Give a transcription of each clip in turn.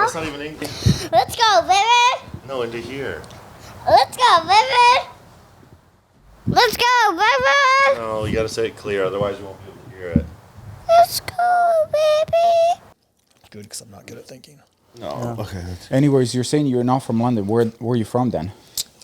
That's not even English. Let's go, baby. No, into here. Let's go, baby. Let's go, baby. No, you gotta say it clear, otherwise you won't be able to hear it. Let's go, baby. Good, because I'm not good at thinking. No. Okay. Anyways, you're saying you're not from London. Where are you from then?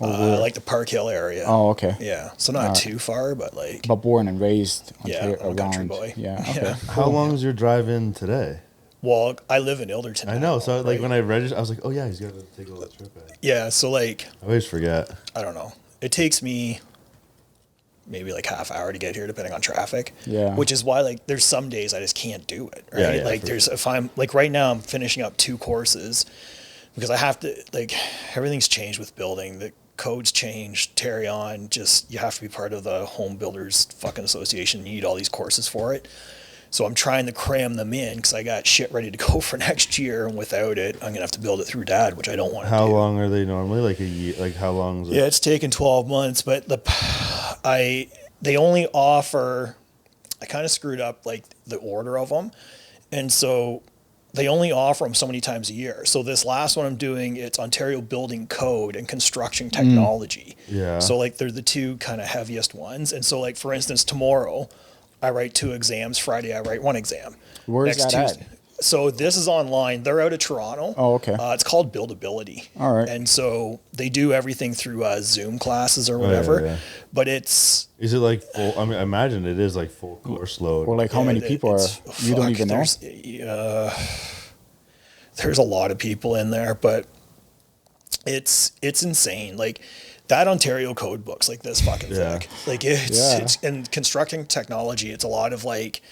Like the Park Hill area. Oh, okay. Yeah, so not too far, but like. But born and raised Yeah, I'm a country around. boy. Yeah, okay. Yeah. How long is your drive in today? Well, I live in Ilderton. I know. So like when I registered, I was like, oh yeah, he's got to take a little trip. Yeah, so like. I always forget. I don't know. It takes me maybe like half hour to get here, depending on traffic. Yeah. Which is why like there's some days I just can't do it. Right. Yeah, Like there's if I'm like right now I'm finishing up 2 courses because I have to like everything's changed with building. The codes changed. Terry on just you have to be part of the home builders fucking association. You need all these courses for it. So I'm trying to cram them in because I got shit ready to go for next year, and without it, I'm gonna have to build it through Dad, which I don't want to do. How long are they normally? Like a year? Like how long is it? Yeah, it's taken 12 months, but they only offer. I kind of screwed up like the order of them, and so they only offer them so many times a year. So this last one I'm doing, it's Ontario Building Code and Construction Technology. Yeah. So like they're the 2 kind of heaviest ones, and so like for instance tomorrow, I write 2 exams. Friday I write 1 exam. Where is that Tuesday. So this is online. They're out of Toronto. Oh, okay. It's called Buildability. All right. And so they do everything through Zoom classes or whatever. yeah. But it's Is it like full? I mean, I imagine it is like full course load. Or like how many people are? You don't even know. There's a lot of people in there, but it's insane. Like that Ontario code book's like this fucking thick. Like it's and constructing technology. It's a lot of like.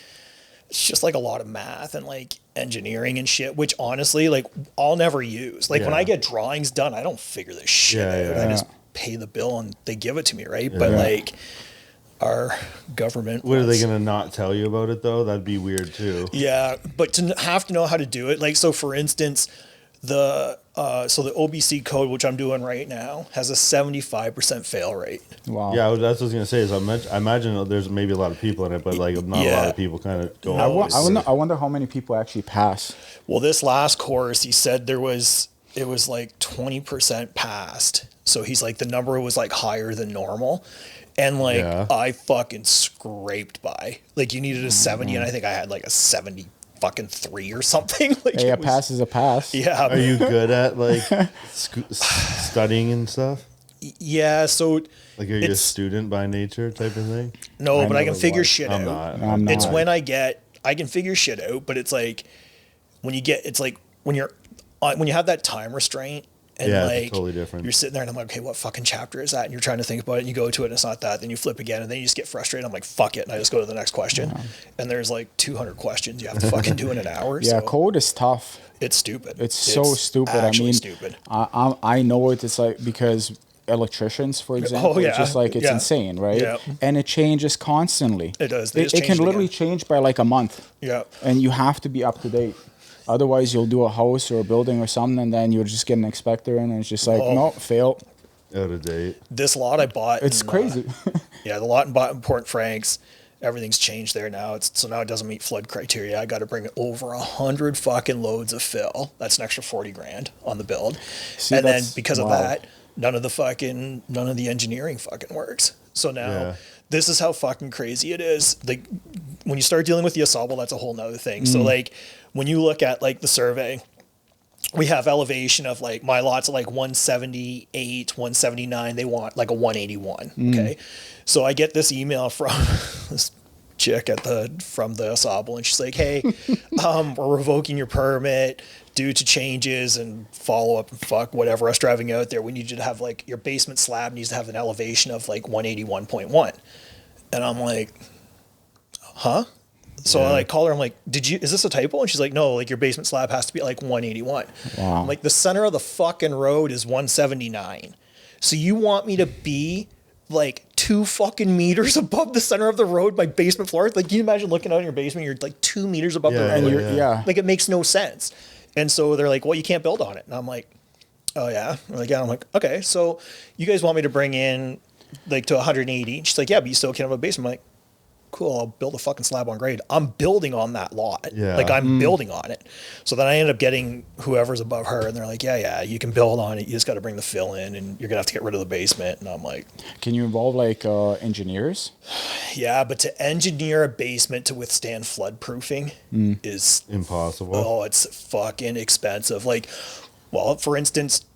It's just like a lot of math and like engineering and shit, which honestly, like I'll never use. Like when I get drawings done, I don't figure this shit out. I just pay the bill and they give it to me, right? But like our government. What are they gonna not tell you about it though? That'd be weird too. Yeah, but to have to know how to do it, like so for instance, the OBC code, which I'm doing right now, has a 75% fail rate. Wow. Yeah, that's what I was gonna say. Is I imagine there's maybe a lot of people in it, but like not a lot of people kind of go. I wonder how many people actually pass. Well, this last course, he said it was like 20% passed. So he's like the number was like higher than normal, and like I fucking scraped by. Like you needed a 70, and I think I had like a 70. Fucking 3 or something. Like a pass is a pass. Yeah. Are you good at like studying and stuff? Yeah. So like are you a student by nature type of thing? No, but I can figure shit out. I'm not. It's when I can figure shit out, but it's like when you have that time restraint and like it's totally different. You're sitting there and I'm like, okay, what fucking chapter is that? And you're trying to think about it and you go to it and it's not that. Then you flip again and then you just get frustrated. I'm like, fuck it. And I just go to the next question. Yeah. And there's like 200 questions you have to fucking do in an hour. Yeah, so code is tough. It's stupid. It's so stupid. I mean, stupid. I know it. It's like because electricians, for example, it's just like it's insane, right? Yeah. And it changes constantly. It does. It can literally change by like a month. Yeah. And you have to be up to date. Otherwise, you'll do a house or a building or something, and then you'll just get an inspector, and it's just like, no, fail. Out of date. This lot I bought. It's crazy. The lot I bought in Port Franks, everything's changed there now. So now it doesn't meet flood criteria. I got to bring over 100 fucking loads of fill. That's an extra $40,000 on the build. See, and then because of that, none of the engineering fucking works. So now this is how fucking crazy it is. Like when you start dealing with the ensemble, that's a whole nother thing. So like when you look at like the survey, we have elevation of like my lots are like 178, 179. They want like a 181. Okay. So I get this email from this chick from the ensemble and she's like, hey, we're revoking your permit due to changes and follow up and fuck whatever us driving out there. We need you to have like your basement slab needs to have an elevation of like 181.1. And I'm like, huh? So I like call her. I'm like, is this a typo? And she's like, no, like your basement slab has to be like 181. Wow. I'm like, the center of the fucking road is 179. So you want me to be like 2 fucking meters above the center of the road, my basement floor? Like, can you imagine looking out in your basement? You're like 2 meters above the road. And like it makes no sense. And so they're like, well, you can't build on it. And I'm like, oh yeah. I'm like, yeah. I'm like, okay. So you guys want me to bring in like to 180? And she's like, yeah, but you still can't have a basement. I'm like, cool, I'll build a fucking slab on grade. I'm building on that lot. Yeah. Like I'm building on it. So then I ended up getting whoever's above her, and they're like, yeah, you can build on it. You just got to bring the fill in, and you're gonna have to get rid of the basement. And I'm like, can you involve like engineers? Yeah, but to engineer a basement to withstand flood proofing is impossible. Oh, it's fucking expensive. Like, well, for instance,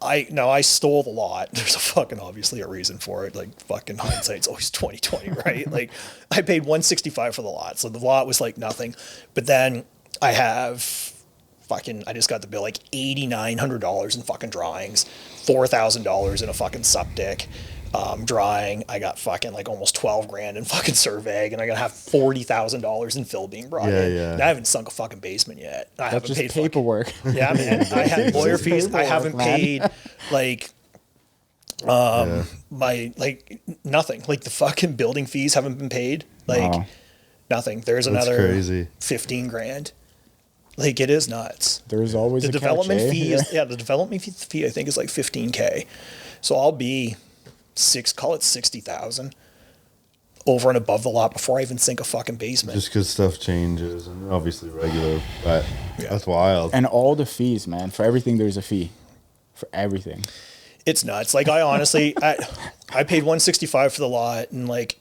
I stole the lot. There's obviously a reason for it. Like fucking hindsight's always 20/20, right? Like I paid $165 for the lot. So the lot was like nothing. But then I just got the bill like $8,900 in fucking drawings, $4,000 in a fucking septic drawing. I got fucking like almost 12 grand in fucking survey, and I gotta have $40,000 in fill being brought in. Yeah. And I haven't sunk a fucking basement yet. I That's haven't just paid paperwork. Yeah, man. I had lawyer fees. I haven't paid like my like nothing. Like the fucking building fees haven't been paid. Like nothing. There's another crazy. 15 grand. Like it is nuts. There's always The a development catch, eh? fee is the development fee I think is like $15K. So I'll be call it 60,000 over and above the lot before I even sink a fucking basement. Just because stuff changes and obviously regular, but that's wild. And all the fees, man. For everything, there's a fee. For everything. It's nuts. Like I honestly, I paid $165 for the lot, and like,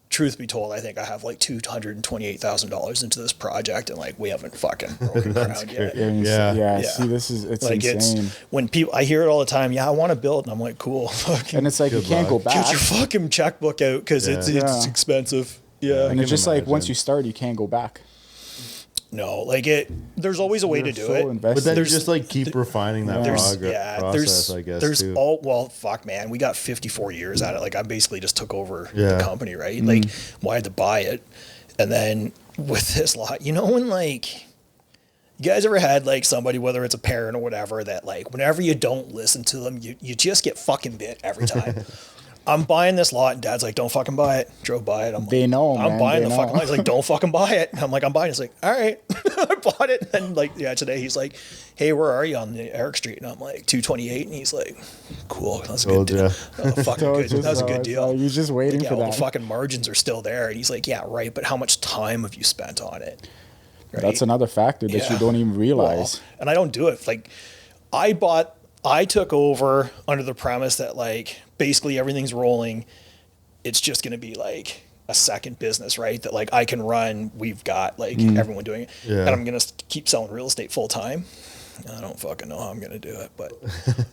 truth be told, I think I have like $228,000 into this project, and like we haven't fucking broken ground yet. Yeah. See, it's like insane. When people, I hear it all the time. Yeah, I want to build, and I'm like, cool. And it's like you can't go back. Get your fucking checkbook out because it's expensive. Yeah, and it's just like once you start, you can't go back. No, like there's always a way to do it. But then you just like keep refining that process, I guess. There's fuck, man. We got 54 years at it. Like I basically just took over the company, right? Like I had to buy it. And then with this lot, when like, you guys ever had like somebody, whether it's a parent or whatever, that like whenever you don't listen to them, you just get fucking bit every time. I'm buying this lot, and Dad's like, "Don't fucking buy it." Drove by it. I'm like, they know, I'm man. buying the fucking lot. He's like, "Don't fucking buy it." And I'm like, "I'm buying it." He's like, "All right." I bought it. And like, today he's like, "Hey, where are you on the Eric Street?" And I'm like, 228. And he's like, "Cool. That's a good deal." That was a good deal. You're just waiting for that. The fucking margins are still there. And he's like, "Yeah, right. But how much time have you spent on it?" Right? That's another factor that you don't even realize. Well, and I don't do it. Like, I took over under the premise that like basically everything's rolling. It's just going to be like a second business, right? That like I can run. We've got like everyone doing it, and I'm going to keep selling real estate full time. I don't fucking know how I'm going to do it, but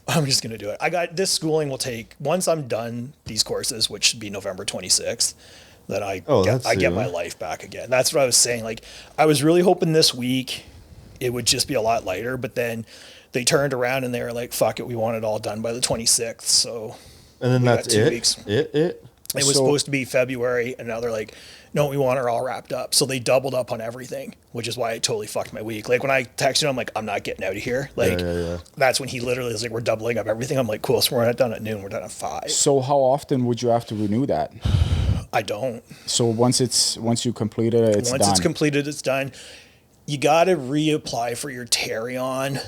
I'm just going to do it. I got this schooling will take, once I'm done these courses, which should be November 26th, then I get my life back again. That's what I was saying. Like I was really hoping this week it would just be a lot lighter, but then they turned around and they were like, fuck it, we want it all done by the 26th. So and then that's 2 weeks. It was supposed to be February, and now they're like, no, we want it all wrapped up. So they doubled up on everything, which is why it totally fucked my week. Like when I texted him, I'm like, I'm not getting out of here. Like that's when he literally was like, we're doubling up everything. I'm like, cool. So we're not done at noon. We're done at 5. So how often would you have to renew that? I don't. So once you complete it, it's done. Once it's completed, it's done. You got to reapply for your Tarion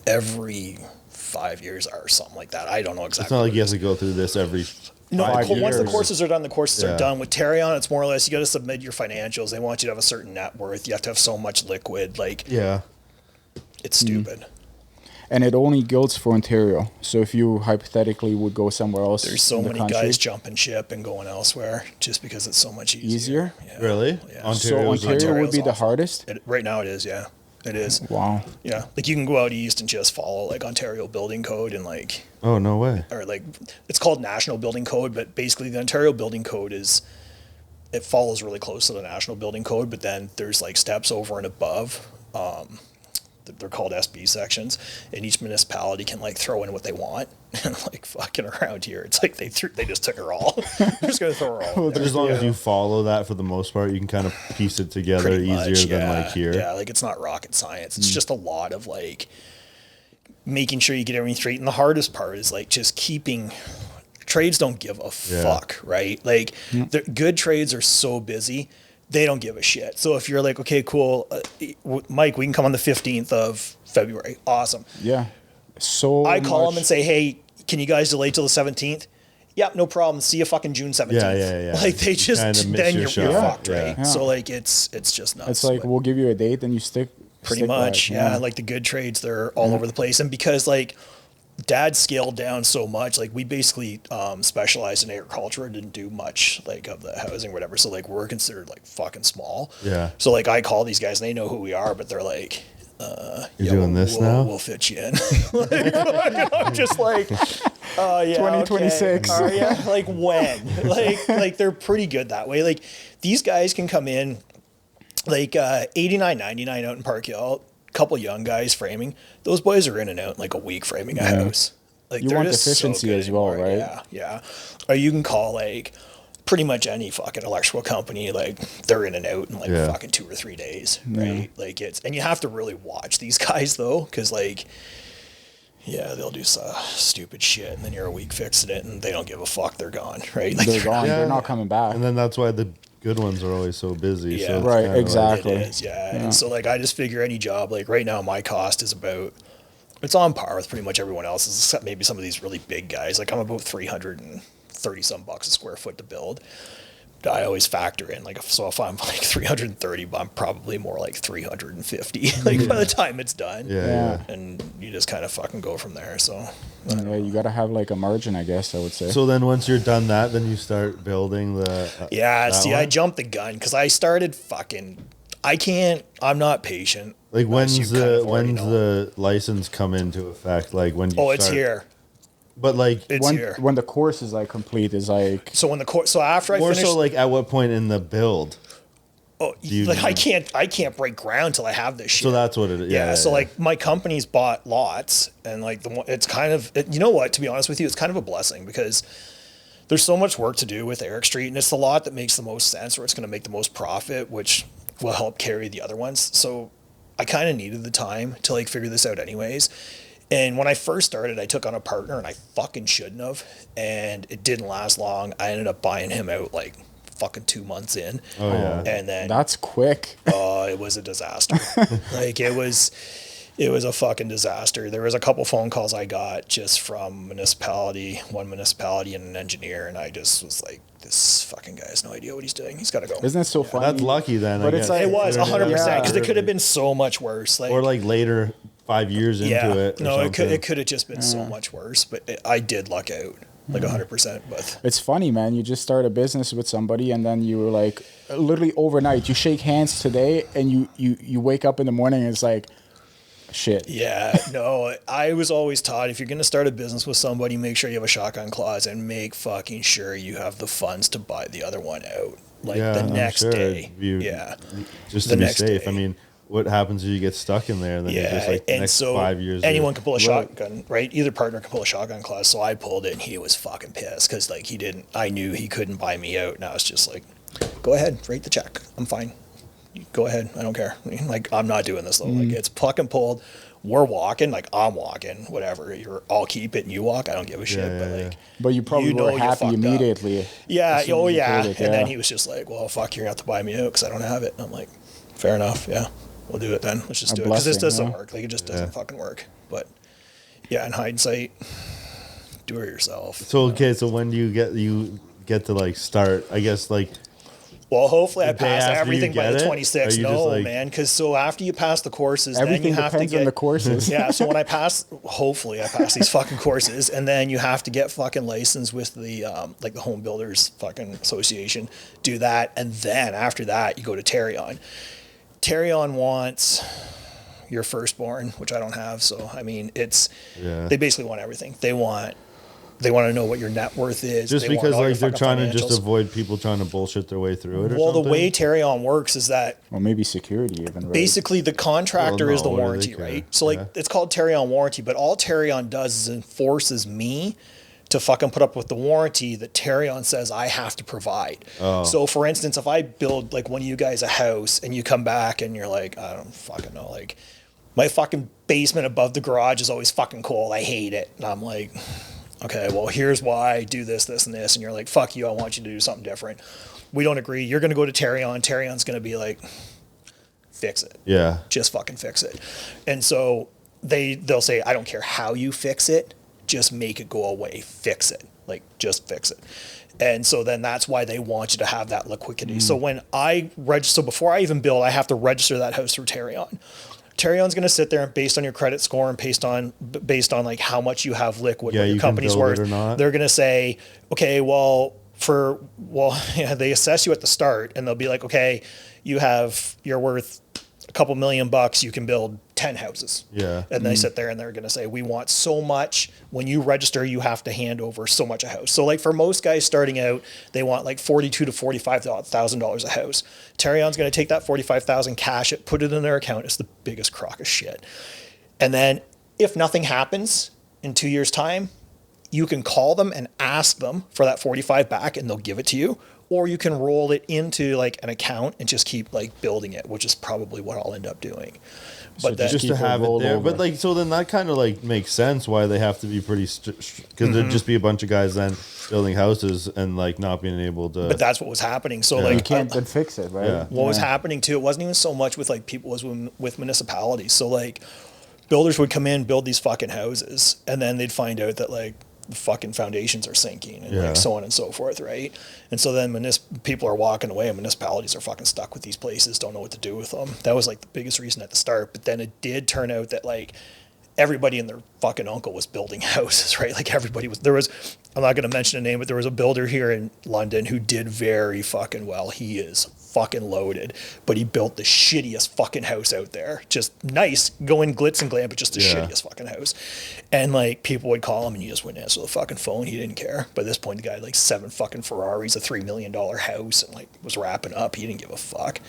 every 5 years or something like that. I don't know exactly. It's not like you have to go through this every. No, once the courses are done, are done. With Tarion, it's more or less you got to submit your financials. They want you to have a certain net worth. You have to have so much liquid. Like, it's stupid. And it only goes for Ontario. So if you hypothetically would go somewhere else, there's so many guys jumping ship and going elsewhere just because it's so much easier. Yeah. Really? Yeah. So Ontario would be the hardest? Right now it is, yeah. It is. Wow. Yeah. Like you can go out east and just follow like Ontario Building Code and like. Oh, no way. Or like, it's called National Building Code, but basically the Ontario Building Code it follows really close to the National Building Code, but then there's like steps over and above. They're called SB sections, and each municipality can like throw in what they want. And like fucking around here, it's like they just took her all. They're just gonna throw her all. As long as you follow that for the most part, you can kind of piece it together easier than like here. Yeah, like it's not rocket science. It's just a lot of like making sure you get everything straight. And the hardest part is like just keeping. Trades don't give a fuck, right? Like the good trades are so busy. They don't give a shit. So if you're like, okay, cool, Mike, we can come on the 15th of February. Awesome. Yeah. So I call them and say, hey, can you guys delay till the 17th? yeah, no problem. See you fucking June 17th. Yeah. Like they just, then you're fucked, right? Yeah. So like it's just nuts. It's like, we'll give you a date and you stick. Pretty much. Yeah. Like the good trades, they're all over the place. And because like Dad scaled down so much, like we basically specialized in agriculture and didn't do much like of the housing or whatever. So like we're considered like fucking small. Yeah. So like I call these guys and they know who we are, but they're like, you're doing this now? We'll fit you in. Like, I'm just like, yeah, 2026. Okay. Are ya? Like when? Like they're pretty good that way. Like these guys can come in like $89.99 out in Park Hill. Couple young guys framing. Those boys are in and out in like a week framing a house. Like you want efficiency as well, right? Yeah. Or you can call like pretty much any fucking electrical company, like they're in and out in like fucking 2 or 3 days, right? Like and you have to really watch these guys though, because like, yeah, they'll do stupid shit and then you're a week fixing it and they don't give a fuck. They're gone, right? Like they're gone. They're not coming back. And then that's why the good ones are always so busy. Yeah. So right, exactly. It is, yeah. And so like I just figure any job, like right now my cost is about, it's on par with pretty much everyone else's, except maybe some of these really big guys. Like I'm about $330 some a square foot to build. I always factor in like, so if I'm like 330, I'm probably more like 350 like by the time it's done. Yeah. And you just kind of fucking go from there. So yeah, you got to have like a margin, I guess I would say. So then once you're done that, then you start building the I jumped the gun because I started I'm not patient. Like when's the license come into effect? Like when you it's here. But like when the course is like complete is like, so when the course, so after I more finished, so like at what point in the build? Oh, like I can't break ground till I have this shit. So that's what it is. Yeah. So like my company's bought lots, and like it's kind of, you know what? To be honest with you, it's kind of a blessing because there's so much work to do with Eric Street, and it's the lot that makes the most sense, or it's going to make the most profit, which will help carry the other ones. So I kind of needed the time to like figure this out, anyways. And when I first started, I took on a partner, and I fucking shouldn't have, and it didn't last long. I ended up buying him out like fucking 2 months in. Oh yeah. And then that's quick. It was a disaster. Like it was a fucking disaster. There was a couple phone calls I got just from one municipality and an engineer, and I just was like, this fucking guy has no idea what he's doing. He's got to go. Isn't that so funny? That's lucky then. But it's like, it was 100% because it could have been so much worse. Like, or like later 5 years into it. No, it could have just been so much worse. But I did luck out. Like 100%, but it's funny, man. You just start a business with somebody, and then you were like, literally overnight, you shake hands today, and you wake up in the morning, and it's like, shit. Yeah, no. I was always taught if you're gonna start a business with somebody, make sure you have a shotgun clause and make fucking sure you have the funds to buy the other one out. Like the next day. Just to be safe. I mean, what happens if you get stuck in there and then you're just like the next 5 years? Anyone can pull a shotgun, right? Either partner can pull a shotgun clause. So I pulled it and he was fucking pissed because like I knew he couldn't buy me out. And I was just like, go ahead, write the check. I'm fine. Go ahead. I don't care. Like, I'm not doing this though. Like it's pluck and pulled. We're walking, like I'm walking, whatever. I'll keep it and you walk. I don't give a shit. But you probably were happy immediately. Yeah. Oh yeah. And then he was just like, well, fuck, you're gonna have to buy me out because I don't have it. And I'm like, fair enough. Yeah. We'll do it then. Let's just do it because this doesn't work. Like it just doesn't fucking work. But yeah, in hindsight, do it yourself. So okay, so when do you get to like start? I guess like. Well, hopefully I pass everything by the 26th. No, like, man, because so after you pass the courses, everything then you have depends to get on the courses. Yeah, so when hopefully I pass these fucking courses, and then you have to get fucking licensed with the like the Home Builders fucking Association. Do that, and then after that you go to Terrion. Terrion wants your firstborn, which I don't have. So I mean, they basically want everything. They want to know what your net worth is. Just because like they're trying to just avoid people trying to bullshit their way through it. Or something? The way Terrion works is that maybe security even. Right? Basically, the contractor is the warranty, right? So like it's called Terrion warranty, but all Terrion does is enforces me to fucking put up with the warranty that Terrion says I have to provide. Oh. So for instance, if I build like one of you guys a house and you come back and you're like, I don't fucking know, like my fucking basement above the garage is always fucking cold. I hate it. And I'm like, okay, well here's why I do this, this, and this. And you're like, fuck you, I want you to do something different. We don't agree. You're going to go to Terrion. Terrion's going to be like, fix it. Yeah. Just fucking fix it. And so they'll say, I don't care how you fix it. Just make it go away, fix it. Like, just fix it. And so then that's why they want you to have that liquidity. So when I register, before I even build, I have to register that house through Tarion. Tarion's going to sit there based on your credit score and based on like how much you have liquid, what your company's worth. They're going to say, okay, they assess you at the start and they'll be like, okay, you're worth a couple $1 million, you can build 10 houses. Yeah. And they sit there and they're going to say, we want so much. When you register, you have to hand over so much a house. So like for most guys starting out, they want like $42,000 to $45,000 a house. Tarion's going to take that $45,000, cash it, put it in their account. It's the biggest crock of shit. And then if nothing happens in 2 years' time, you can call them and ask them for that 45 back and they'll give it to you. Or you can roll it into like an account and just keep like building it, which is probably what I'll end up doing. But so just to have it there. Over. But like, so then that kind of like makes sense why they have to be pretty, because there'd just be a bunch of guys then building houses and like not being able to. But that's what was happening. So like, you can't then fix it, right? Yeah. What was happening too? It wasn't even so much with like people, was with municipalities. So like, builders would come in, build these fucking houses, and then they'd find out that like the fucking foundations are sinking and like so on and so forth, right? And so then people are walking away and municipalities are fucking stuck with these places, don't know what to do with them. That was like the biggest reason at the start. But then it did turn out that like everybody and their fucking uncle was building houses, right? Like everybody was, I'm not going to mention a name, but there was a builder here in London who did very fucking well. He is fucking loaded, but he built the shittiest fucking house out there. Just nice, going glitz and glam, but just the shittiest fucking house. And like people would call him and he just wouldn't answer the fucking phone. He didn't care. By this point, the guy had like 7 fucking Ferraris, a $3 million house, and like was wrapping up. He didn't give a fuck.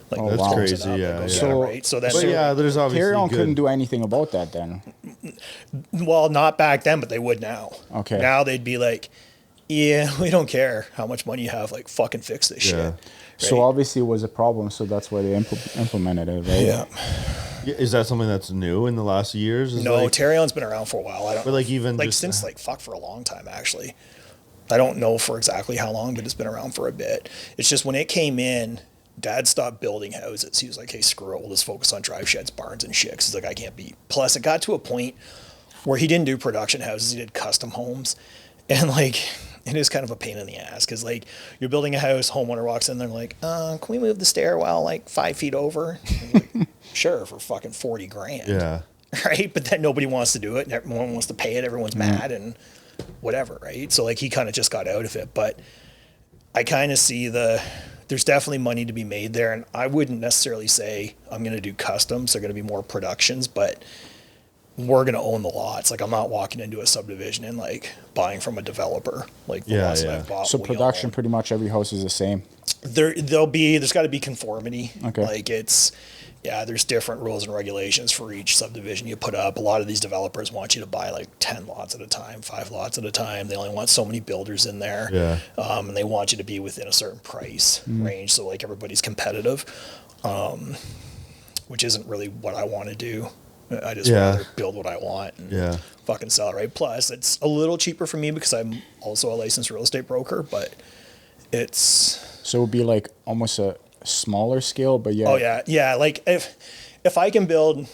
Like, that's crazy, yeah. So, right? So then, there's obviously Tarion couldn't do anything about that then. Well, not back then, but they would now. Okay. Now they'd be like, yeah, we don't care how much money you have. Like, fucking fix this shit. Right? So obviously it was a problem, so that's why they implemented it, right? Yeah. Is that something that's new in the last years? No, Tarion's been around for a while. I don't. But like even like just, since like for a long time actually. I don't know for exactly how long, but it's been around for a bit. It's just when it came in, Dad stopped building houses. He was like, hey, screw it. We'll just focus on drive sheds, barns, and shit. He's like, I can't be. Plus, it got to a point where he didn't do production houses. He did custom homes. And, like, it is kind of a pain in the ass because, like, you're building a house, homeowner walks in, they're like, can we move the stairwell, like, 5 feet over? Like, sure, for fucking $40,000. Yeah. Right? But then nobody wants to do it, and everyone wants to pay it. Everyone's mad and whatever, right? So, like, he kind of just got out of it. But I kind of see there's definitely money to be made there. And I wouldn't necessarily say I'm going to do customs. They're going to be more productions, but we're going to own the lots. Like, I'm not walking into a subdivision and like buying from a developer. Like the lots that I've bought. So production, pretty much every house is the same. There's got to be conformity. Okay. Like there's different rules and regulations for each subdivision you put up. A lot of these developers want you to buy like 10 lots at a time, 5 lots at a time. They only want so many builders in there. Yeah. And they want you to be within a certain price range. So like everybody's competitive, which isn't really what I want to do. I just rather build what I want and fucking sell it, right? Plus, it's a little cheaper for me because I'm also a licensed real estate broker, but it's... So it would be like almost a smaller scale, but yeah. Oh, yeah. Yeah, like if I can build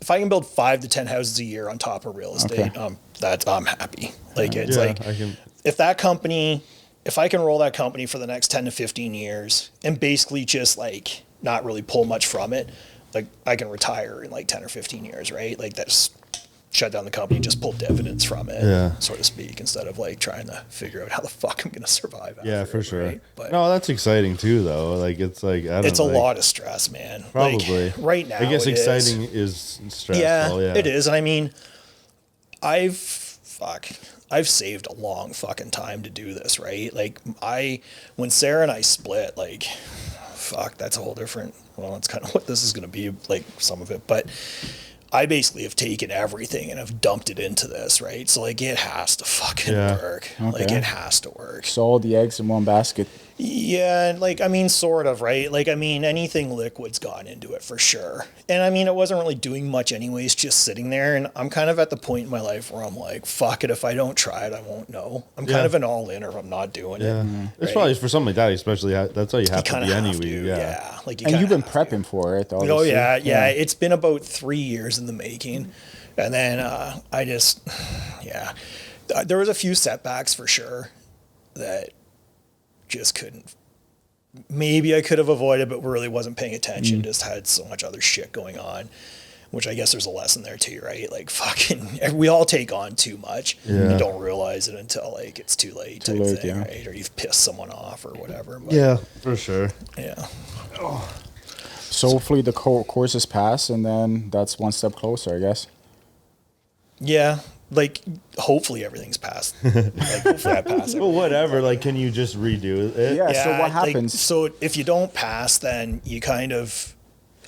5 to 10 houses a year on top of real estate, I'm happy. Like, it's if I can roll that company for the next 10 to 15 years and basically just like not really pull much from it, like I can retire in like 10 or 15 years, right? Like that's shut down the company, just pull dividends from it, so to speak, instead of like trying to figure out how the fuck I'm going to survive. For sure. Right? But no, that's exciting too, though. Like it's like, it's a lot of stress, man. Probably. Like, right now, I guess exciting is stressful. Yeah, it is. And I mean, I've saved a long fucking time to do this, right? Like when Sarah and I split, like, that's a whole different, well, that's kind of what this is going to be, like some of it, but I basically have taken everything and have dumped it into this, right? So like it has to fucking work. Okay. Like it has to work. So all the eggs in one basket. Yeah, and like, I mean, sort of, right? Like, I mean, anything liquid's gone into it for sure. And I mean, it wasn't really doing much anyways, just sitting there. And I'm kind of at the point in my life where I'm like, fuck it, if I don't try it, I won't know. I'm kind of an all-in, or I'm not doing it. Right? It's probably for something like that, especially, that's how you have to be anyway. Yeah. Like and you've been prepping for it, obviously. Oh, yeah. It's been about 3 years in the making. And then There was a few setbacks for sure that just couldn't. Maybe I could have avoided, but really wasn't paying attention. Just had so much other shit going on, which I guess there's a lesson there too, right? Like fucking, we all take on too much. Yeah. You don't realize it until like it's too late, type late, thing, yeah. right? Or you've pissed someone off or whatever. But, Yeah, for sure. yeah. So hopefully the course is passed, and then that's one step closer, I guess. Yeah, like hopefully everything's passed. Like hopefully I pass it. Well, whatever. Like, can you just redo it? Yeah. So what like, happens? so if you don't pass, then you kind of,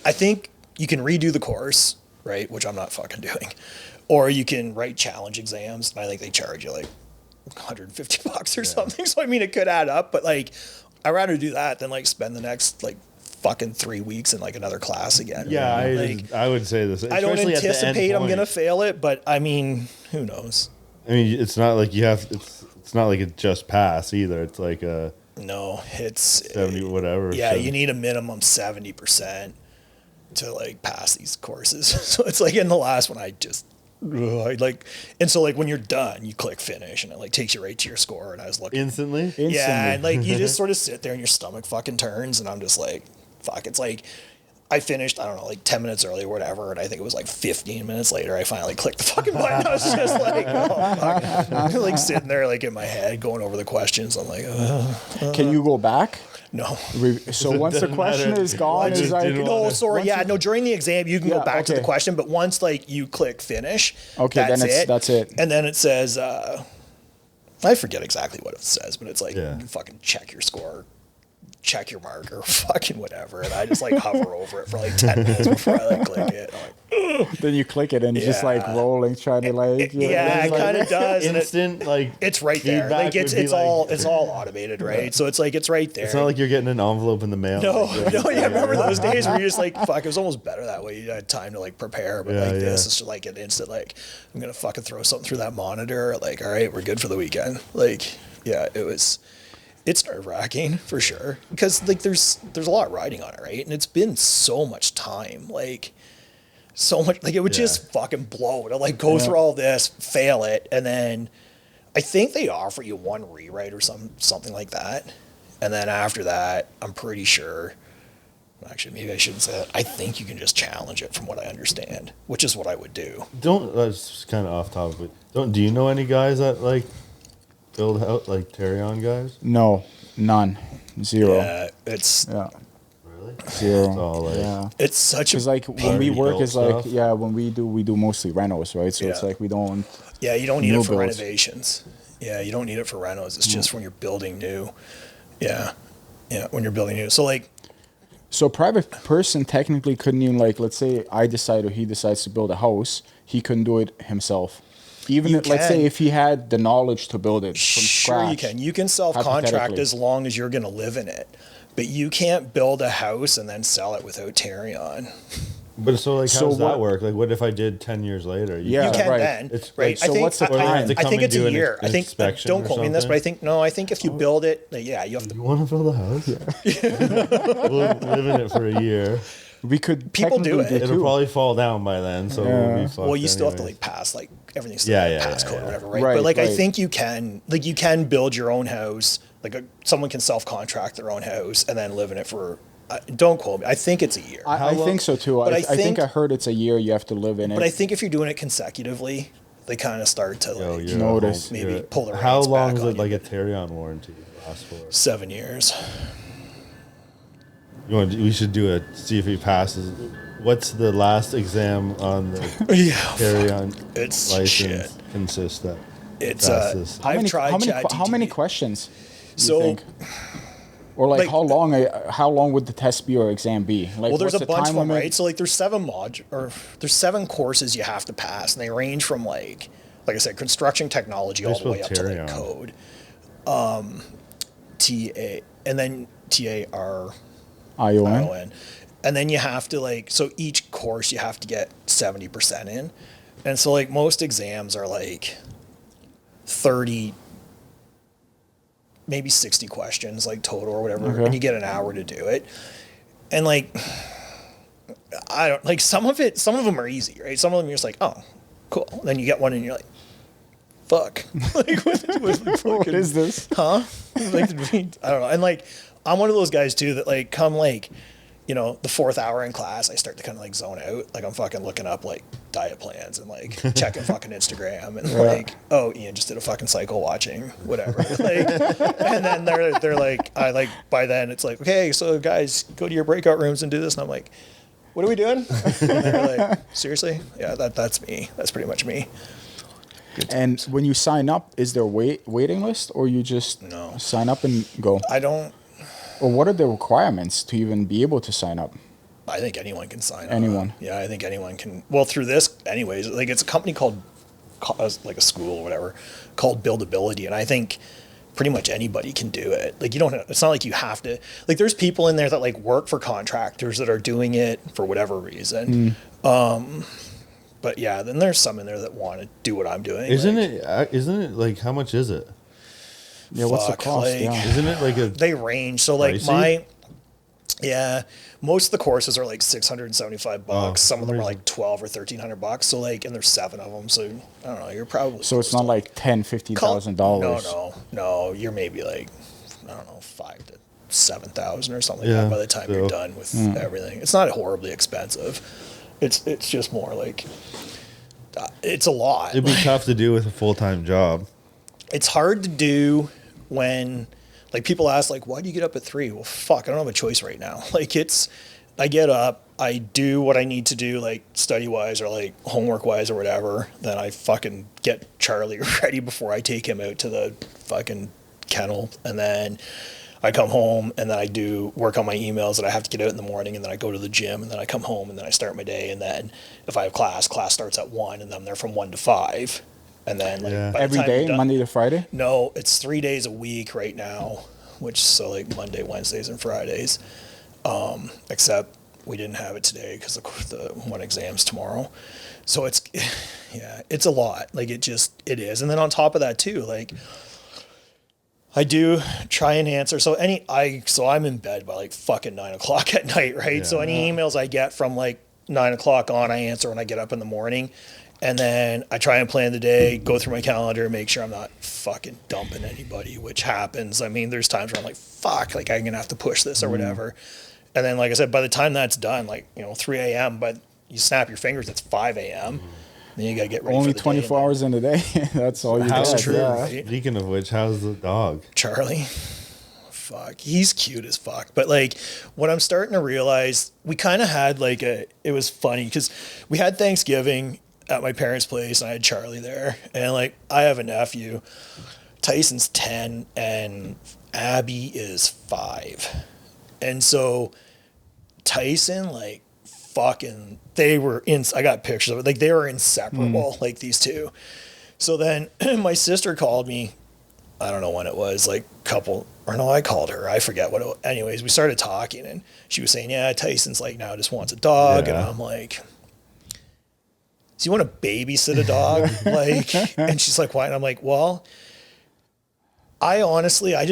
I think you can redo the course, right? Which I'm not fucking doing. Or you can write challenge exams, and I think they charge you like $150 or something. So I mean, it could add up, but like, I'd rather do that than like spend the next like fucking 3 weeks in like another class again. Yeah, Like, I would say this. I don't especially at the end anticipate I'm point. gonna fail it, but I mean, who knows? I mean, it's not like you have. It's not like it just pass either. It's like a No, it's 70 whatever. Yeah, 70. you need a minimum 70% to like pass these courses. So it's like in the last one, I like, and so like when you're done, you click finish, and it like takes you right to your score. And I was looking, Instantly. yeah, and like you just sort of sit there and your stomach fucking turns, and I'm just like, fuck. It's like I finished, I don't know, like 10 minutes early or whatever, and I think it was like 15 minutes later, I finally clicked the fucking button. I was just like, oh fuck, I'm like sitting there like in my head going over the questions. I'm like, Can you go back? no. So once the doesn't question matter. is gone, I it's just like didn't No, wanna- sorry. Yeah, no. During the exam, you can Yeah, go back to the okay. question, but once like you click finish, Okay, then that's it. And then it says, I forget exactly what it says, but it's like Yeah. you fucking check your score, check your marker, fucking whatever. And I just like hover over it for like 10 minutes before I like click it. I'm like, then you click it and it's just like Yeah. rolling, trying to like yeah, it like- kind of does. And Instant like it's right there. feedback Like it's would be it's all automated, right? So it's like it's right there. It's not like you're getting an envelope in the mail. No, Like, no, yeah. Remember those days where you're just like, fuck, it was almost better that way. You had time to like prepare, but Yeah, like this yeah. is just like an instant, like, I'm going to fucking throw something through that monitor. Like, all right, we're good for the weekend. Like, yeah, it's nerve wracking for sure. Because like there's a lot riding on it, right? And it's been so much time. Like, so much, like it would just fucking blow to like go through all this, fail it, and then I think they offer you one rewrite or something like that. And then after that, I'm pretty sure, actually, maybe I shouldn't say that. I think you can just challenge it from what I understand, which is what I would do. That's kind of off topic. But do you know any guys that like build out like Terrion guys? No, none, zero. Yeah, it's Yeah, Really? zero. It's all like Yeah. it's such a Because like when we Already work, built it's like stuff. yeah, when we do mostly renos, right? So it's Yeah. like we don't. yeah, you don't need New it for builds. renovations. Yeah, you don't need it for renos. It's just when you're building new. Yeah, yeah, when you're building new. So like, So a private person technically couldn't even like, let's say I decide or he decides to build a house, he couldn't do it himself. Even You if, let's can. say if he had the knowledge to build it from sure scratch. you can. You can self-contract hypothetically. as long as you're going to live in it. But you can't build a house and then sell it without Terrion. But so like how So does what- that work? Like what if I did 10 years later? Yeah. You can right. then, It's right? like- I so think, what's the Or they have time? to I come think and it's do a an year. I think inspection don't or quote me on this, but I something? think no. I think if you build it, like, yeah, you have to. You want to build a house? Live in it for a year. We could People do technically it. It'll too. probably fall down by then, so Yeah. we'll be fucked Well, you still have to anyways. like pass like everything's still Yeah, yeah, pass yeah, code yeah. or whatever, right? Right, But like I right. think you can build your own house. Like someone can self-contract their own house and then live in it for. Don't quote me. I think it's a year. I think so too. But I I think think- I heard it's a year you have to live in it. But I think if you're doing it consecutively, they kind of start to Yo, like you're Notice. a home- maybe you're- pull the How reins long back is on it like you. a Terrion warranty last for? 7 years. We should do it. See if he passes. What's the last exam on the Yeah, Terrion it's license shit. consist that? It's Passes. I've tried how many ChatGPT. questions? Do So- you think? Or like, like- how long would the test be or exam be? Like, Well, there's what's a the bunch time of them, limit? right? So like, there's 7 courses you have to pass, and they range from like I said, construction technology all the way up to like Terrion. code, TA, and then TAR. ION. ION. And then you have to like, so each course you have to get 70% in. And so like most exams are like 30, maybe 60 questions like total or whatever. Okay. And you get an hour to do it. And like, I don't like some of them are easy, right? Some of them you're just like, oh, cool. Then you get one and you're like, fuck? Like, What is this? huh? Like, I don't know. And like, I'm one of those guys too that like come like, you know, the 4th hour in class, I start to kind of like zone out. Like I'm fucking looking up like diet plans and like checking fucking Instagram and like, oh, Ian just did a fucking cycle watching, whatever. Like, and then they're like, I like by then it's like, okay, so guys, go to your breakout rooms and do this. And I'm like, what are we doing? And they're like, seriously? Yeah, that's me. That's pretty much me. And when you sign up, is there a waiting list, or you just No. sign up and go? I don't. Or what are the requirements to even be able to sign up? I think anyone can sign up. Anyone. Yeah, I think anyone can. Well, through this, anyways. Like it's a company called, like a school or whatever, called Buildability, and I think pretty much anybody can do it. Like you don't. It's not like you have to. Like there's people in there that like work for contractors that are doing it for whatever reason. But yeah, then there's some in there that want to do what I'm doing. Isn't like, it? Isn't it like how much is it? Yeah, what's the Fuck, cost? like- Yeah. Isn't it like a? They range. So like Pricey? most of the courses are like $675. Oh, Some of them are amazing. like $1,200 or $1,300. So like, and there's 7 of them. So I don't know. You're probably So it's close not to like $10,000-$50,000. No. You're maybe like I don't know, 5 to 7,000 or something Yeah, like that by the time you're so- done with everything. It's not horribly expensive. It's just more like it's a lot. It'd be tough to do with a full-time job. It's hard to do when like people ask like why do you get up at 3? Well, fuck, I don't have a choice right now. Like I get up, I do what I need to do like study wise or like homework wise or whatever, then I fucking get Charlie ready before I take him out to the fucking kennel, and then I come home and then I do work on my emails that I have to get out in the morning, and then I go to the gym, and then I come home and then I start my day, and then if I have class starts at 1, and then I'm there from 1 to 5. And then like Yeah. by the Every time day, you're done- Monday to Friday? No, it's 3 days a week right now, which so like Monday, Wednesdays, and Fridays. Except we didn't have it today because the one exam's tomorrow. So it's yeah, it's a lot. Like it is. And then on top of that too, like I do try and answer. So I'm in bed by like fucking 9 o'clock at night, right? So any emails I get from like 9 o'clock on, I answer when I get up in the morning. And then I try and plan the day, go through my calendar, make sure I'm not fucking dumping anybody, which happens. I mean, there's times where I'm like, fuck, like I'm going to have to push this or whatever. And then, like I said, by the time that's done, like, 3 a.m., but you snap your fingers, it's 5 a.m. Then you got to get ready Only for the 24 day. hours in a day. That's all you How's get. true, Yeah. right? Speaking of which, how's the dog? Charlie, fuck, he's cute as fuck. But like what I'm starting to realize, we kind of had like it was funny because we had Thanksgiving at my parents' place and I had Charlie there, and like I have a nephew, Tyson's 10 and Abby is 5. And so Tyson, like fucking, I got pictures of it, like they were inseparable, like these two. So then my sister called me, I don't know when it was, like I called her. I forget what it was. Anyways, we started talking and she was saying, yeah, Tyson's like now just wants a dog. Yeah. And I'm like, do you want to babysit a dog? Like, and she's like, why? And I'm like, well, I honestly, I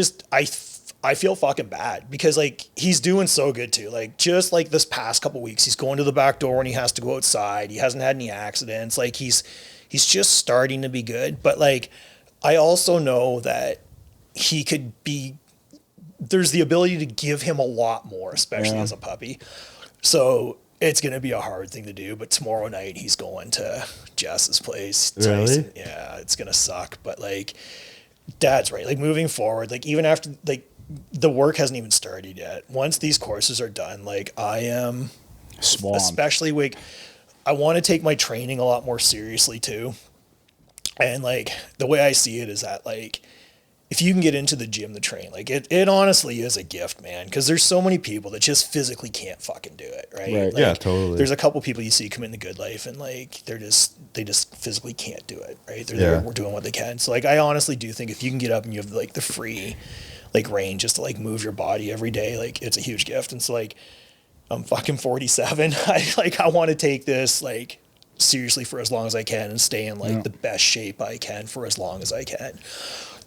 feel fucking bad because like he's doing so good too. Like just like this past couple weeks, he's going to the back door when he has to go outside. He hasn't had any accidents. Like he's just starting to be good. But like, I also know that he could be, there's the ability to give him a lot more, especially as a puppy. So it's going to be a hard thing to do. But tomorrow night he's going to Jess's place. Really? Tyson. Yeah, it's going to suck. But like, Dad's right. Like moving forward, like even after like the work hasn't even started yet. Once these courses are done, like I am Swamped. especially like I want to take my training a lot more seriously too. And like the way I see it is that like if you can get into the gym to train, like it honestly is a gift, man. Because there's so many people that just physically can't fucking do it, right? Right. Like, Yeah, totally. There's a couple people you see come into Good Life and like they just physically can't do it, right? They're Yeah. there doing what they can. So like I honestly do think if you can get up and you have like the free like range just to like move your body every day, like it's a huge gift. And so like I'm fucking 47. I want to take this like seriously for as long as I can and stay in like the best shape I can for as long as I can.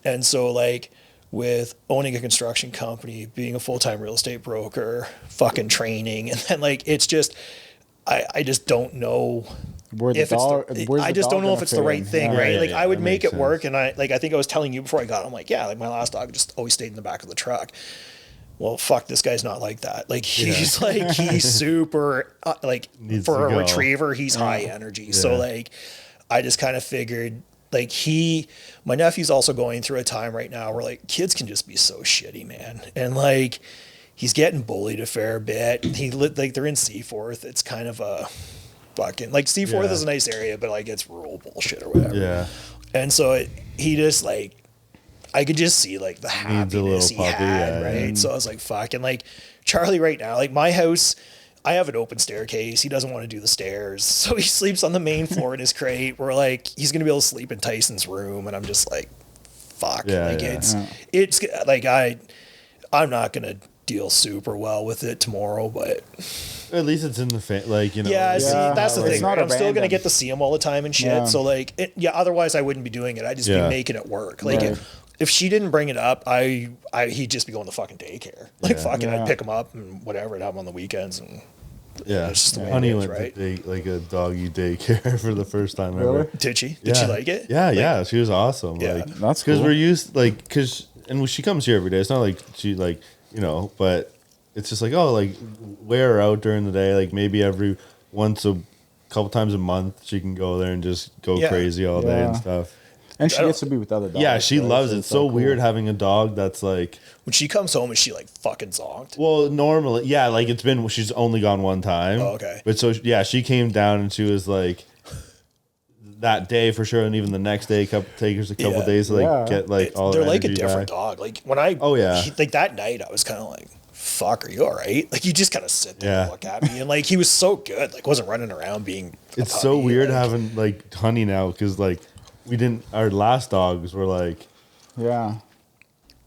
And so like with owning a construction company, being a full-time real estate broker, fucking training, and then like it's just I just don't know if I just don't know if it's the right thing, Yeah, right? yeah, like yeah, I would that make makes it work, and I think I was telling you before I got. I'm like, yeah, like my last dog just always stayed in the back of the truck. Well, fuck, this guy's not like that. Like he's he's super like Needs for to a go. retriever, he's high energy. So like I just kind of figured like my nephew's also going through a time right now where like kids can just be so shitty, man, and like he's getting bullied a fair bit. Like they're in Seaforth. It's kind of a fucking like Seaforth is a nice area, but like it's rural bullshit or whatever. Yeah. And so he just like, I could just see like the happiness he had, right? So I was like, fuck. And like Charlie right now, like my house, I have an open staircase. He doesn't want to do the stairs. So he sleeps on the main floor in his crate. We're like, he's going to be able to sleep in Tyson's room. And I'm just like, fuck. It's like, I'm not going to deal super well with it tomorrow, but at least it's in the like, you know. Yeah, see, that's the thing. Right? I'm still gonna get to see him all the time and shit. Yeah. So like, otherwise I wouldn't be doing it. I'd just be making it work. Like, if she didn't bring it up, he'd just be going to fucking daycare. Like, fucking, I'd pick him up and whatever, and have him on the weekends. And it's just the way Honey it is, went right? to like a doggy daycare for the first time Really? ever. Did she? Did she like it? Yeah, she was awesome. Yeah. Like, That's because cool. we're used and she comes here every day. It's not like she like but it's just like wear her out during the day. Like maybe every couple times a month she can go there and just go crazy all day and stuff. And she gets to be with other dogs. Yeah, she loves it. It's so cool. weird having a dog that's like. When she comes home, is she like fucking zonked? Well, normally, like she's only gone one time. Oh, okay. But so she came down and she was like that day for sure, and even the next day, take us a couple days to get all. They're her like a energy different back. dog. Like when like that night, I was kind of like, fuck, are you all right? Like you just kind of sit there and look at me, and like he was so good, like wasn't running around being. It's so weird having like Honey now because like we didn't. Our last dogs were like. Yeah.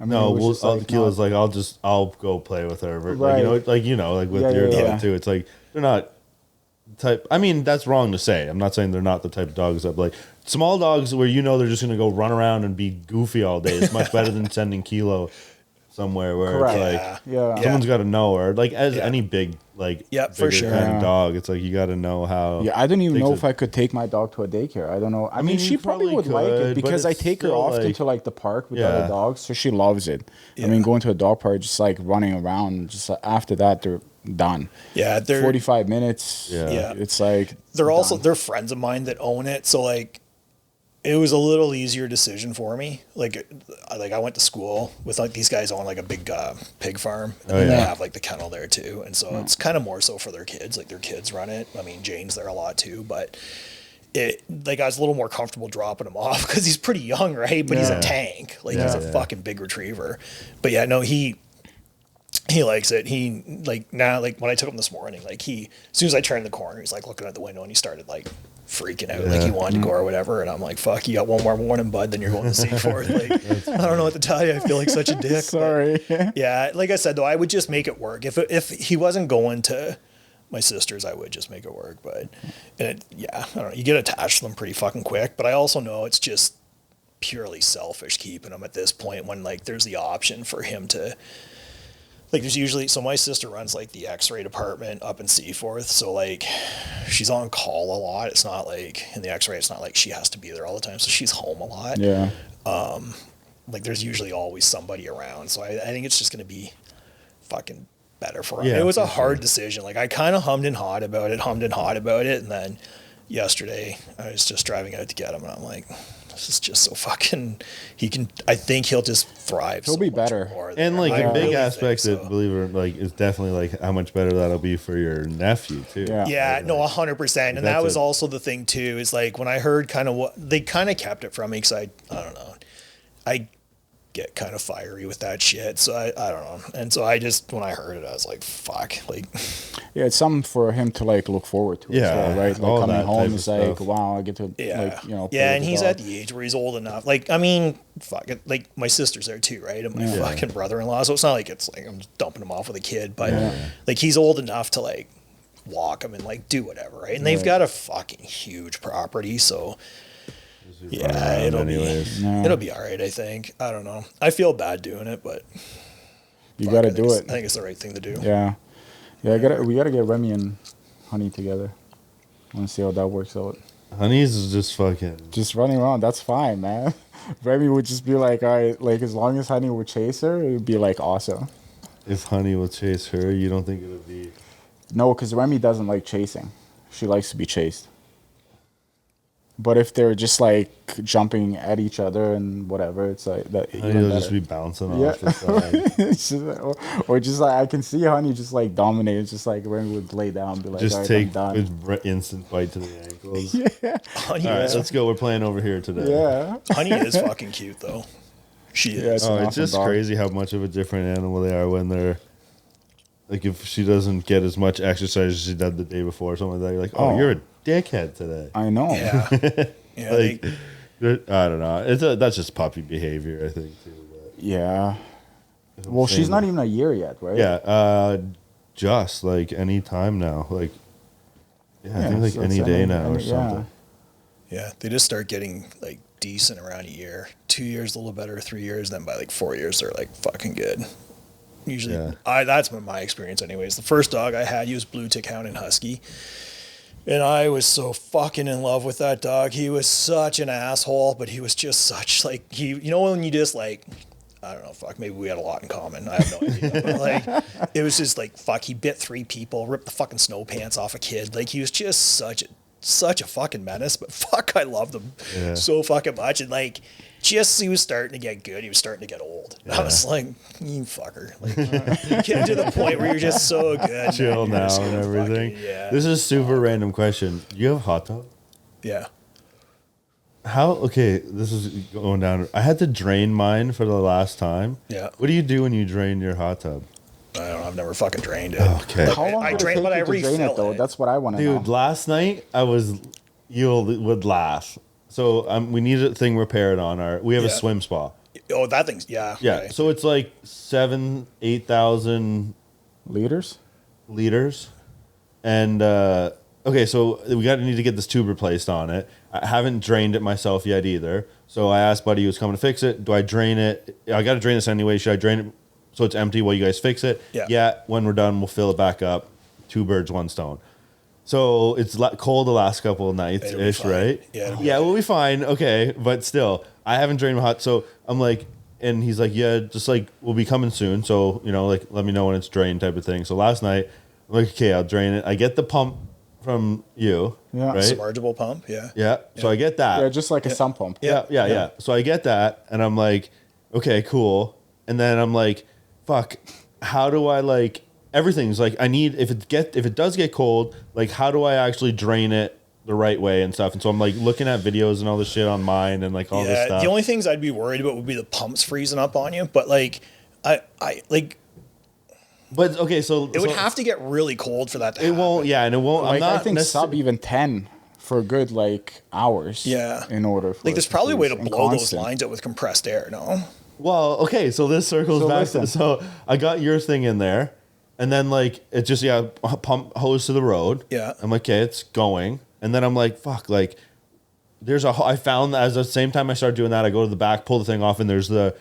I mean, No, Kila's like I'll go play with her, Right. like with your dog too. It's like they're not type. I mean, that's wrong to say. I'm not saying they're not the type of dogs that like small dogs where they're just gonna go run around and be goofy all day. It's much better than sending Kilo somewhere where it's like someone's got to know her. Like as any big for sure kind of dog, it's like you got to know how. Yeah, I don't even know if I could take my dog to a daycare. I don't know. I mean, she probably would like it because I take her often to like the park with other dogs, so she loves it. I mean, going to a dog park, just like running around. Just after that, they're done. Yeah, they're 45 minutes. Yeah, it's like they're friends of mine that own it, so like. It was a little easier decision for me. Like I went to school with like these guys own like a big pig farm, and they have like the kennel there too. And so it's kind of more so for their kids. Like their kids run it. I mean, Jane's there a lot too, but I was a little more comfortable dropping him off because he's pretty young, right? But he's a tank. Like he's a fucking big retriever. But yeah, no, he likes it. He now when I took him this morning, as soon as I turned the corner, he's like looking at the window and he started like freaking out, like he wanted to go or whatever. And I'm like, fuck, you got one more morning, bud, then you're going to Seaforth. Like, I don't know what to tell you. I feel like such a dick. Sorry. Yeah, like I said, though, I would just make it work. If he wasn't going to my sister's, I would just make it work. But, I don't know, you get attached to them pretty fucking quick. But I also know it's just purely selfish keeping him at this point when, there's the option for him to... there's usually, so my sister runs the X-ray department up in Seaforth. So she's on call a lot. It's not in the X-ray, it's not like she has to be there all the time. So she's home a lot. Yeah. There's usually always somebody around. So I think it's just going to be fucking better for her. Yeah, it was a hard decision. I kind of hummed and hawed about it. And then yesterday I was just driving out to get him and I'm like, this is just so fucking. I think he'll just thrive. He'll be better. And a big aspect that, believe it or is definitely how much better that'll be for your nephew too. Yeah, no, 100%. And that was also the thing too. Is when I heard kind of what they kind of kept it from me because I don't know, I get kind of fiery with that shit. So I don't know. And so I just when I heard it, I was like, fuck, Yeah, it's something for him to look forward to. Yeah, as well, right. all Coming that home type is of stuff. wow, I get to play and with he's the dog. at the age where he's old enough. I mean, fuck it. My sister's there too, right? And my fucking brother-in-law. So it's not like it's I'm just dumping him off with a kid, but he's old enough to walk him and do whatever, right? And they've got a fucking huge property, so. Yeah, it'll be all right. I think. I don't know. I feel bad doing it, but you got to do it. I think it's the right thing to do. Yeah, we gotta get Remy and Honey together. I want to see how that works out. Honey's is just fucking... Just running around, that's fine, man. Remy would just be like, all right, like, as long as Honey would chase her, it would be, like, awesome. If Honey will chase her, you don't think it would be... No, because Remy doesn't like chasing. She likes to be chased. But if they're just, like, jumping at each other and whatever, it's like... that. Honey'll just be bouncing off the side. or just, like, I can see Honey just, like, dominate. It's just, like, Remy would lay down and be like, just all right, take I'm done. instant bite to the ankles. Honey All right, is, let's go. We're playing over here today. Yeah. Honey is fucking cute, though. She is. Yeah, it's Oh, an it's awesome just dog. crazy how much of a different animal they are when they're... Like, if she doesn't get as much exercise as she did the day before or something like that, you're like, oh, you're a dickhead today. I know. Yeah. Yeah. Like, I don't know. That's just puppy behavior, I think, too. But Yeah. Well, she's not even a year yet, right? yeah, just, like, any time now. Like, I think, like, so any it's day now or yeah. something. Yeah, they just start getting like decent around a year. 2 years a little better, 3 years, then by like 4 years they're like fucking good. Usually, that's been my experience anyways. The first dog I had, he was blue tick hound and husky. And I was so fucking in love with that dog. He was such an asshole, but he was just such like when you just like, I don't know, fuck, maybe we had a lot in common. I have no idea. But like, it was just like, fuck, he bit 3 people, ripped the fucking snow pants off a kid. Like, he was just such a fucking menace, but fuck, I loved him so fucking much. And like, just he was starting to get good. He was starting to get old. I was like, you fucker. Like, you get to the point where you're just so good. Chill man. now and everything. This is a super random question. You have a hot tub? Yeah. Okay, this is going down. I had to drain mine for the last time. Yeah. What do you do when you drain your hot tub? I don't know. I've never fucking drained it. Okay. Like, How long I would drain, it but I take you to drain refill it, though? it. That's what I want to know. Dude, last night you would laugh. So we need a thing repaired on our. We have a swim spa. Oh, that thing's yeah. Yeah. Okay. So it's like 8,000 Liters? liters, and okay, so we need to get this tube replaced on it. I haven't drained it myself yet either. So I asked buddy who's coming to fix it. Do I drain it? I got to drain this anyway. Should I drain it so it's empty while you guys fix it? Yeah. Yeah. When we're done, we'll fill it back up. 2 birds, 1 stone. So it's cold the last couple of nights It'll be ish, fine. right? Yeah, we'll be fine. Okay, but still, I haven't drained my hot. So I'm like, and he's like, yeah, just like we'll be coming soon. So like let me know when it's drained, type of thing. So last night, I'm like, okay, I'll drain it. I get the pump from you, right? Submergible pump, yeah. Yeah. So I get that. Yeah, just like a sump pump. Yeah. So I get that, and I'm like, okay, cool. And then I'm like, fuck, how do I like? Everything's like, I need if it does get cold, like how do I actually drain it the right way and stuff? And so I'm like looking at videos and all this shit on mine and like all this stuff. The only things I'd be worried about would be the pumps freezing up on you. But like, I like. But okay, so it would have to get really cold for that to it happen. won't. Yeah, and it won't. Like, I'm not I think sub even 10 for a good like hours. Yeah. In order for like, there's probably a way to freeze and blow those constant. lines out with compressed air. No. Well, okay, so this circles back. listen. So I got your thing in there, and then like it just pump hose to the road. Yeah. I'm like, okay, it's going, and then I'm like, fuck, like I found that as the same time I started doing that, I go to the back, pull the thing off, and there's the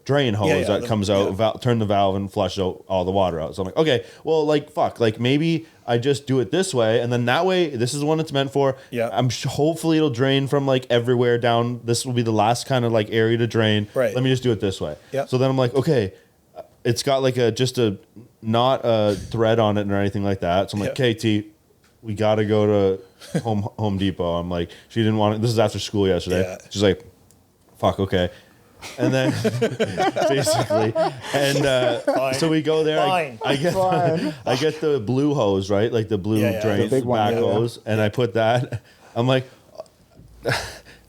drain hose that comes out, turn the valve and flush out all the water out. So I'm like, okay, well, like, fuck, like maybe I just do it this way, and then that way, this is the one it's meant for. Yeah. Hopefully it'll drain from like everywhere down. This will be the last kind of like area to drain. Right. Let me just do it this way. Yeah. So then I'm like, okay, it's got like not a thread on it or anything like that. So I'm like, KT, we got to go to Home Depot. I'm like, she didn't want it. This is after school yesterday. Yeah. She's like, fuck, okay. And then basically, and so we go there. I get the blue hose, right? Like the blue drain, the big back one, hose, and I put that. I'm like,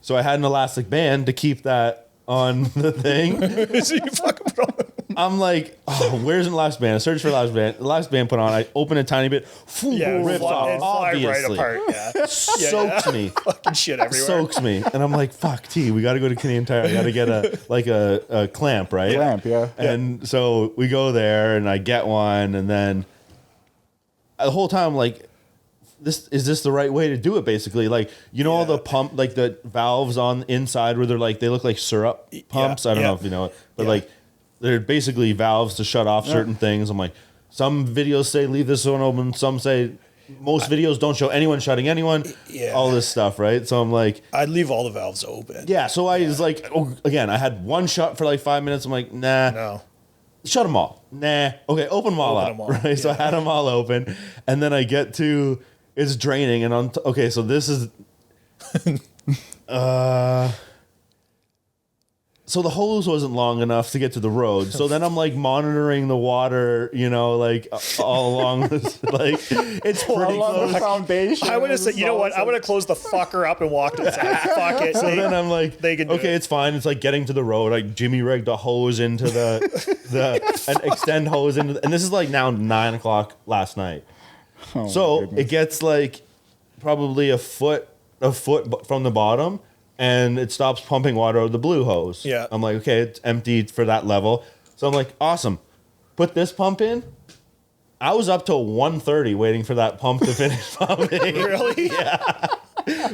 so I had an elastic band to keep that on the thing. So you fucking put on. I'm like, oh, where's an elastic band? I search for elastic band. The elastic band put on. I open a tiny bit. Rips off. It fly right Obviously, apart. Yeah. soaks me. Fucking shit everywhere. Soaks me, and I'm like, "Fuck, T, we got to go to Canadian Tire. I got to get a clamp, right? Clamp, yeah. And so we go there, and I get one, and then the whole time, I'm like, is this the right way to do it? Basically, like all the pump, like the valves on the inside where they're like they look like syrup pumps. I don't know if you know it, but like they're basically valves to shut off certain things. I'm like, some videos say leave this one open, some say most videos don't show anyone shutting anyone. Yeah. All this stuff, right? So I'm like, I'd leave all the valves open. yeah. So I was like, oh, again, I had one shot for like 5 minutes. I'm like, nah. No. Shut them all. Nah. Okay, open them all Open up. them all. Right. Yeah. So I had them all open, and then I get to it's draining, and okay. So this is, so the hose wasn't long enough to get to the road. So then I'm like monitoring the water, like all along this, like it's pretty close. The foundation. I would have said, you know what? I would have closed the fucker up and walked inside. Fuck it. So then I'm like, they can do okay, it. it's fine. It's like getting to the road. I Jimmy rigged a hose into an extend hose into, and this is like now 9 o'clock last night. Oh, So it gets like probably a foot from the bottom, and it stops pumping water out of the blue hose. Yeah. I'm like, okay, it's emptied for that level. So I'm like, awesome. Put this pump in. I was up till 1:30 waiting for that pump to finish pumping. Really?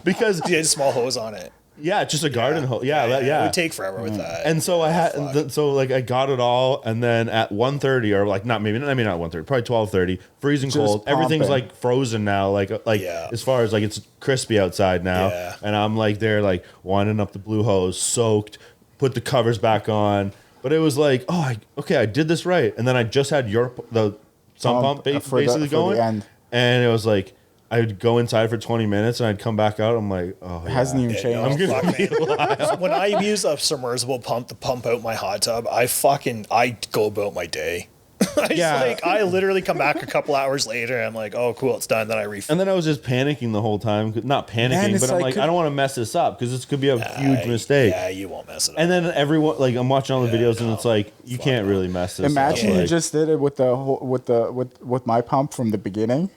Because You had a small hose on it. yeah, it's just a garden hose. Yeah. It would take forever with that. And so I had, I got it all, and then at 1:30 or like not 1:30, probably 12:30, freezing Just cold. Everything's pumping. like frozen now, like Yeah. as far as like it's crispy outside now, Yeah. and I'm like there like winding up the blue hose, soaked, put the covers back on, but it was like, okay, I did this right, and then I just had the sump pump basically going, and it was like. I'd go inside for 20 minutes and I'd come back out. I'm like, oh, It hasn't even changed. I'm gonna when I use a submersible pump to pump out my hot tub, I go about my day. I literally come back a couple hours later and I'm like, oh, cool, it's done. Then I refill. And then I was just panicking the whole time. Not panicking, Man, but I'm like, I don't want to mess this up because this could be a huge mistake. Yeah, you won't mess it up. And then everyone, like, I'm watching all the videos, and it's like you can't really mess this Imagine up. you Like, just did it with my pump from the beginning.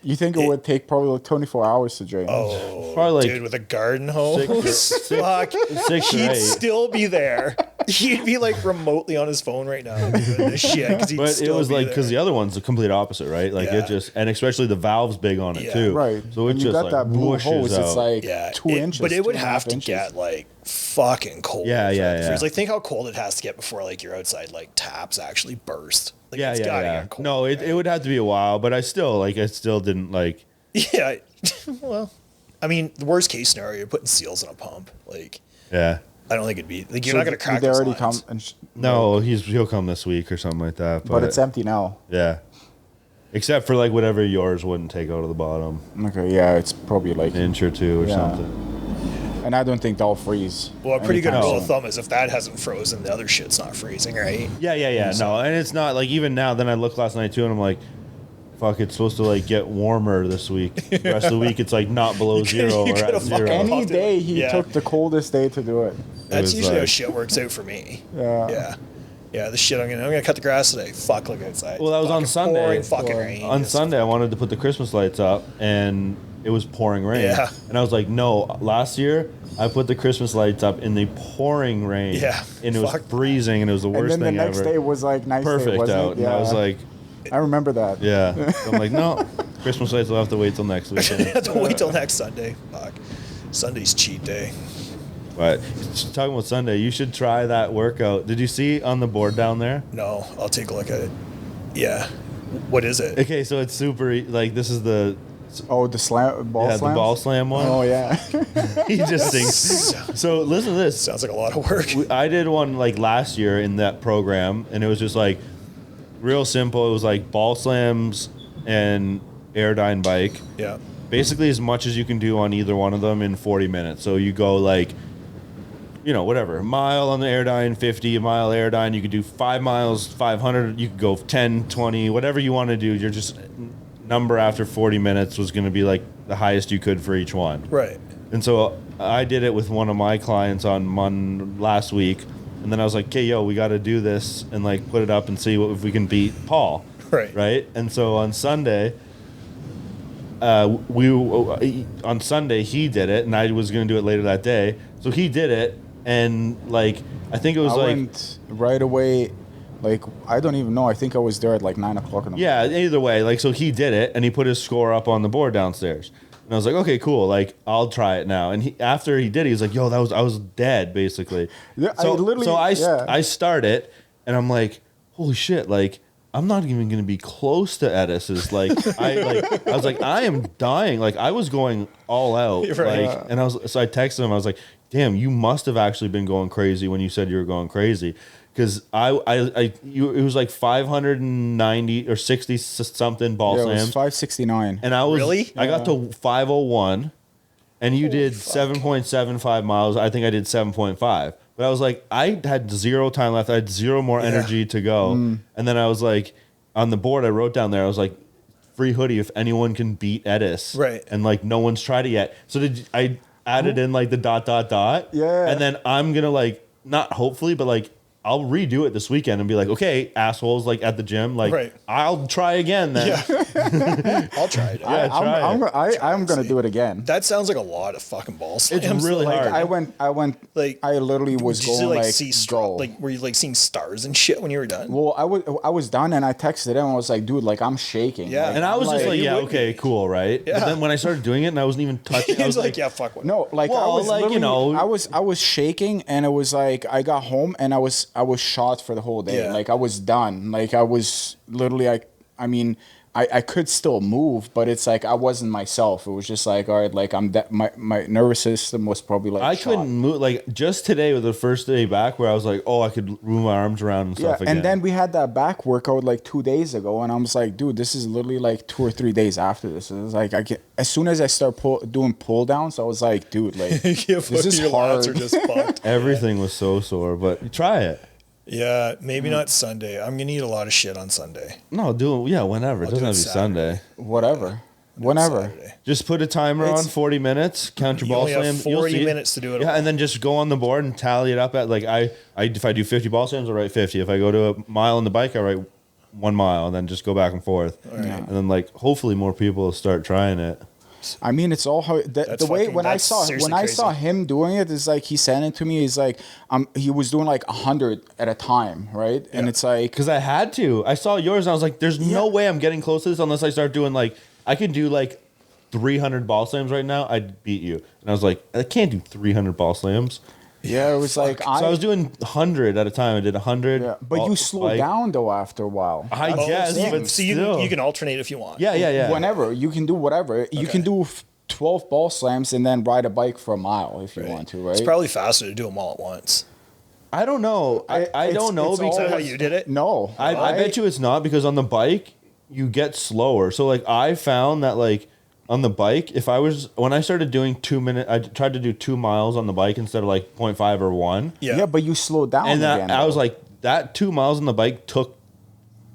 You think it would take probably like 24 hours to drain? Oh, probably like dude, with a garden hose, fuck, 6 or he'd 8. still be there. He'd be like remotely on his phone right now doing this shit. But it was like because the other one's the complete opposite, right? Like it just, and especially the valve's big on it too, Right. So it When just you got like that blue whooshes hose, out. it's like 2 inches. But it would 2.5 have to inches. get like fucking cold. Yeah, for yeah, it to yeah. freeze. Like think how cold it has to get before like your outside like taps actually burst. Like, yeah, it's yeah, gotta yeah. get cold, No, right? it would have to be a while, but I still didn't like. Yeah. Well, I mean, the worst case scenario, you're putting seals in a pump. Like, Yeah. I don't think it'd be like you're So not gonna crack. They those already lines. come. And No, he'll come this week or something like that. but it's empty now. Yeah. Except for like whatever yours wouldn't take out of the bottom, Okay, yeah, it's probably like, an inch or two or Yeah. something. and I don't think they'll freeze. Well, a pretty good anytime rule of soon. thumb is if that hasn't frozen, the other shit's not freezing, right? Yeah. No, and it's not like even now. Then I looked last night too, and I'm like, fuck, it's supposed to like get warmer this week. The rest of the week, it's like not below zero you or could've at zero. fucking- Any day he Yeah. took the coldest day to do it. That's was usually how like- shit works out for me. Yeah. Yeah. The shit I'm gonna cut the grass today. Fuck, look outside. Well, that was on Fucking Sunday. pouring fucking rain. On Just- Sunday, I wanted to put the Christmas lights up, and it was pouring rain. Yeah. And I was like, no. Last year, I put the Christmas lights up in the pouring rain. Yeah, And it was fuck. freezing, and it was the And worst then the thing next ever. day was like nice day, Perfect wasn't out, it? and I was like, I remember that. yeah. So I'm like, no, Christmas lights will have to wait till next weekend. have to wait till next Sunday. Fuck. Sunday's cheat day. But talking about Sunday, you should try that workout. Did you see on the board down there? No, I'll take a look at it. Yeah. What is it? Okay, so it's super. Like this is the Oh, the ball slam. the ball slam one. Oh yeah. He just thinks. So listen to this. Sounds like a lot of work. I did one like last year in that program, and it was just like real simple. It was like ball slams and airdyne bike. Yeah. Basically, as much as you can do on either one of them in 40 minutes. So you go like, whatever, a mile on the airdyne, 50, a mile airdyne. You could do 5 miles, 500. You could go 10, 20, whatever you want to do. You're just number after 40 minutes was going to be like the highest you could for each one. Right. And so I did it with one of my clients on last week, and then I was like, "Okay, yo, we got to do this and like put it up and see if we can beat Paul." Right. Right. And so on Sunday, he did it, and I was going to do it later that day. So he did it, and like I think it was I like went right away. Like I don't even know. I think I was there at like 9 o'clock in the morning. yeah. Either way, like so he did it, and he put his score up on the board downstairs. And I was like, okay, cool. Like, I'll try it now. And after he did, he was like, yo, I was dead, basically. Yeah, So I literally. I yeah. start it, and I'm like, holy shit, like, I'm not even going to be close to Edis's. Like, I was like, I am dying. Like, I was going all out. Right. Like, and so I texted him. I was like, damn, you must have actually been going crazy when you said you were going crazy. Because it was like 590 or 60 something ball slams. It was 569. And I Really? I got to 501, and you did 7.75 miles. I think I did 7.5. But I was like, I had 0 time left. I had 0 more energy to go. And then I was like, on the board, I wrote down there, I was like, free hoodie if anyone can beat Edis. Right. And like, no one's tried it yet. So I added in like the ... Yeah. And then I'm going to like, not hopefully, but like, I'll redo it this weekend and be like, okay, assholes, like at the gym, like Right. I'll try again then. Yeah. I'll try it. Yeah, I'm gonna do it again. That sounds like a lot of fucking ball slams. It's really like, hard. I went. Like, I literally was did you going like like see go. like were you like seeing stars and shit when you were done? Well, I was done and I texted him. I was like, dude, like I'm shaking. Yeah. Like, And I was I'm just like, you yeah, would okay, be. cool, right? Yeah. But then when I started doing it and I wasn't even touching, He I was was like, yeah, fuck what. No, like Well, I was like, you literally- know- I was shaking and it was like I got home and I was shot for the whole day. Yeah. Like I was done. Like I was literally I mean I could still move, but it's like I wasn't myself. It was just like, all right, like my nervous system was probably like I shot. couldn't move. Like just today was the first day back where I was like, oh, I could move my arms around and stuff again. And then we had that back workout like 2 days ago, and I was like, dude, this is literally like 2 or 3 days after this. It was like as soon as I start doing pull downs, I was like, dude, like Yeah, this is your hard. lats are just fucked. Everything was so sore, but try it. Yeah, maybe not Sunday. I'm gonna eat a lot of shit on Sunday. No, do it. Yeah, whenever. It doesn't do it have to be Saturday. Sunday. Whatever, whenever. Saturday. Just put a timer on 40 minutes. Count your You ball only have slams. You'll 40 see it. minutes to do it Yeah, all. and then just go on the board and tally it up at like if I do 50 ball slams, I write 50. If I go to a mile on the bike, I write 1 mile, and then just go back and forth. And then like hopefully more people will start trying it. I mean, it's all how the way when I saw him doing it is like he sent it to me. He's like, he was doing like 100 at a time, right? And it's like Because I had to. I saw yours and I was like, there's no way I'm getting close to this unless I start doing like, I could do like 300 ball slams right now. I'd beat you. And I was like, I can't do 300 ball slams. yeah, it was like So I was doing 100 at a time. I did 100. yeah, but you slow like, down though after a while. I Oh, guess, so but you still. can alternate if you want. Yeah. Whenever you can do whatever you can do 12 ball slams and then ride a bike for a mile if you want to, right? It's probably faster to do them all at once. I don't know. I don't know Is that how because you did it? No, I bet you it's not because on the bike you get slower. So like I found that like on the bike, when I started doing 2 minutes, I tried to do 2 miles on the bike instead of like 0.5 or 1. Yeah, but you slow down. And again, I was though. like, that 2 miles on the bike took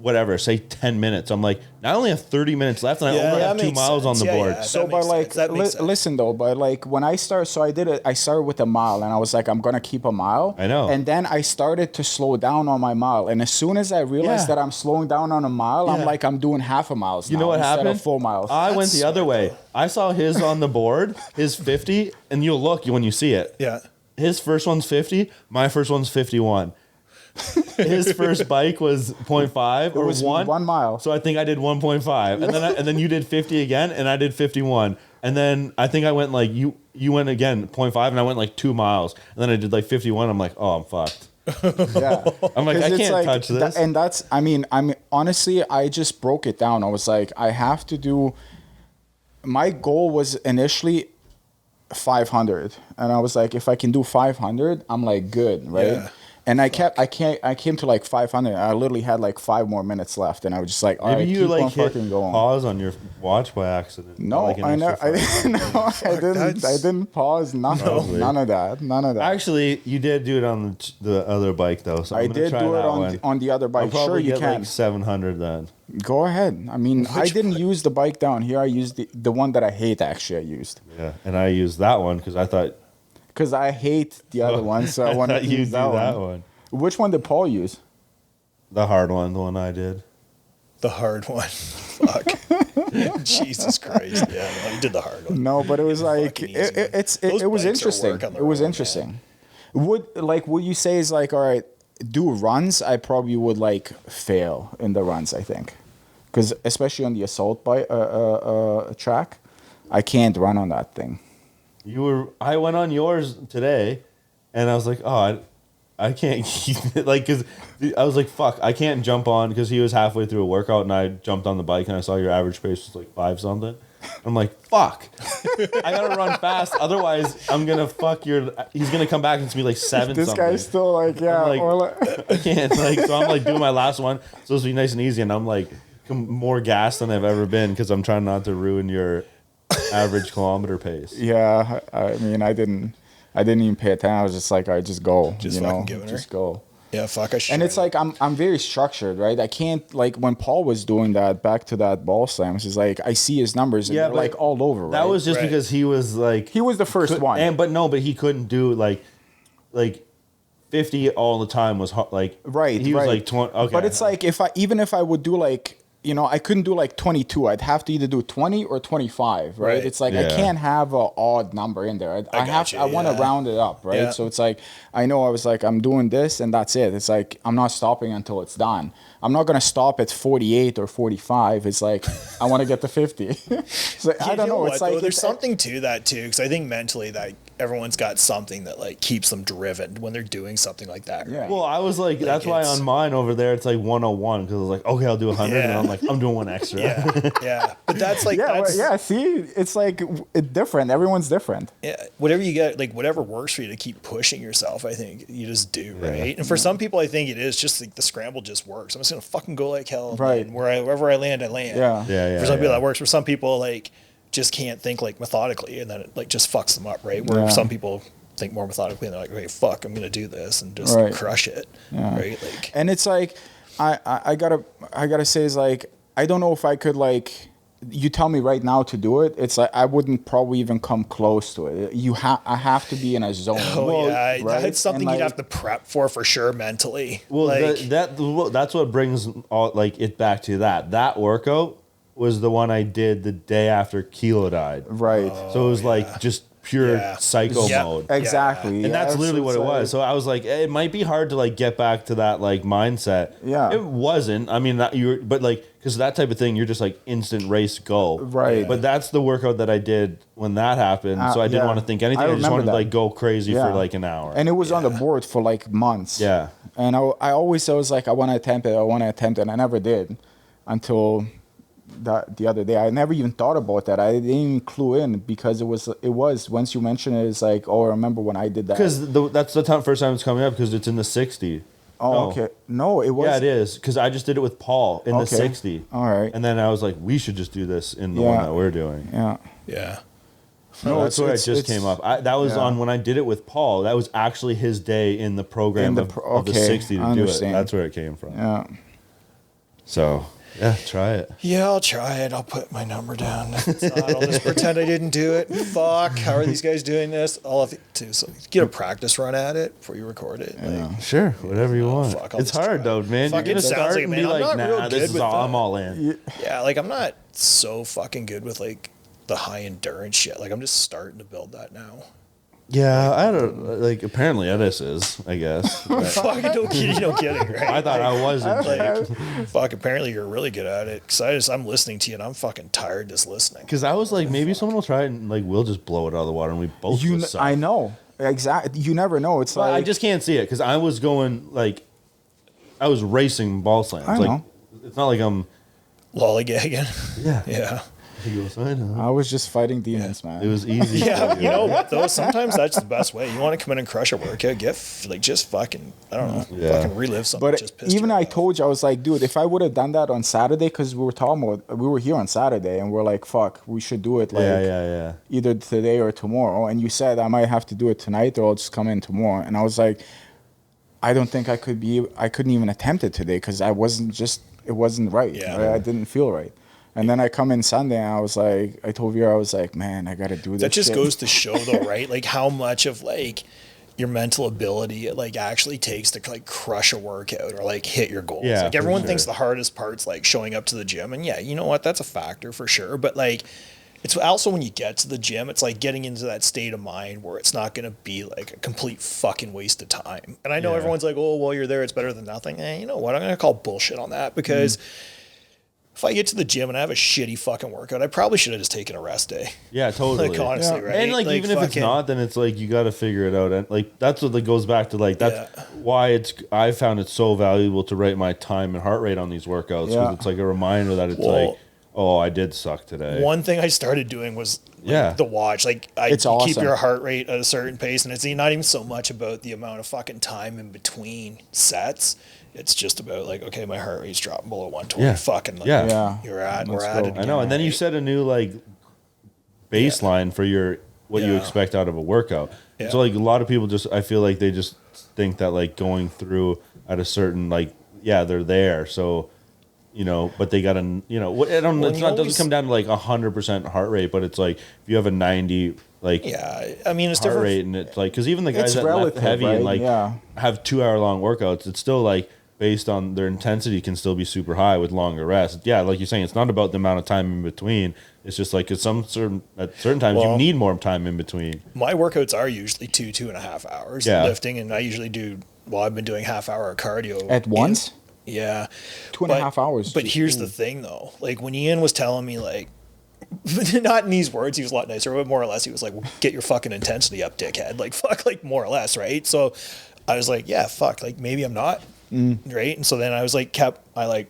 whatever, say 10 minutes. I'm like, now I only have 30 minutes left and I only have 2 miles on the board. Yeah, so, that but makes like, sense. That makes sense. listen though, but like when I started, so I did it. I started with a mile, and I was like, I'm gonna keep a mile. I know. And then I started to slow down on my mile, and as soon as I realized Yeah. that I'm slowing down on a mile, I'm Yeah. like, I'm doing half a mile. You know what instead happened? Of full miles. I went That's the other smart, way. though. I saw his on the board, his 50, and you'll look when you see it. Yeah. His first one's 50, my first one's 51. His first bike was 0.5 or was 1. 1 mile. So I think I did 1.5. And then you did 50 again and I did 51. And then I think I went like you went again 0.5 and I went like 2 miles. And then I did like 51. I'm like, "Oh, I'm fucked." Yeah. I'm like, 'Cause I it's can't touch this. and that's, I mean, honestly, I just broke it down. I was like, I have to do, my goal was initially 500. And I was like, if I can do 500, I'm like, good, right? Yeah. And I came to like 500. I literally had like 5 more minutes left. And I was just like, all Maybe right, you keep like on hit fucking going. pause on your watch by accident. No, Like an I know. extra No, I didn't pause. Probably. None of that. Actually, you did do it on the other bike though. So I I'm gonna did try do it that one. on the other I'll bike. probably Sure, you get can. like 700 then. Go ahead. I mean, I didn't use the bike down here. I used the one that I hate, actually, I used. Yeah, and I used that one because I thought Because I hate the other one, so I wanted thought to you'd use do that one. Which one did Paul use? the hard one, the one I did. The hard one. Fuck. Jesus Christ. Yeah, no, you did the hard one. No, but it was like, Fucking easy, man. it Those was bikes are interesting. work on It their was own, interesting. Would you say is like, all right, do runs? I probably would like fail in the runs, I think. Because especially on the assault bike track, I can't run on that thing. I went on yours today, and I was like, oh, I can't keep it, like, because I was like, fuck, I can't jump on, because he was halfway through a workout and I jumped on the bike and I saw your average pace was like 5 something. I'm like, fuck, I gotta run fast, otherwise I'm gonna he's gonna come back and it's be like 7 This something. guy's still like, yeah, like, or like, I can't, like, so I'm like doing my last one, so it's be nice and easy, and I'm like more gassed than I've ever been because I'm trying not to ruin your average kilometer pace. Yeah, I mean, I didn't even pay attention. I was just like, I just go, Just fucking giving her. Just go. Yeah, fuck. And it's like I'm very structured, right? I can't, like, when Paul was doing that, back to that ball slams, it's like I see his numbers and they're like all over. Right? That was just because he was like the first one, but he couldn't do like 50 all the time was hard, like right. He was like 20. Okay, but it's like even if I would do like, I couldn't do like 22. I'd have to either do 20 or 25, right? It's like I can't have an odd number in there. I want to round it up, right? Yeah. So it's like I know I was like, I'm doing this and that's it. It's like I'm not stopping until it's done. I'm not gonna stop at 48 or 45. It's like I want to get to 50. It's like, I don't know. It's like there's something to that too, because I think mentally that everyone's got something that like keeps them driven when they're doing something like that. Right? Yeah. Well, I was like that's why on mine over there it's like 101 because I was like, okay, I'll do 100, and I'm like, I'm doing one extra. Yeah. But that's like see, it's like it's different. Everyone's different. Yeah, whatever you get, like whatever works for you to keep pushing yourself, I think you just do, right? And for some people, I think it is just like the scramble just works. I'm just gonna fucking go like hell, right? And wherever I land, I land. Yeah. For some people that works. For some people, like just can't think like methodically, and then it like just fucks them up, right? Where some people think more methodically, and they're like, "Hey, fuck, I'm gonna do this and just crush it," right? Like, and it's like I gotta say, is like I don't know if I could, like, you tell me right now to do it, it's like I wouldn't probably even come close to it. I have to be in a zone. Right? That's something you'd have to prep for sure mentally. Well, like, that's what brings all, like, it back to that workout was the one I did the day after Kilo died. Right. So it was like just pure psycho mode. Exactly. And that's literally what it was. So I was like, it might be hard to like get back to that like mindset. Yeah. It wasn't. I mean, but like, because that type of thing, you're just like instant race go. Right. But that's the workout that I did when that happened. So I didn't want to think anything. I just wanted to like go crazy for like an hour. And it was on the board for like months. Yeah. And I was like, I want to attempt it. And I never did until the other day. I never even thought about that. I didn't even clue in because it was once you mention it, it's like, oh, I remember when I did that. Because that's the first time it's coming up because it's in the 60. Oh, okay. No, it was. Yeah, it is because I just did it with Paul in the 60. All right. And then I was like, we should just do this in the one that we're doing. Yeah. Yeah. No, that's where it just came up. That was on when I did it with Paul. That was actually his day in the program of the 60 to do it. That's where it came from. Yeah. So, yeah, try it. Yeah, I'll try it. I'll put my number down. If it's not, I'll just pretend I didn't do it. Fuck, how are these guys doing this? I'll have to get a practice run at it before you record it. Like, sure, whatever you want. Fuck, it's hard though, man. Fuck, You're gonna start like, and man, be like, I'm not real nah, good this is with all, that. I'm all in. Yeah, like I'm not so fucking good with like the high endurance shit. Like I'm just starting to build that now. Yeah, I don't like. Apparently, Edis is. I guess. Fucking no kidding, right? I thought I wasn't. Like, fuck. Apparently, you're really good at it. Cause I'm listening to you, and I'm fucking tired just listening. Because I was like, maybe someone will try it, and like we'll just blow it out of the water, and we both. I know exactly. You never know. It's like I just can't see it because I was going like, I was racing ball slams. I know. It's not like I'm lollygagging. Yeah. Yeah. I was just fighting demons, man. It was easy. Yeah, you know what though? Sometimes that's the best way. You want to come in and crush a workout, just fucking, I don't know, fucking relive something. But just even I told you, I was like, dude, if I would have done that on Saturday, because we were here on Saturday, and we're like, fuck, we should do it like either today or tomorrow. And you said I might have to do it tonight, or I'll just come in tomorrow. And I was like, I don't think I couldn't even attempt it today because it wasn't right. Yeah. Right? I didn't feel right. And then I come in Sunday and I was like, I told Vera, I was like, man, I got to do this. That just shit. goes to show though, right? Like how much of like your mental ability it like actually takes to like crush a workout or like hit your goals. Yeah, like everyone thinks the hardest part's like showing up to the gym. And yeah, you know what? That's a factor for sure. But like, it's also when you get to the gym, it's like getting into that state of mind where it's not going to be like a complete fucking waste of time. And I know everyone's like, oh, well, you're there, it's better than nothing. You know what? I'm going to call bullshit on that because if I get to the gym and I have a shitty fucking workout, I probably should have just taken a rest day. Yeah, totally. Like, honestly, right? And like even if it's not, then it's like you got to figure it out. And like that's what goes back to like that's why I found it so valuable to write my time and heart rate on these workouts because it's like a reminder that it's like, oh, I did suck today. One thing I started doing was the watch. Like it's awesome. Keep your heart rate at a certain pace, and it's not even so much about the amount of fucking time in between sets. It's just about like, okay, my heart rate's dropping below 120. Yeah. Fucking like, we're at it. I know, and then you set a new like baseline for what you expect out of a workout. Yeah. So like a lot of people I feel like they just think that like going through at a certain like they're there. So but they gotta doesn't come down to like 100% heart rate, but it's like if you have a 90 like I mean it's heart different rate, and it's like because even the guys that lift heavy and like have 2-hour-long workouts, it's still like based on their intensity can still be super high with longer rest. Yeah, like you're saying, it's not about the amount of time in between. It's just like at certain times you need more time in between. My workouts are usually 2.5 hours lifting, and I usually do. Well, I've been doing half-hour cardio at once. 2.5 hours. But here's the thing, though. Like when Ian was telling me, like, not in these words, he was a lot nicer, but more or less, he was like, well, "Get your fucking intensity up, dickhead." Like, fuck, like more or less, right? So I was like, "Yeah, fuck, like maybe I'm not." Right. And so then I was like, I'm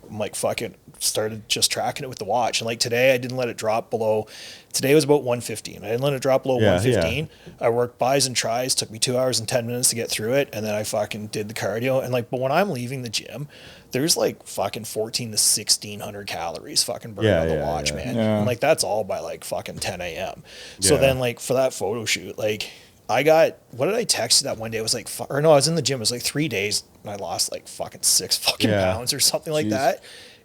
like, fucking started just tracking it with the watch. And like today I didn't let it drop below, today was about 115. I didn't let it drop below 115. I worked bis and tries, took me 2 hours and 10 minutes to get through it. And then I fucking did the cardio. And like, but when I'm leaving the gym, there's like fucking 14 to 1600 calories fucking burned on the watch, man. And like, that's all by like fucking 10 a.m. So then like for that photo shoot, like, what did I text you that one day? It was like, I was in the gym. It was like 3 days and I lost like fucking 6 fucking pounds or something like that.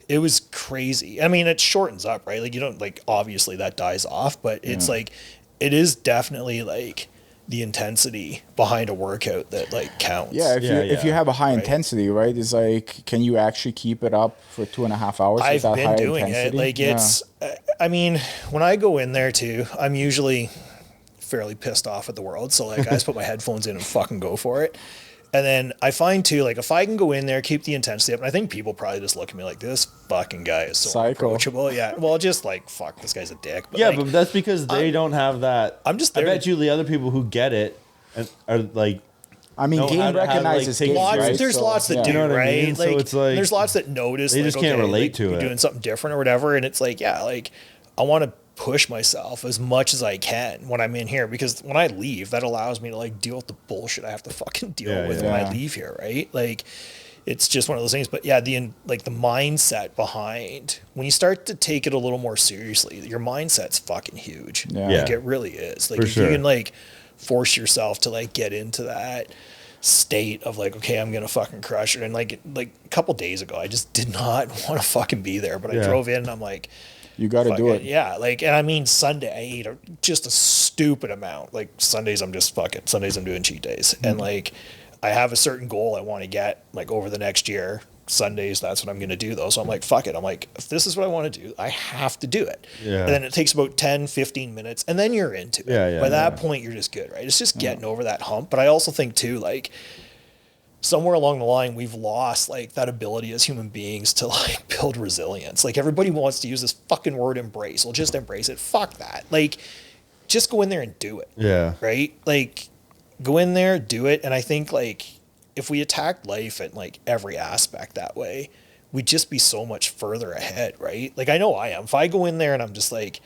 It was crazy. I mean, it shortens up, right? Like you don't like, obviously that dies off, but it's like, it is definitely like the intensity behind a workout that like counts. Yeah. If you have a high intensity, right? It's like, can you actually keep it up for 2.5 hours? I've been doing it. Like it's, I mean, when I go in there too, I'm usually fairly pissed off at the world. So like I just put my headphones in and fucking go for it. And then I find too, like if I can go in there, keep the intensity up, and I think people probably just look at me like, this fucking guy is so approachable. Yeah. Well, just like, fuck, this guy's a dick. But yeah, like, but that's because they don't have that. I'm just there. I bet you the other people who get it are like, I mean, game recognizes games, right? There's lots that do, right? I mean? Like, so it's like, there's lots that notice. They just can't relate to you're it. Doing something different or whatever. And it's like, like I want to push myself as much as I can when I'm in here, because when I leave, that allows me to like deal with the bullshit I have to fucking deal with when I leave here, right? Like it's just one of those things. But yeah, the mindset behind when you start to take it a little more seriously, your mindset's fucking huge. Like it really is. Like if you can like force yourself to like get into that state of like, okay, I'm gonna fucking crush it. And like a couple days ago, I just did not want to fucking be there, but I drove in and I'm like, you got to do it. Yeah. Like, and I mean, Sunday I ate just a stupid amount. Like Sundays I'm doing cheat days. And like, I have a certain goal I want to get like over the next year. Sundays, that's what I'm going to do though. So I'm like, fuck it. I'm like, if this is what I want to do, I have to do it. Yeah. And then it takes about 10, 15 minutes and then you're into it. By that point, you're just good, right? It's just getting over that hump. But I also think too, like, somewhere along the line, we've lost like that ability as human beings to like build resilience. Like everybody wants to use this fucking word embrace. Well, just embrace it. Fuck that. Like just go in there and do it. Yeah. Right. Like go in there, do it. And I think like if we attacked life at like every aspect that way, we'd just be so much further ahead. Right. Like I know I am. If I go in there and I'm just like,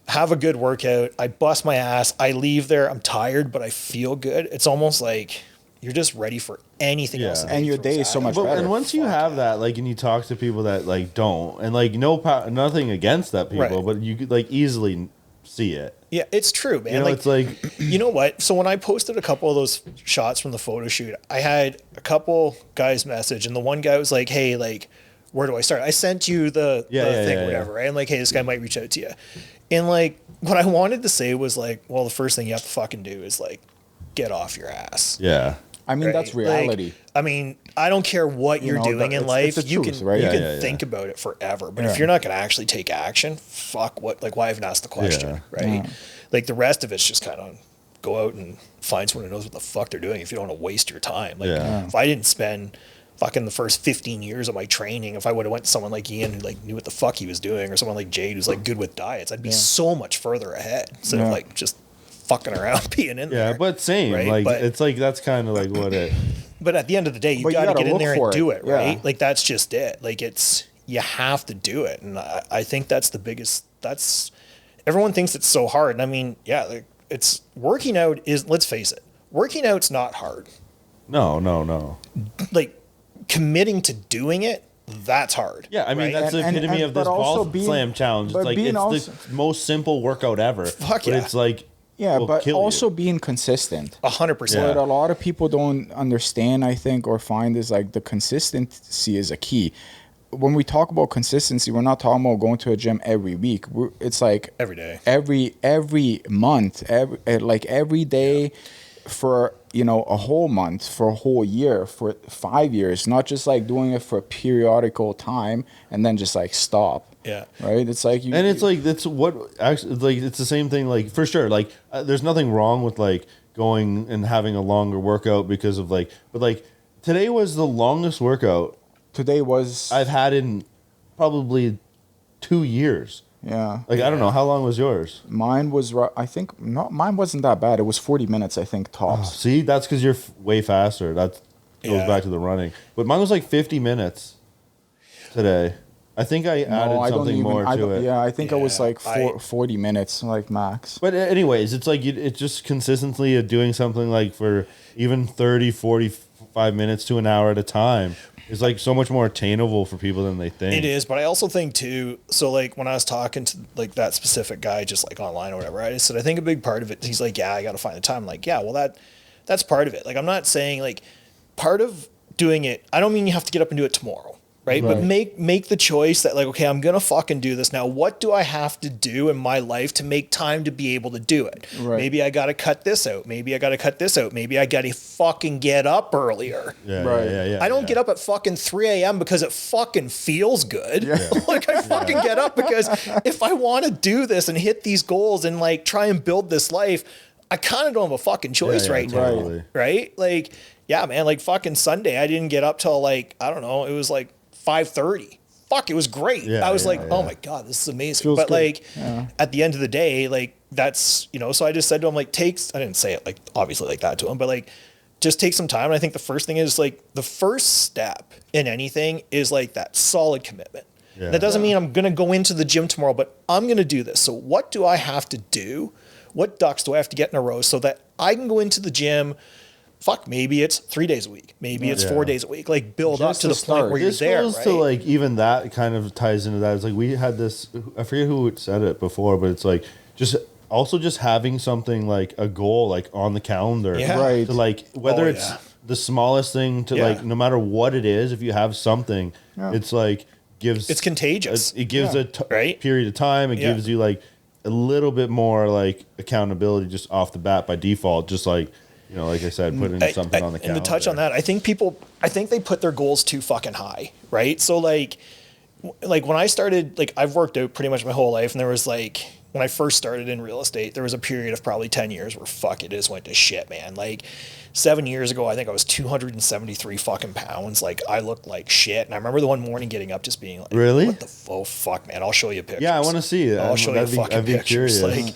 have a good workout, I bust my ass, I leave there, I'm tired, but I feel good. It's almost like you're just ready for anything else. And your day is so much better. And once you have that, like, and you talk to people that like don't, and like nothing against that people, but you could like easily see it. Yeah, it's true, man. You know, like, it's like, you know what? So when I posted a couple of those shots from the photo shoot, I had a couple guys message, and the one guy was like, "Hey, like, where do I start?" I sent you the thing, or whatever, right? And like, hey, this guy might reach out to you. And like, what I wanted to say was like, well, the first thing you have to fucking do is like, get off your ass. Yeah. I mean, that's reality. Like, I mean, I don't care what you're doing in life. You can think about it forever. But if you're not going to actually take action, fuck what, like, why even ask the question, right? Like, the rest of it's just kind of go out and find someone who knows what the fuck they're doing if you don't want to waste your time. Like, if I didn't spend fucking the first 15 years of my training, if I would have went to someone like Ian who like knew what the fuck he was doing, or someone like Jade who's like good with diets, I'd be so much further ahead instead of like just fucking around being in there. Yeah, but same. Right? Like but, it's like that's kind of like what it. But at the end of the day, you got to get in there and do it, right? Yeah. Like that's just it. Like you have to do it, and I think that's the biggest. That's everyone thinks it's so hard, and I mean, yeah, like it's working out is. Let's face it, working out's not hard. No. Like committing to doing it, that's hard. Yeah, I mean that's the epitome of this ball slam challenge. It's like it's the most simple workout ever. Fuck but it's like but also being consistent. 100%. What a lot of people don't understand, I think, or find is like the consistency is a key. When we talk about consistency, we're not talking about going to a gym every week. It's like every day, every month, every day for a whole month, for a whole year, for 5 years. Not just like doing it for a periodical time and then just like stop. Yeah. Right. It's like that's what actually like it's the same thing. Like for sure, like there's nothing wrong with like going and having a longer workout because of like, but like today was the longest workout. Today was I've had in probably 2 years. Yeah. Like, I don't know. How long was yours? Mine was, I think, mine wasn't that bad. It was 40 minutes, I think, tops. See, that's because you're way faster. That goes back to the running. But mine was like 50 minutes today. I think I added something more to it. Yeah, I think I was like 40 minutes, like max. But anyways, it's like it's just consistently doing something like for even 30, 45 minutes to an hour at a time. It's like so much more attainable for people than they think. It is, but I also think too, so like when I was talking to like that specific guy just like online or whatever, I just said I think a big part of it, he's like, yeah, I got to find the time. I'm like, yeah, well that's part of it. Like I'm not saying like part of doing it, I don't mean you have to get up and do it tomorrow. Right? But make the choice that like, okay, I'm going to fucking do this. Now, what do I have to do in my life to make time to be able to do it? Right. Maybe I got to cut this out. Maybe I got to cut this out. Maybe I got to fucking get up earlier. Yeah. I don't get up at fucking 3 a.m. because it fucking feels good. Yeah. Like I fucking get up because if I want to do this and hit these goals and like try and build this life, I kind of don't have a fucking choice now. Right? Like, yeah, man, like fucking Sunday, I didn't get up till like, I don't know, it was like 5:30. Fuck, it was great. I was like, oh my God, this is amazing. Feels but good. Like at the end of the day, like that's, so I just said to him, like, I didn't say it like obviously like that to him, but like just take some time. And I think the first thing is like the first step in anything is like that solid commitment. Yeah. That doesn't mean I'm going to go into the gym tomorrow, but I'm going to do this. So what do I have to do? What ducks do I have to get in a row so that I can go into the gym? Fuck, maybe it's 3 days a week. Maybe it's 4 days a week. Like build just up to the point where you're there. This goes to like even that kind of ties into that. It's like we had this. I forget who said it before, but it's like just having something like a goal like on the calendar, right? To like whether it's the smallest thing to like no matter what it is, if you have something, it's like it's contagious. It gives a period of time. It gives you like a little bit more like accountability just off the bat by default. Just like. Like I said, putting something on the calendar. And to touch on that, I think they put their goals too fucking high, right? So like when I started, like I've worked out pretty much my whole life, and there was like when I first started in real estate, there was a period of probably 10 years where fuck it just went to shit, man. Like 7 years ago, I think I was 273 fucking pounds. Like I looked like shit, and I remember the one morning getting up just being like, really? What the fuck, man? I'll show you pictures. Yeah, I want to see it. I'll show you fucking pictures. Curious. Like.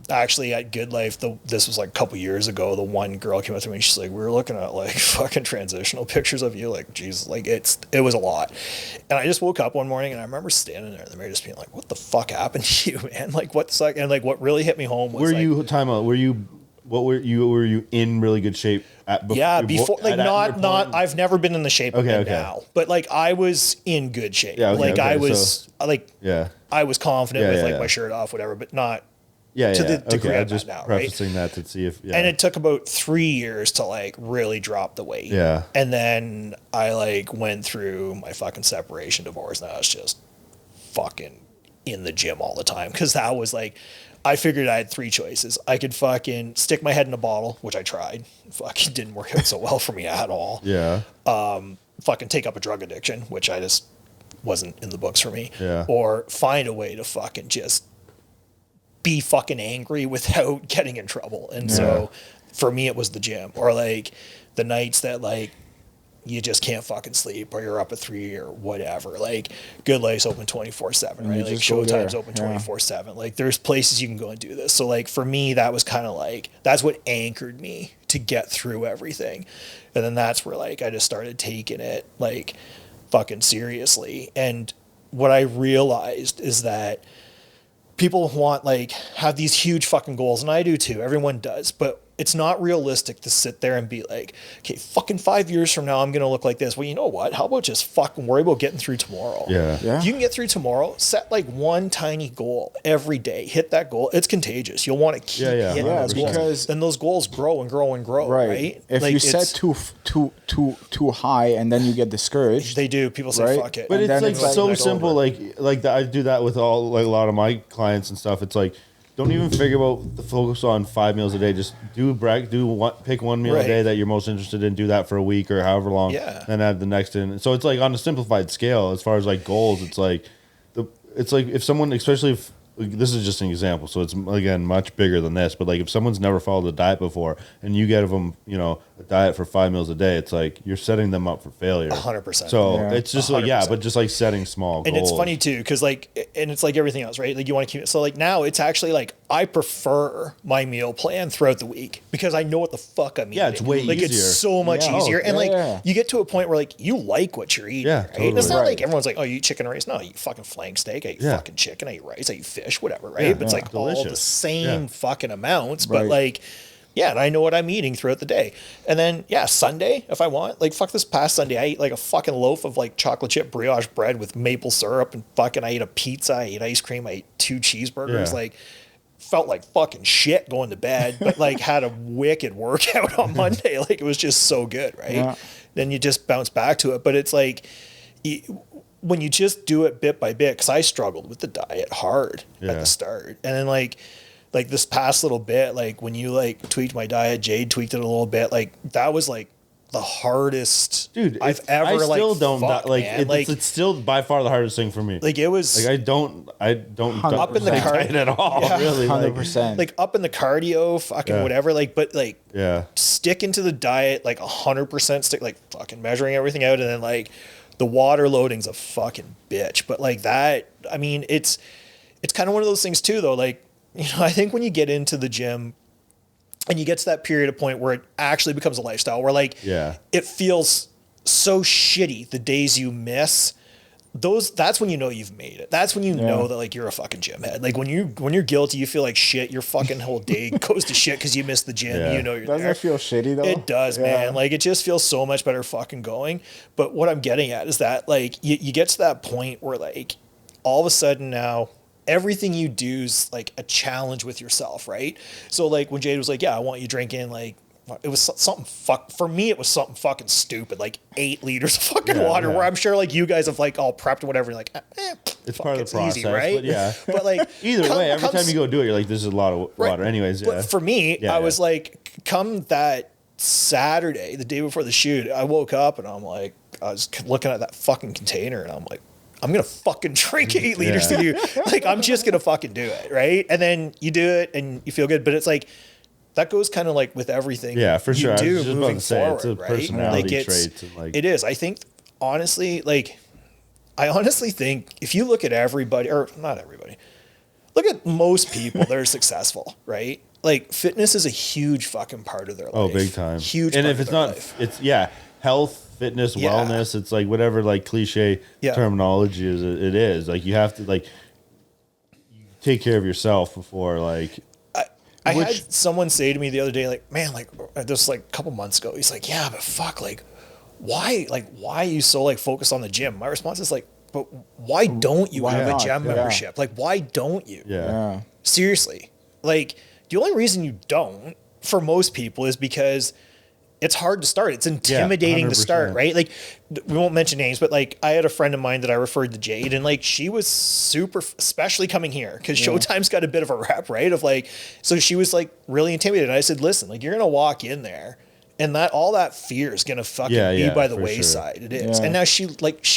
Actually at Good Life, this was like a couple years ago, the one girl came up to me and she's like, we were looking at like fucking transitional pictures of you, like Jesus, like it was a lot. And I just woke up one morning and I remember standing there in the mirror just being like, what the fuck happened to you, man? Like what the fuck? And like what really hit me home was were you in really good shape before like not I've never been in the shape I'm in now, but like I was in good shape. I was I was confident with like my shirt off, whatever, but not to the degree I'm just now, prefacing that to see if and it took about 3 years to like really drop the weight. And then I like went through my fucking separation, divorce, and I was just fucking in the gym all the time, because that was like I figured I had 3 choices. I could fucking stick my head in a bottle, which I tried. Fucking didn't work out so well for me at all. Fucking take up a drug addiction, which I just wasn't in the books for me. Or find a way to fucking just be fucking angry without getting in trouble. And so for me, it was the gym, or like the nights that like you just can't fucking sleep, or you're up at 3 or whatever. Like, Good Life's open 24/7, right? Like, Showtime's open 24/7. Like, there's places you can go and do this. So, like, for me, that was kind of like, that's what anchored me to get through everything. And then that's where, like, I just started taking it, like, fucking seriously. And what I realized is that people want, like, have these huge fucking goals, and I do too. Everyone does, but it's not realistic to sit there and be like, okay, fucking 5 years from now, I'm going to look like this. Well, you know what? How about just fucking worry about getting through tomorrow? Yeah. If you can get through tomorrow, set like one tiny goal every day. Hit that goal. It's contagious. You'll want to keep hitting those goals. Because then those goals grow and grow and grow, right? If like, you set too high and then you get discouraged. They do. People say, fuck it. But it's like so simple. Like I do that with all, like, a lot of my clients and stuff. It's like, don't even figure about the focus on 5 meals a day. Just pick one meal a day that you're most interested in. Do that for a week or however long. Yeah. Then add the next in. So it's like on a simplified scale as far as like goals. It's like if someone, especially if this is just an example, so it's again much bigger than this. But like if someone's never followed a diet before and you give them, a diet for 5 meals a day, it's like you're setting them up for failure. 100%. So it's just 100%. Like but just like setting small goals. And it's funny too, because like, and it's like everything else, right? Like you want to keep it. So like now it's actually like I prefer my meal plan throughout the week because I know what the fuck I'm eating. Yeah, it's way easier. Like it's so much easier, and like you get to a point where like you like what you're eating. Yeah, right? totally. And it's not like everyone's like, oh, you eat chicken and rice. No, I eat fucking flank steak. I eat fucking chicken. I eat rice. I eat fish. Whatever, right? But it's like delicious. All the same fucking amounts, but like. Yeah, and I know what I'm eating throughout the day. And then, Sunday, if I want, like, fuck, this past Sunday, I ate, like, a fucking loaf of, like, chocolate chip brioche bread with maple syrup, and fucking I ate a pizza, I ate ice cream, I ate 2 cheeseburgers, like, felt like fucking shit going to bed, but, like, had a wicked workout on Monday. Like, it was just so good, right? Yeah. Then you just bounce back to it. But it's like, when you just do it bit by bit, because I struggled with the diet hard at the start. And then, like this past little bit, like when you like tweaked my diet, Jade tweaked it a little bit. Like that was like the hardest I've ever. I still don't it's still by far the hardest thing for me. Like it was like I don't up in the cardio at all. Yeah, really, 100%. Like up in the cardio, fucking whatever. Like, but like sticking to the diet, like 100% stick, like fucking measuring everything out, and then like the water loading's a fucking bitch. But like that, I mean, it's kind of one of those things too, though. Like. I think when you get into the gym and you get to that period of point where it actually becomes a lifestyle where like it feels so shitty the days you miss, that's when you know you've made it. That's when you know that like you're a fucking gym head. Like when you're guilty, you feel like shit, your fucking whole day goes to shit because you missed the gym. You know you're Doesn't it feel shitty though? It does, man. Like it just feels so much better fucking going. But what I'm getting at is that like you get to that point where like all of a sudden now everything you do is like a challenge with yourself, right? So like when Jade was like, I want you drinking like, it was something for me, it was something fucking stupid, like 8 liters of fucking water, where I'm sure like you guys have like all prepped or whatever, you're like, it's part of the process, easy, right? But like either way, every time you go do it, you're like, this is a lot of water anyways. But for me, I was like, come that Saturday, the day before the shoot, I woke up and I'm like, I was looking at that fucking container and I'm like, I'm going to fucking drink 8 liters to you. Like, I'm just going to fucking do it, right? And then you do it and you feel good. But it's like, that goes kind of like with everything. Yeah, for sure. You do moving forward, it's a right? personality trait. And like, it is. I think, honestly, like, I honestly think if you look at everybody, or not everybody, look at most people that are successful, right? Like, fitness is a huge fucking part of their life. Oh, big time. Huge and part if it's of their not, life. it's, health, fitness, wellness, it's like whatever like cliche terminology is, it is like you have to like take care of yourself before like I had someone say to me the other day, like, man, like this like a couple months ago, he's like, yeah, but fuck, like why are you so like focused on the gym? My response is like, but why don't you have a gym membership? Like, why don't you? Seriously, like the only reason you don't for most people is because it's hard to start. It's intimidating to start, right? Like, we won't mention names, but like, I had a friend of mine that I referred to Jade, and like, she was super, especially coming here, because Showtime's got a bit of a rep, right? Of like, so she was like really intimidated. And I said, listen, like, you're going to walk in there And that all that fear is gonna fucking be by the wayside. Sure. It is, and now she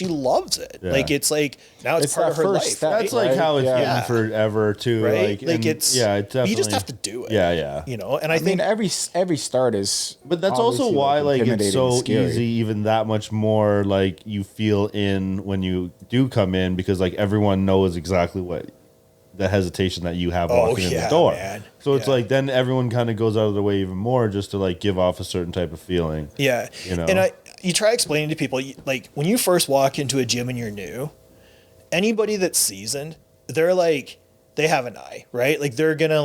loves it. Yeah. Like it's like now it's part of her life. Step, that's like how it's been forever too. Right? Like it's it definitely. You just have to do it. Yeah. You know, and I think every start is. But that's also why like it's so easy, even that much more like you feel in when you do come in, because like everyone knows exactly what the hesitation that you have walking in the door. Man. So it's like then everyone kind of goes out of their way even more just to like give off a certain type of feeling. Yeah. You know? And you try explaining to people, like when you first walk into a gym and you're new, anybody that's seasoned, they're like, they have an eye, right? Like they're gonna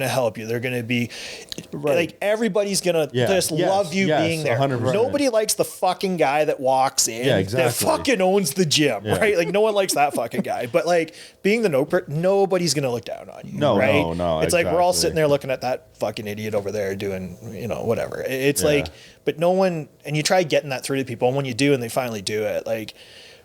help you. They're gonna be like, everybody's gonna just love you being there. 100%. Nobody likes the fucking guy that walks in that fucking owns the gym, right? Like no one likes that fucking guy. But like being the nobody's gonna look down on you. No. It's like we're all sitting there looking at that fucking idiot over there doing, whatever. It's like, but no one, and you try getting that through to people, and when you do and they finally do it, like,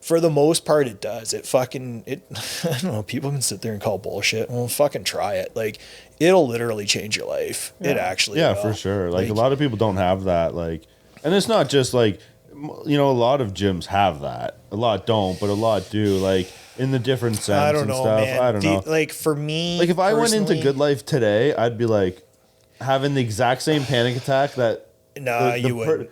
for the most part, it does. I don't know, people can sit there and call bullshit. Well, fucking try it. Like, it'll literally change your life. Yeah. It actually will. For sure. Like, a lot of people don't have that. Like, and it's not just like, a lot of gyms have that. A lot don't, but a lot do. Like, in the different sense I don't and know, stuff. Man. I don't know. Like, for me, like, if I went into Good Life today, I'd be like, having the exact same panic attack that. Nah, you wouldn't.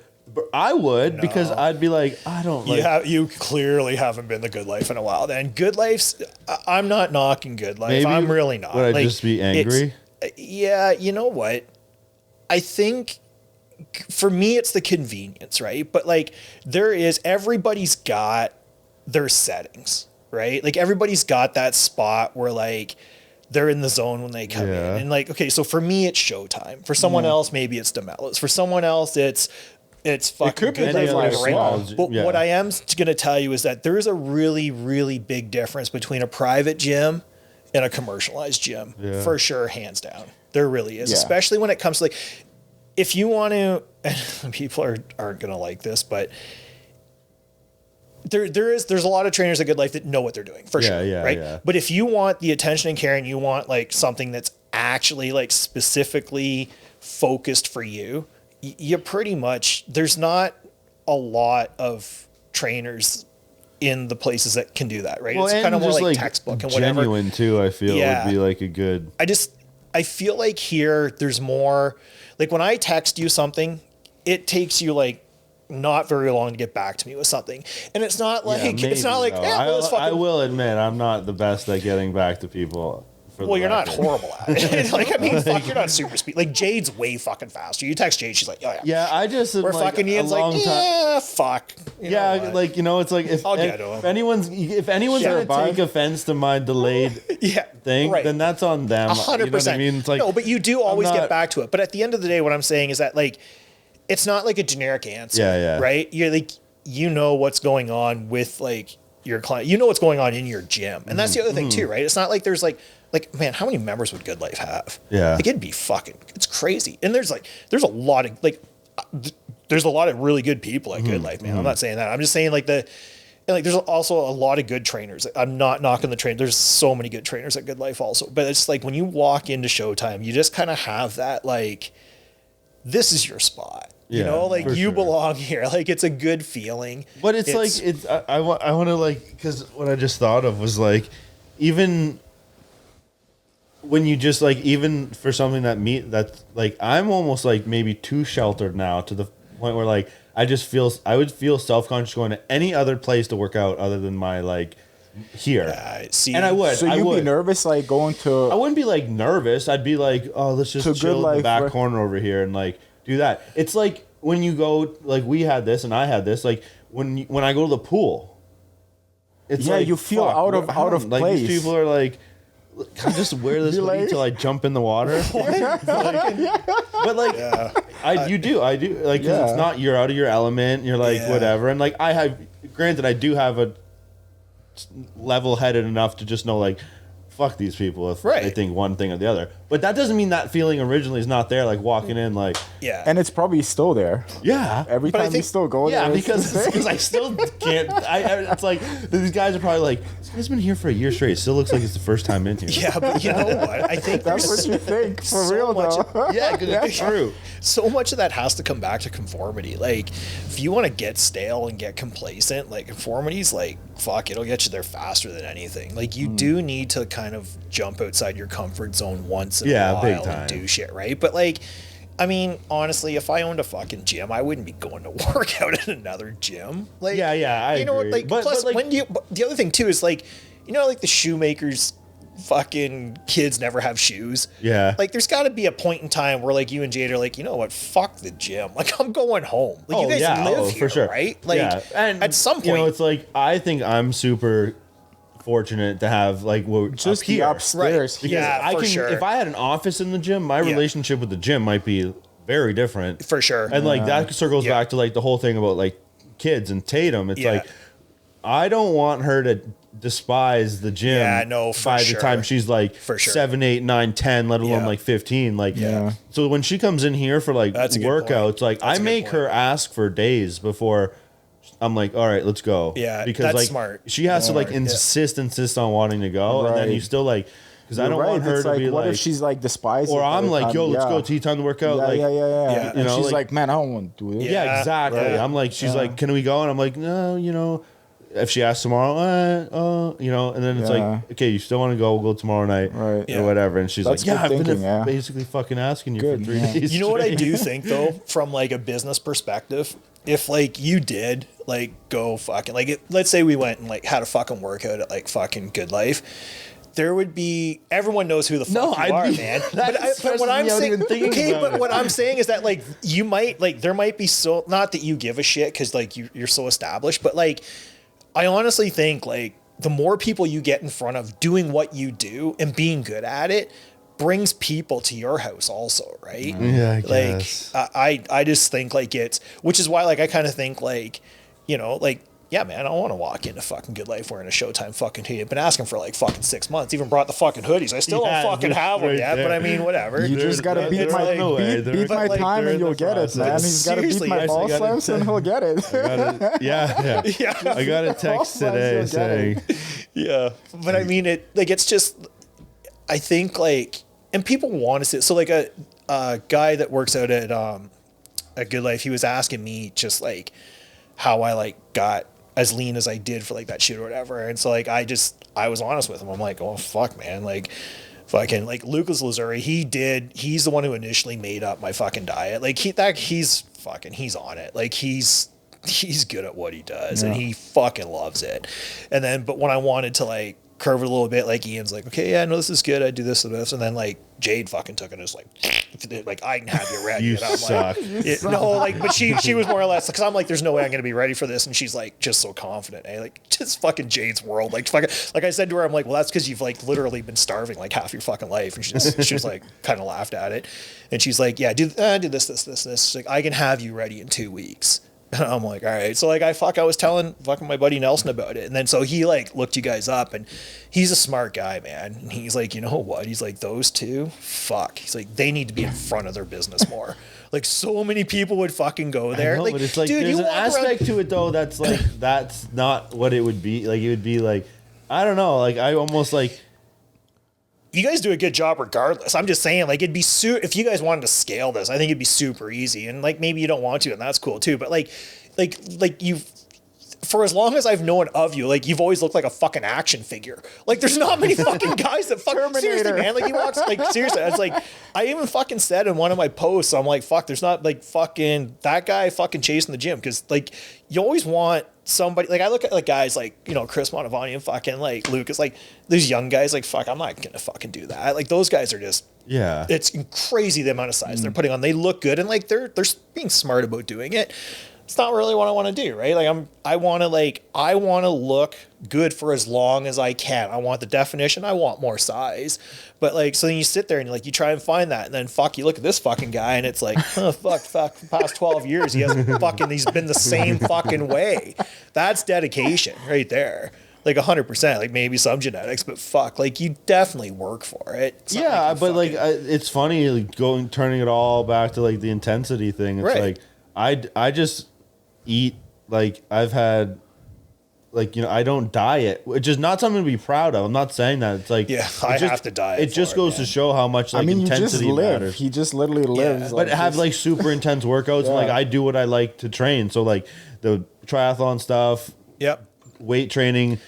I would, because I'd be like, I don't like... You clearly haven't been the Good Life in a while. Then Good Life's... I'm not knocking Good Life. Maybe I'm really not. Would I just be angry? Yeah, you know what? I think for me it's the convenience, right? But like everybody's got their settings, right? Like everybody's got that spot where like they're in the zone when they come in. And like, okay, so for me it's Showtime. For someone else, maybe it's DeMello's. For someone else, it's fucking Good Life, right? But what I am going to tell you is that there is a really, really big difference between a private gym and a commercialized gym, for sure, hands down. There really is, especially when it comes to like, if you want to, and people aren't going to like this, but there's a lot of trainers at Good Life that know what they're doing, for sure, right? Yeah. But if you want the attention and care, and you want like something that's actually like specifically focused for you, you pretty much, there's not a lot of trainers in the places that can do that, right? Well, it's kind of more like textbook and whatever. Genuine too, I feel would be like a good. I feel like here there's more, like when I text you something, it takes you like not very long to get back to me with something, and it's not like I will admit I'm not the best at getting back to people. Well, you're not horrible at it. Like, I mean, fuck, you're not super speed. Like, Jade's way fucking faster. You text Jade, she's like, oh, yeah. Yeah, I just... Where like fucking Ian's like, yeah, fuck. Like, it's like, if anyone's going to take offense to my delayed thing, then that's on them. 100%. You know what I mean? It's like, no, but you do always get back to it. But at the end of the day, what I'm saying is that, like, it's not like a generic answer, right? You're like, what's going on with, like, your client. You know what's going on in your gym. And that's the other thing, too, right? It's not like there's, like, man, how many members would Good Life have? Yeah. Like, it'd be it's crazy. And there's a lot of, like, there's a lot of really good people at Good Life, man. I'm not saying that. I'm just saying, like, there's also a lot of good trainers. I'm not knocking the train. There's so many good trainers at Good Life also. But it's like, when you walk into Showtime, you just kind of have that, like, this is your spot. You know, like, you belong here. Like, it's a good feeling. But I want to, like, because what I just thought of was, like, even... when you just like, even for something that's like, I'm almost like maybe too sheltered now to the point where like I would feel self-conscious going to any other place to work out other than my like here. And I would. So you'd be nervous like going to? I wouldn't be like nervous. I'd be like, oh, let's just chill in the back corner over here and like do that. It's like when you go, like we had this and I had this, like when I go to the pool. It's like, you feel out of place. Like these people are like, can I just wear this hoodie until I jump in the water? But like, I do like, cause it's not, you're out of your element. You're like, whatever. And like, granted, I do have a level headed enough to just know like, fuck these people if they think one thing or the other. But that doesn't mean that feeling originally is not there. Like walking in, like Yeah. And it's probably still there. yeah, Every time you still go there. yeah, because I still can't. It's like these guys are probably like, this guy's been here for a year straight. It still looks like it's the first time in here. Yeah, but you know what? I think That's there's what you think, for so real much, though. Yeah, because it's true. so much of that has to come back to conformity. Like, if you want to get stale and get complacent, like conformity's like, fuck, it'll get you there faster than anything. Like, you do need to kind of jump outside your comfort zone once in a big while time. and do shit, right? But like, I mean, honestly, if I owned a fucking gym, I wouldn't be going to work out at another gym. Like, Yeah, I you know, agree. like, But plus, like, when do you? But the other thing too is like, you know, like the shoemakers. Fucking kids never have shoes. Yeah. Like, there's got to be a point in time where, like, you and Jade are like, you know what? Fuck the gym. Like, I'm going home. Like, you guys live here, for sure, right? Like, and at some point, you know, it's like I think I'm super fortunate to have like Just up the here. upstairs. Right. here. Yeah, I for can sure. if I had an office in the gym, my relationship with the gym might be very different. for sure. And like that circles Yeah. back to like the whole thing about like kids and Tatum. It's Yeah. like I don't want her to despise the gym Yeah, no, for by sure. the time she's like For sure. 7, 8, 9, 10, let alone Yeah. like 15. Like Yeah. so when she comes in here for like That's a good workouts, point. like That's I a good make her point. ask for days before I'm like, all right, let's go. Yeah, because that's like smart. she has to like Smart, yeah. insist on wanting to go, and then Right. you still like because I You're don't right. want her It's to like, be what like, if she's like despised? or I'm like, yo, let's go. Yeah. Tea time to work out. Yeah, like, yeah. Yeah. And you know, she's like- like, man, I don't want to do this. yeah, Yeah, exactly. yeah. I'm like, she's Yeah. like, can we go? And I'm like, no, you know, if she asks tomorrow, you know, and then it's Yeah. like, okay, you still want to go? We'll go tomorrow night, Right. or Yeah. whatever. And she's That's like, yeah, good I've been thinking, yeah. basically fucking asking you Good, for 3 yeah. days. You know what I straight. do think though, from like a business perspective, if like you did like go fucking like let's say we went and like had a fucking workout at like fucking Good Life, there would be everyone knows who the fuck No, you I'd are, be- man. that But stresses what I'm me out saying, even thinking okay, about but it. what I'm saying is that like you might like there might be so not that you give a shit because like you're so established, but like I honestly think like the more people you get in front of doing what you do and being good at it brings people to your house also, right? Yeah, I Like guess. I just think like it's which is why like I kind of think like, you know, like yeah, man, I want to walk into fucking Good Life wearing a Showtime fucking hoodie. I've been asking for like fucking 6 months. Even brought the fucking hoodies. I still Yeah, don't fucking just have them right yet, there. but I mean, whatever. You just gotta There- beat there's my no way. beat my like, time they're and in you'll the get it, man. process. He's gotta beat Seriously, my guys, ball I gotta slams and he'll get it. Yeah. Yeah. I got a text today You'll get it. saying, Yeah, but I mean it. Like it's just, I think like, and people want to see. So like a guy that works out at Good Life, he was asking me just like how I like got as lean as I did for like that shoot or whatever, and so like I was honest with him. I'm like, oh fuck, man, like. Fucking like Lucas Lazuri, he's the one who initially made up my fucking diet. Like he's on it. Like he's good at what he does and he fucking loves it. And then, but when I wanted to like curve it a little bit, like Ian's like, okay, yeah, no, this is good. I do this and this. And then like Jade fucking took it and was like, I can have you ready. you And I'm suck. like, no, like, but she was more or less because I'm like, there's no way I'm gonna be ready for this, and she's like, just so confident, eh? Like, just fucking Jade's world, like, fucking, like I said to her, I'm like, well, that's because you've like literally been starving like half your fucking life, and she was like, kind of laughed at it, and she's like, yeah, do this. She's like, I can have you ready in 2 weeks. And I'm like, all right. So like I was telling fucking my buddy Nelson about it. And then so he like looked you guys up and he's a smart guy, man. And he's like, you know what? He's like, those two, fuck. He's like, they need to be in front of their business more. Like so many people would fucking go there. I know, like, but it's like dude, there's you an walk aspect around, to it though that's like that's not what it would be. Like it would be like I don't know. Like I almost like you guys do a good job regardless. I'm just saying, like, it'd be if you guys wanted to scale this, I think it'd be super easy. And like, maybe you don't want to, and that's cool too. But like you, for as long as I've known of you, like, you've always looked like a fucking action figure. Like, there's not many fucking guys that fucking seriously, man. Like, he walks like seriously. I was like, I even fucking said in one of my posts, I'm like, fuck, there's not like fucking that guy fucking chasing the gym because like you always want somebody like I look at like guys like, you know, Chris Montavani and fucking like Lucas, like these young guys, like fuck, I'm not gonna fucking do that. Like those guys are just it's crazy the amount of size they're putting on. They look good and like they're being smart about doing it. It's not really what I want to do, right? Like I want to look good for as long as I can. I want the definition. I want more size. But like, so then you sit there and like, you try and find that and then fuck, you look at this fucking guy and it's like, oh, fuck, the past 12 years, he's been the same fucking way. That's dedication right there. like 100%, like maybe some genetics, but fuck, like you definitely work for it. It's not Yeah, like but like it's funny like turning it all back to like the intensity thing. It's Right. like I just eat like I've had like, you know, I don't diet, which is not something to be proud of. I'm not saying that. It's like, yeah, I have to diet. It just goes to show how much like I mean, you just intensity live. matters. He just literally lives. But have like super intense workouts and like I do what I like to train. So like the triathlon stuff, Yep. weight training.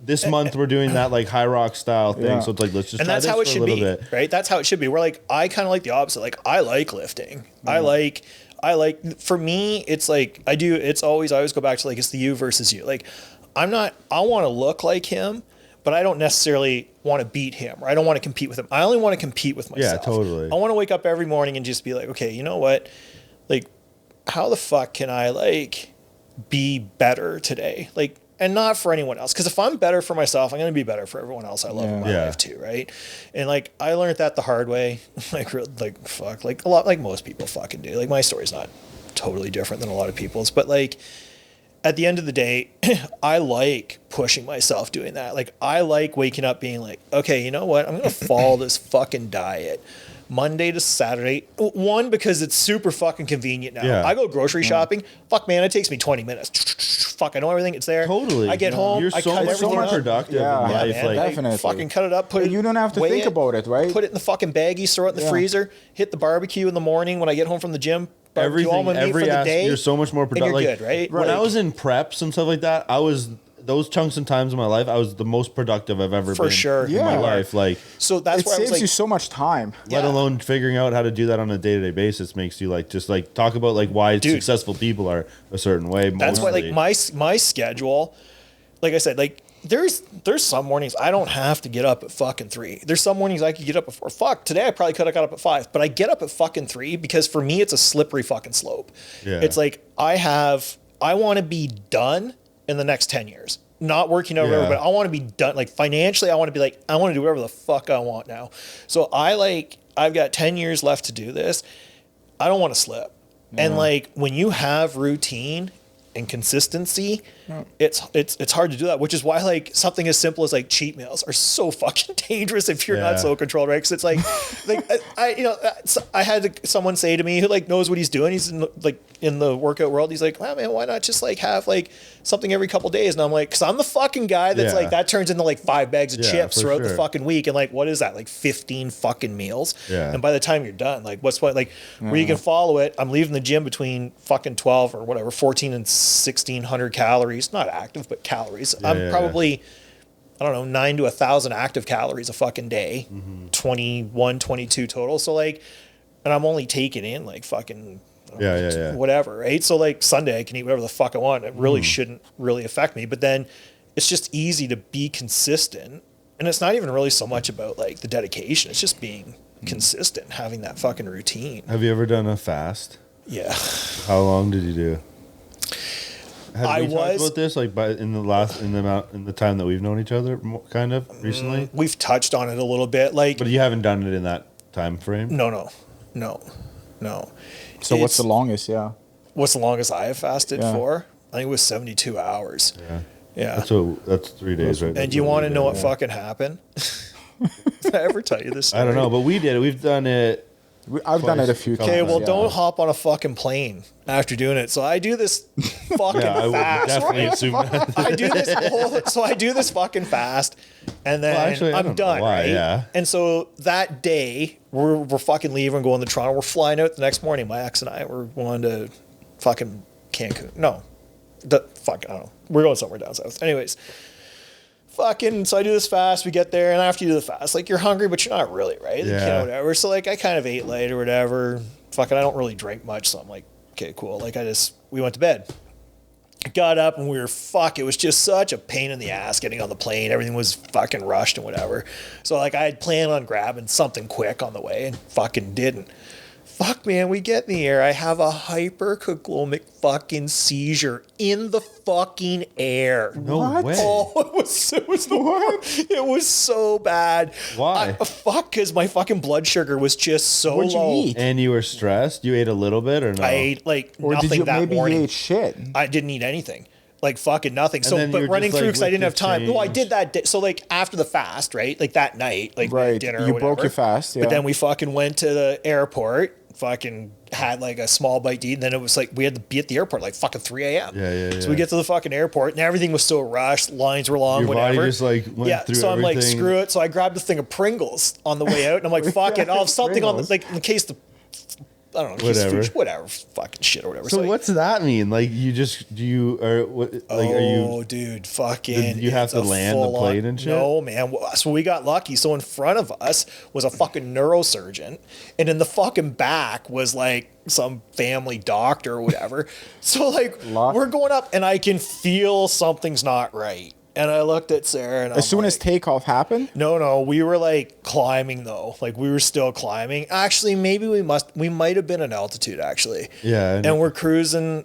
This month we're doing that like high rock style thing. Yeah. So it's like let's just And try that's this how it for a should little be, bit. right? That's how it should be. We're like, I kind of like the opposite. Like, I like lifting. I like, for me, it's like, I always go back to like, it's the you versus you. Like, I want to look like him, but I don't necessarily want to beat him, or I don't want to compete with him. I only want to compete with myself. Yeah, totally. I want to wake up every morning and just be like, okay, you know what? Like, how the fuck can I like be better today? Like, and not for anyone else. Because if I'm better for myself, I'm going to be better for everyone else I love in my life too, right? And like, I learned that the hard way. Like fuck, like a lot, like most people fucking do. Like, my story's not totally different than a lot of people's, but like, at the end of the day, I like pushing myself doing that. Like, I like waking up being like, okay, you know what? I'm going to follow this fucking diet Monday to Saturday. One, because it's super fucking convenient now. Yeah. I go grocery shopping. Fuck, man, it takes me 20 minutes. Fuck, I know everything. It's there. Totally. I get home. You're I so cut much everything more up. productive Yeah. in Yeah, life. Man, Like, definitely. fucking cut it up. Put it. You don't have to weigh think about it, right? Put it in the fucking baggies. Throw it in the freezer. Hit the barbecue in the morning when I get home from the gym. Barbecue all my meat for the day. You're so much more and productive. you're Like, good, right? When Like, I was in preps and stuff like that, those chunks and times in my life, I was the most productive I've ever For been sure. in my Yeah. life. Like, so that's It where I was saves like, you so much time. let alone figuring out how to do that on a day-to-day basis makes you like just like talk about like why successful people are a certain way. that's why mostly. like my schedule, like I said, like there's some mornings I don't have to get up at fucking 3. There's some mornings I could get up at 4. Fuck, today I probably could have got up at 5, but I get up at fucking 3 because for me it's a slippery fucking slope. Yeah. It's like I want to be done in the next 10 years. Not working out, Yeah. but I want to be done. Like financially, I want to be like, I want to do whatever the fuck I want now. So I've got 10 years left to do this. I don't want to slip. And like when you have routine and consistency, it's hard to do that, which is why like something as simple as like cheat meals are so fucking dangerous if you're not so controlled, right? Because it's like I had someone say to me who like knows what he's doing. He's in the workout world. He's like, wow, man, why not just like have like something every couple days? And I'm like, because I'm the fucking guy that's like that turns into like 5 bags of chips throughout the fucking week, and like what is that, like 15 fucking meals? Yeah. And by the time you're done, like what's what, like where you can follow it. I'm leaving the gym between fucking 12 or whatever 14 and 1600 calories, not active but calories. I'm probably I don't know 9 to 1,000 active calories a fucking day, 21 22 total. So like, and I'm only taking in like fucking whatever, right? So like Sunday I can eat whatever the fuck I want. It really shouldn't really affect me, but then it's just easy to be consistent. And it's not even really so much about like the dedication. It's just being consistent, having that fucking routine. Have you ever done a fast? Yeah. How long did you do? Have we talked was- about this like in the time that we've known each other, kind of recently? We've touched on it a little bit, like, But you haven't done it in that time frame. no. So what's the longest? Yeah. What's the longest I have fasted Yeah. for? I think it was 72 hours. Yeah. That's 3 days, right? And do you want to know what fucking happened? Did I ever tell you this story? I don't know, but we did it. We've done it. I've done it a few times. Okay, well, yeah. don't hop on a fucking plane after doing it. So I do this fucking Yeah, I would fast. definitely assume that. I do this fucking fast, and then Well, actually, I I'm don't know done. why, Right? yeah. And so that day, we're fucking leaving, going to Toronto. We're flying out the next morning. My ex and I were going to fucking Cancun. No, I don't know. We're going somewhere down south. Anyways. Fucking, so I do this fast, we get there, and after you do the fast, like, you're hungry, but you're not really, right? Like, you know, whatever. So, like, I kind of ate late or whatever. Fucking, I don't really drink much, so I'm like, okay, cool. Like, we went to bed. Got up, and it was just such a pain in the ass getting on the plane. Everything was fucking rushed and whatever. So, like, I had planned on grabbing something quick on the way, and fucking didn't. Fuck, man, we get in the air. I have a hypercoglomic fucking seizure in the fucking air. No way. Oh, it was so bad. Why? Fuck, because my fucking blood sugar was just so What'd you low. eat? And you were stressed? You ate a little bit or no? I ate like Or nothing did you that maybe morning. you ate shit? I didn't eat anything. like fucking nothing. So, but running through because I didn't have time. No, I did that day. So like after the fast, right? Like that night, like dinner or whatever. You broke your fast, yeah. But then we fucking went to the airport, fucking had like a small bite to eat, and then it was like we had to be at the airport like fucking 3 a.m. Yeah. So we get to the fucking airport, and everything was so rushed. Lines were long, Your whatever. body just like went through so I'm everything. like, screw it. So I grabbed a thing of Pringles on the way out, and I'm like, fuck it. I'll have something on the, like in case the I don't know, whatever, fucking shit or whatever. So what's that mean? Like you just are you? Dude, fucking! You have to land the plane and shit. No, man. So we got lucky. So in front of us was a fucking neurosurgeon, and in the fucking back was like some family doctor or whatever. So like we're going up, and I can feel something's not right. And I looked at Sarah, and as soon as takeoff happened? No, we were like climbing though. Like we were still climbing. Actually, maybe we might have been in altitude actually. Yeah. And we're cruising.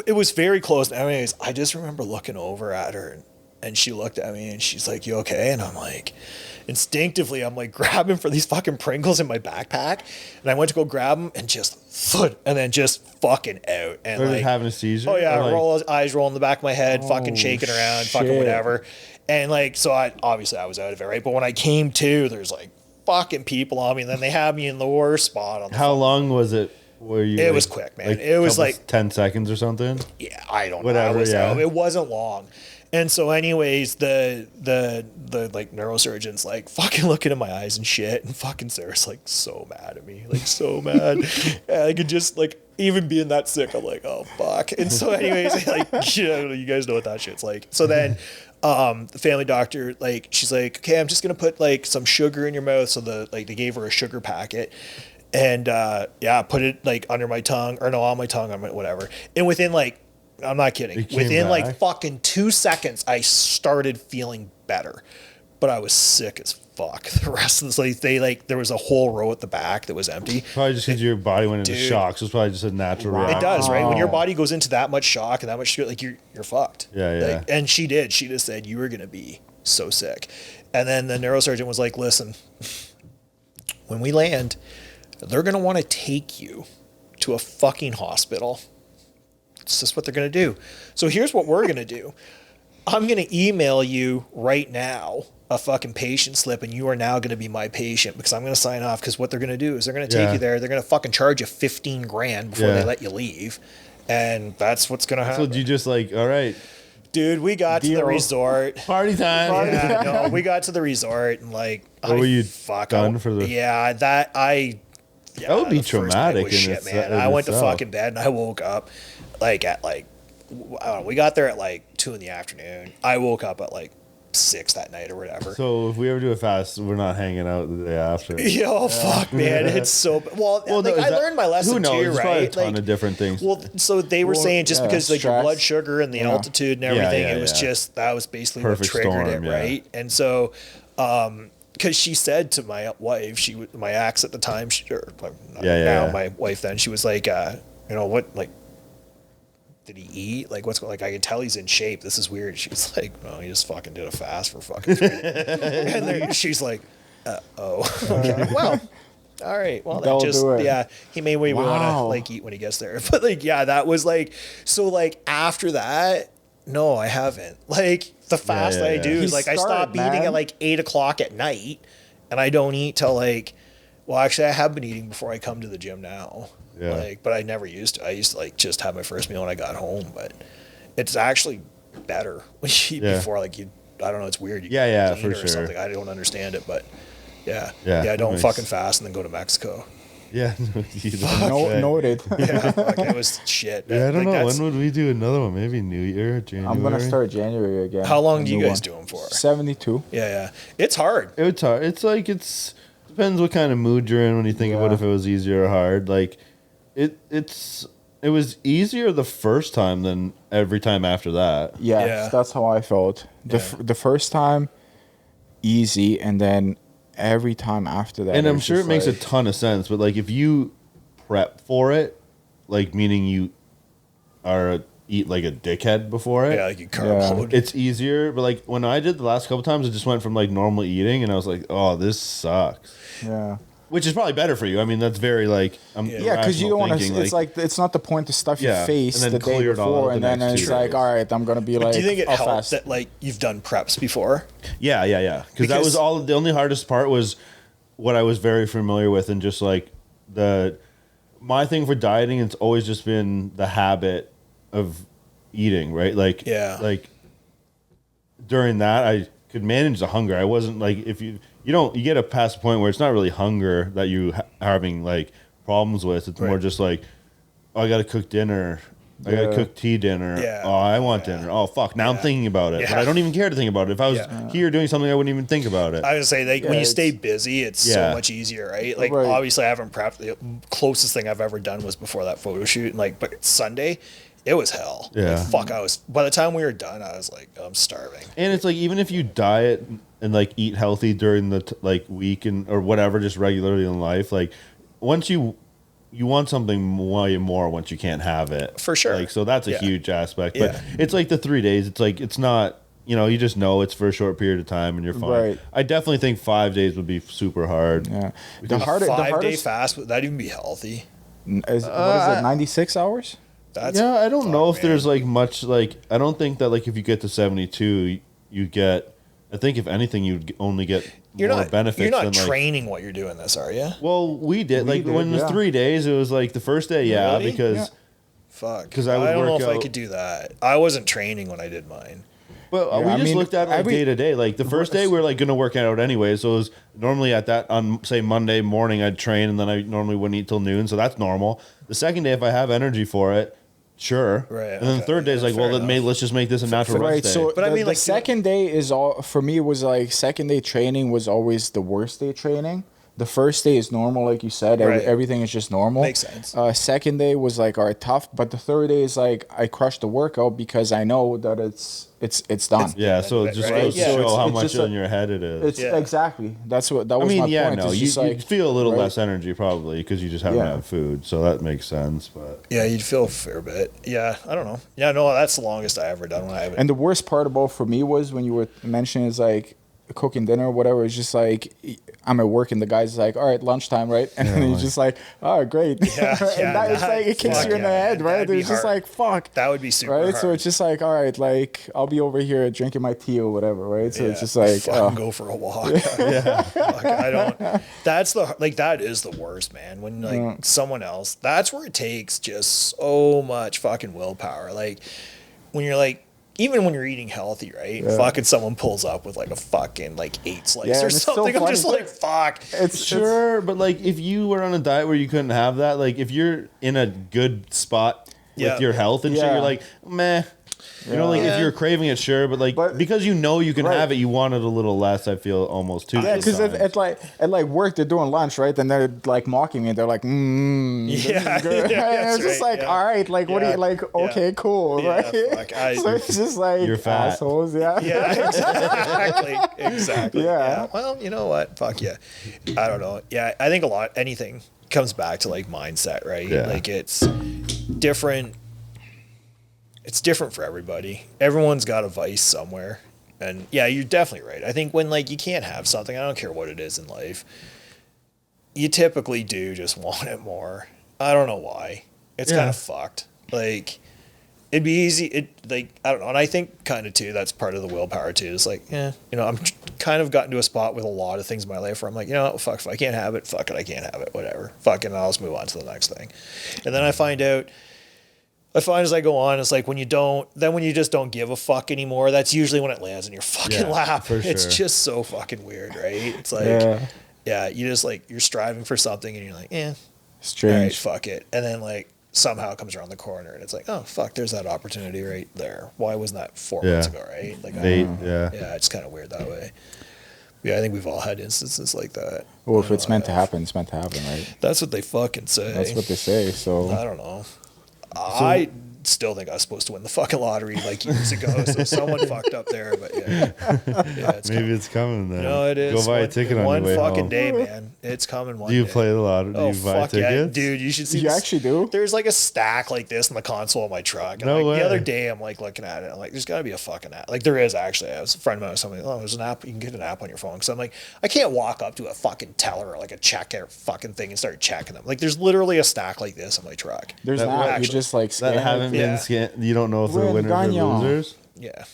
It was very close. Anyways, I just remember looking over at her, and she looked at me, and she's like, "You okay?" And I'm like, instinctively, I'm like grabbing for these fucking Pringles in my backpack, and I went to go grab them, and just and then just fucking out, and like having a seizure. Oh yeah, eyes rolling in the back of my head, fucking shaking around, fucking whatever, and like so I was out of it, right? But when I came to, there's like fucking people on me, and then they had me in the worst spot on the How long was it? It was quick, man. It was like 10 seconds or something. Yeah, I don't know. Whatever. It wasn't long. And so, anyways, the like neurosurgeon's like fucking looking in my eyes and shit, and fucking Sarah's like so mad at me, like so mad. I could just like even being that sick, I'm like, oh fuck. And so, anyways, like you guys know what that shit's like. So then, the family doctor, like she's like, okay, I'm just gonna put like some sugar in your mouth. So they gave her a sugar packet. And put it like under my tongue, or no, on my tongue, whatever. And within like, I'm not kidding, within like fucking 2 seconds, I started feeling better, but I was sick as fuck. The rest of this, there was a whole row at the back that was empty. Probably just because your body went into shock. So it's probably just a natural reaction. It does, right? When your body goes into that much shock and that much shit, like you're fucked. Yeah. And she did. She just said you were gonna be so sick. And then the neurosurgeon was like, listen, when we land, they're going to want to take you to a fucking hospital. It's just what they're going to do. So here's what we're going to do. I'm going to email you right now a fucking patient slip, and you are now going to be my patient because I'm going to sign off, because what they're going to do is they're going to take you there. They're going to fucking charge you $15,000 before they let you leave. And that's what's going to happen. So do you just like, all right. Dude, we got to the resort. Party time. Yeah, no, we got to the resort, and like, what were you done for the? Yeah, that would be traumatic. Shit, man. I went to fucking bed, and I woke up like at like, I don't know, we got there at like 2 p.m. I woke up at like 6 that night or whatever. So if we ever do a fast, we're not hanging out the day after. Yo, fuck, man, it's so well. Like, I learned my lesson too, There's right? Probably a ton of different things. Well, so they were saying just because like your blood sugar and the altitude and everything, it was just that was basically perfect what triggered storm, it, right? And so, because she said to my wife, my ex at the time, my wife then, she was like, what, like, did he eat? Like, what's like? I can tell he's in shape. This is weird. She was like, well, he just fucking did a fast for fucking 3 days. And then she's like, okay, well, all right, well, that just he may want to like eat when he gets there, but like that was like, so like after that, no, I haven't. Like the fast that I do is like I stop eating at like 8 o'clock at night, and I don't eat till like, well, actually I have been eating before I come to the gym now. Yeah. Like, but I never used to. I used to like just have my first meal when I got home, but it's actually better when you eat before. Like I don't know, it's weird. For sure. Something. I don't understand it, but I don't fucking fast and then go to Mexico. Yeah, noted. It was shit. Yeah, I don't know. When would we do another one? Maybe New Year, January. I'm gonna start January again. How long do you guys do them for? 72. Yeah. It's hard. It's hard. It's like depends what kind of mood you're in when you think about if it was easy or hard. Like it was easier the first time than every time after that. Yeah. That's how I felt. The first time easy, and then every time after that. And I'm sure it makes a ton of sense, but like if you prep for it, like meaning you eat like a dickhead before it. Yeah, like you carb load. It's easier, but like when I did the last couple times, it just went from like normal eating, and I was like, oh, this sucks. Yeah. Which is probably better for you. I mean, that's very like because you don't want to. It's like it's not the point to stuff your face the day before, and then it's like, all right, I'm gonna be like. Do you think it helped that like you've done preps before? Yeah. Because that was all. The only hardest part was what I was very familiar with, and just like my thing for dieting, it's always just been the habit of eating, right? Like during that, I could manage the hunger. I wasn't like if you get past the point where it's not really hunger that you having like problems with. It's more just like, oh, I got to cook dinner. I got to cook tea dinner. Yeah. Oh, I want dinner. Oh, fuck. Now I'm thinking about it. Yeah. But I don't even care to think about it. If I was here doing something, I wouldn't even think about it. I would say like when you stay busy, it's so much easier, right? Like obviously I haven't prepped. The closest thing I've ever done was before that photo shoot. And like, but Sunday, it was hell. Yeah. Like, fuck, by the time we were done, I was like, I'm starving. And it's like, even if you diet and like eat healthy during the week or whatever, just regularly in life, like once you want something way more once you can't have it. For sure. Like, so that's a huge aspect. But it's like the 3 days. It's like, it's not, you just know it's for a short period of time and you're fine. Right. I definitely think 5 days would be super hard. Yeah. The 5-day fast, would that even be healthy? What is it, 96 hours? I don't know if there's like much, like, I don't think that like if you get to 72, you get, I think if anything, you'd only get more benefits. You're not training what you're doing this, are you? Well, we did. When it was 3 days, it was like the first day, really? because... Fuck. Because I don't know if I could do that. I wasn't training when I did mine. But we just looked at it day to day. Like the first day, we were like going to work out anyway. So it was normally on say Monday morning, I'd train, and then I normally wouldn't eat till noon. So that's normal. The second day, if I have energy for it, sure. Right. And then the third day is like, well, let's just make this a natural rest day. So, but I mean, like, the second day is all for me. Was like second day training was always the worst day training. The first day is normal, like you said. Everything is just normal. Makes sense. Second day was like, all right, tough. But the third day is like, I crushed the workout because I know that it's done. So it just goes to show how much in your head it is. Exactly. That was my point. You feel a little less energy probably because you just haven't had food. So that makes sense. But yeah, you'd feel a fair bit. Yeah, I don't know. Yeah, no, that's the longest I ever done when I haven't. And the worst part about for me was when you were mentioning is like cooking dinner or whatever. It's just like I'm at work and the guy's like, all right, lunchtime, right? And then he's just like, oh, great. Yeah, and that is like, it kicks you in the head, right? It's just like, fuck. That would be super hard. So it's just like, all right, like I'll be over here drinking my tea or whatever, right? So it's just like, go for a walk. Fuck, I don't. That is the worst, man. When like someone else, that's where it takes just so much fucking willpower. Like when you're like, even when you're eating healthy, right? Yeah. Fucking someone pulls up with like a fucking like 8 slice or something. So I'm just like, fuck. But like if you were on a diet where you couldn't have that, like if you're in a good spot with your health and shit, you're like, meh. You know, like if you're craving it, sure, but like because you know you can have it, you want it a little less. I feel almost too. Yeah, because at like work, they're doing lunch, right? And they're like mocking me. They're like, this is good. And it's just like, all right, like what do you like? Okay, cool, right? So it's just like you're fat. Assholes, exactly. Yeah. Well, you know what? Fuck yeah. I don't know. Yeah, I think anything comes back to like mindset, right? Yeah. Like it's different. It's different for everybody. Everyone's got a vice somewhere. And yeah, you're definitely right. I think when like you can't have something, I don't care what it is in life, you typically do just want it more. I don't know why. It's kind of fucked. Like it'd be easy. I don't know. And I think kind of too, that's part of the willpower too. It's like, I'm kind of gotten to a spot with a lot of things in my life where I'm like, fuck, if I can't have it, fuck it, I can't have it, whatever. Fuck it, and I'll just move on to the next thing. And then I find as I go on, it's like when you just don't give a fuck anymore, that's usually when it lands in your fucking lap. For sure. It's just so fucking weird, right? It's like, you just like, you're striving for something and you're like, strange. All right, fuck it. And then like somehow it comes around the corner and it's like, oh, fuck, there's that opportunity right there. Why wasn't that 4 months ago, right? Like, it's kind of weird that way. Yeah, I think we've all had instances like that. Well, if it's meant to happen, it's meant to happen, right? That's what they fucking say. That's what they say, so. I don't know. I still think I was supposed to win the fucking lottery like years ago. So someone fucked up there, but yeah, maybe it's coming then. No, it is. Go buy a ticket on one your way fucking home. day, man. It's coming one Do you day. play the lottery? Do you buy tickets? Yeah, dude. You should see. You actually do? There's like a stack like this in the console of my truck. And No like way. the other day, I'm like looking at it. I'm like, there's got to be a fucking app. Like there is actually. I was a friend of mine was something. Oh, there's an app. You can get an app on your phone. So I'm like, I can't walk up to a fucking teller or like a checker fucking thing and start checking them. Like there's literally a stack like this on my truck. There's That an app. You actually- just like That scan haven't it. been scanned. You don't know if they're We're in winners or Gagnon. losers. Yeah.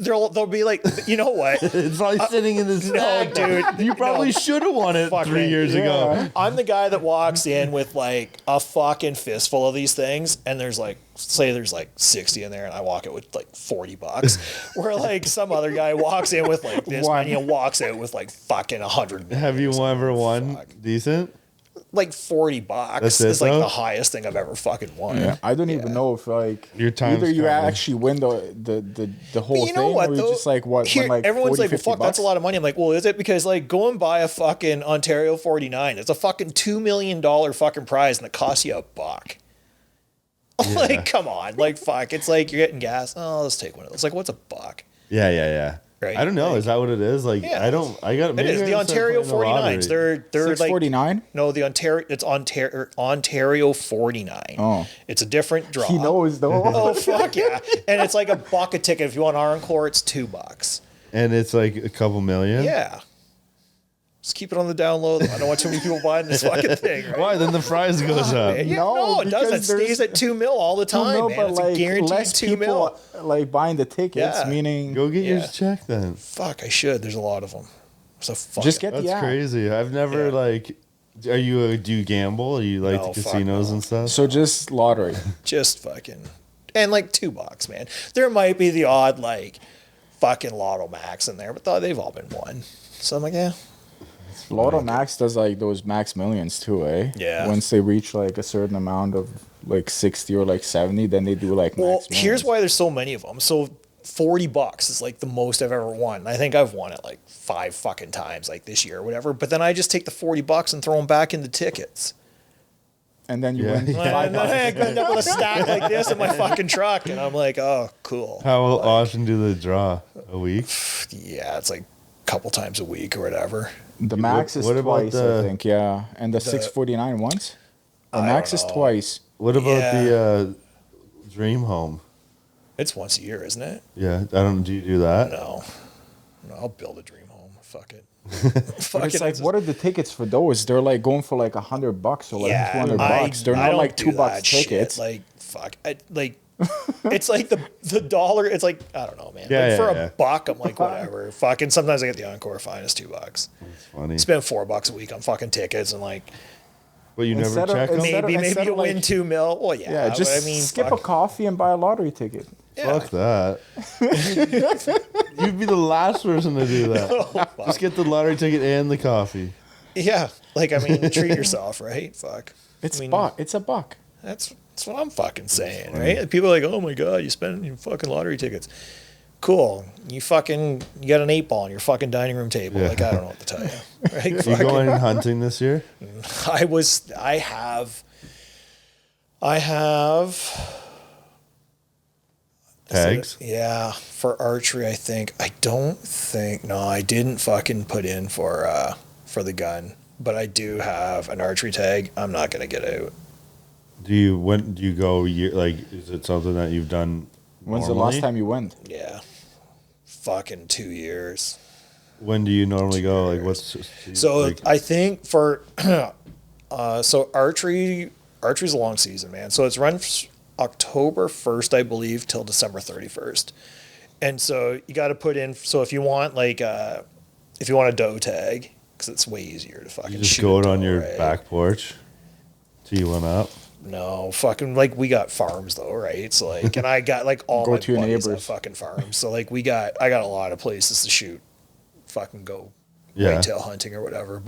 They'll be like, you know what? It's probably sitting in this No, stack. dude. You probably should have won it Fuck 3 me. years ago. I'm the guy that walks in with like a fucking fistful of these things, and there's like, say there's like 60 in there, and I walk it with like $40. Where like some other guy walks in with like this One. many and walks out with like fucking 100. Have you ever won Fuck. decent? Like $40 That's it, is like though? the highest thing I've ever fucking won. Yeah, I don't even know if like Your time's either you coming. actually win the whole But you know thing, what or you though? just like what Here, win like everyone's 40, like, well, 50 fuck, that's a bucks? lot of money. I'm like, well, is it? Because like go and buy a fucking Ontario 49. It's a fucking $2 million fucking prize, and it costs you $1. Like, come on, like fuck. It's like you're getting gas. Oh, let's take one of those. Like, what's $1? Yeah. Right. I don't know. Like- Is that what it is? Like, Yeah. I don't. I got. It is the Ontario 49s. They're like 649. no, the Ontario. It's Ontario 49. Oh. It's a different draw. He knows though. Oh fuck yeah! And it's like $1 a ticket. If you want Encore, it's $2. and it's like a couple million. Yeah. Just keep it on the down low. I don't want too many people buying this fucking thing. Right? Why? Then the price goes up. Yeah, No, no, it doesn't. It because there's- stays at $2 million all the time, No, man. but It's like a guaranteed less $2 million. people like buying the tickets, Yeah. meaning Go get Yeah. yours checked then. Fuck, I should. There's a lot of them. So fuck. just it. get That's the app. crazy. I've never Yeah. like. Do you gamble? Are you like No, to fuck casinos no. and stuff? So just lottery. Just fucking and like $2, man. There might be the odd like fucking Lotto Max in there, but they've all been won. So I'm like, yeah. Lotto Max does like those max millions too, eh? Yeah. Once they reach like a certain amount of like 60 or like 70, then they do like Well, max here's millions. why there's so many of them. So $40 is like the most I've ever won. I think I've won it like 5 fucking times, like this year or whatever. But then I just take the $40 and throw them back into tickets. And then you Yeah. win And then I end up with a stack like this in my fucking truck, and I'm like, oh, cool. How often do they draw? A week? Yeah, it's like a couple times a week or whatever. The max is what about twice, the- I think, yeah. And the 649 once? The I max don't is know. twice. What about Yeah. the dream home? It's once a year, isn't it? Yeah, I don't. Do you do that? No, I'll build a dream home. Fuck it. But Fuck it's it. like, what are the tickets for those? They're like going for like $100 or like $200. They're not don't like do $2 that shit. tickets. Like fuck, it's like the dollar. It's like I don't know, man. Yeah, like yeah, for yeah. $1, I'm like whatever. Fucking sometimes I get the Encore fine as $2. It's funny. Spend $4 a week on fucking tickets and like But you never Instead of- check them. instead of- maybe instead you of, win like- $2 million. Well, yeah. Yeah, just but I mean, skip fuck. a coffee and buy a lottery ticket. Yeah. Fuck that. You'd be the last person to do that. Oh, Just get the lottery ticket and the coffee. Yeah, like I mean, treat yourself, right? Fuck. It's I mean, It's a buck. That's what I'm fucking saying, right? Like, people are like, oh my god, you spend your fucking lottery tickets. Cool. You got an 8-ball on your fucking dining room table. Yeah. Like I don't know what to tell you. Right? You Fucking- going hunting this year? I have Tags? Yeah, for archery, I think. I didn't fucking put in for the gun, but I do have an archery tag. I'm not gonna get out. When do you go? Is it something that you've done? When's the normally? last time you went? Yeah, fucking 2 years. When do you normally go? Like, what's So like, I think for so archery's a long season, man. So it's run October 1st, I believe, till December 31st. And so you got to put in. So if you want if you want a doe tag, because it's way easier to fucking you just shoot go a out on doe, your right? back porch, tee one up. No, fucking like we got farms though, right? So like, and I got like all Go my to your buddies have neighbors. fucking farms. So like I got a lot of places to shoot. Fucking go Yeah. whitetail hunting or whatever.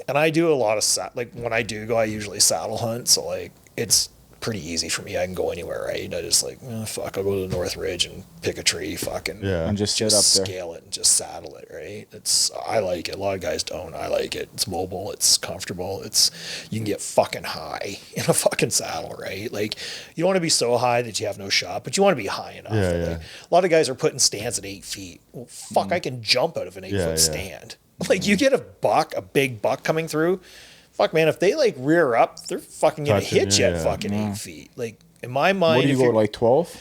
And I do a lot of when I do go, I usually saddle hunt. So like it's pretty easy for me. I can go anywhere, right? I just like, fuck, I'll go to the North Ridge and pick a tree, fucking, and just sit up there, scale it and just saddle it, right? I like it. A lot of guys don't. I like it. It's mobile. It's comfortable. You can get fucking high in a fucking saddle, right? Like, you don't want to be so high that you have no shot, but you want to be high enough. Like, a lot of guys are putting stands at 8 feet. Well, fuck, I can jump out of an 8-foot stand. Like, you get a big buck coming through. Fuck, man, if they like rear up, they're fucking gonna hit you at fucking 8 feet. Like, in my mind, what do you go, like 12?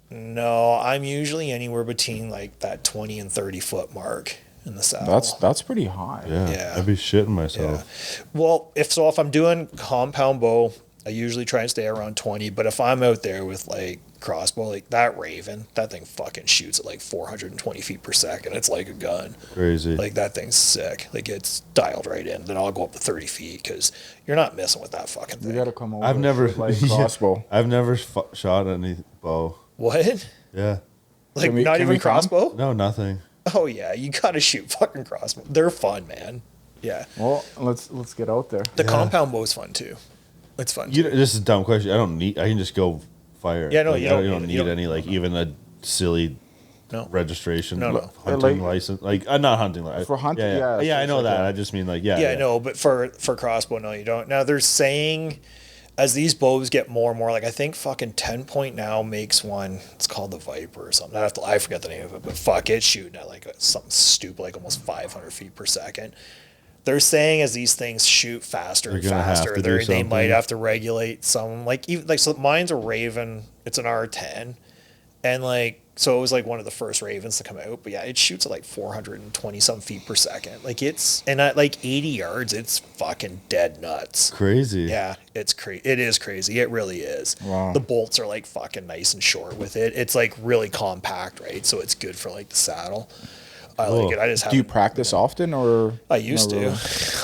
No, I'm usually anywhere between like that 20 and 30 foot mark in the saddle. That's pretty high. Yeah, I'd be shitting myself. Yeah. Well, if I'm doing compound bow, I usually try and stay around 20. But if I'm out there with like crossbow, like that Raven, that thing fucking shoots at like 420 feet per second. It's like a gun. Crazy. Like, that thing's sick. Like, it's dialed right in. Then I'll go up to 30 feet because you're not messing with that fucking thing. You gotta come over. I've never like crossbow. I've never shot any bow. What? Yeah. Like, not even crossbow? No, nothing. Oh yeah, you gotta shoot fucking crossbow. They're fun, man. Yeah. Well, let's get out there. The compound bow's fun too. It's fun. This is a dumb question. I can just go fire. Yeah, no, like, you don't need any like even a silly registration. No. Hunting license. Like, not hunting license. For hunting, yeah, I know that. I just mean like, I know, but for crossbow, no, you don't. Now they're saying, as these bows get more and more, like, I think fucking 10 Point now makes one. It's called the Viper or something. I forget the name of it, but fuck, it's shooting at like something stupid, like almost 500 feet per second. They're saying as these things shoot faster and faster, they might have to regulate some. Like, even like, so mine's a Raven. It's an R10, and like, so it was like one of the first Ravens to come out. But yeah, it shoots at like 420 some feet per second. Like, and at like 80 yards, it's fucking dead nuts. Crazy. Yeah, it's crazy. It is crazy. It really is. Wow. The bolts are like fucking nice and short with it. It's like really compact, right? So it's good for like the saddle. I like it. I just do you practice often, or I used to.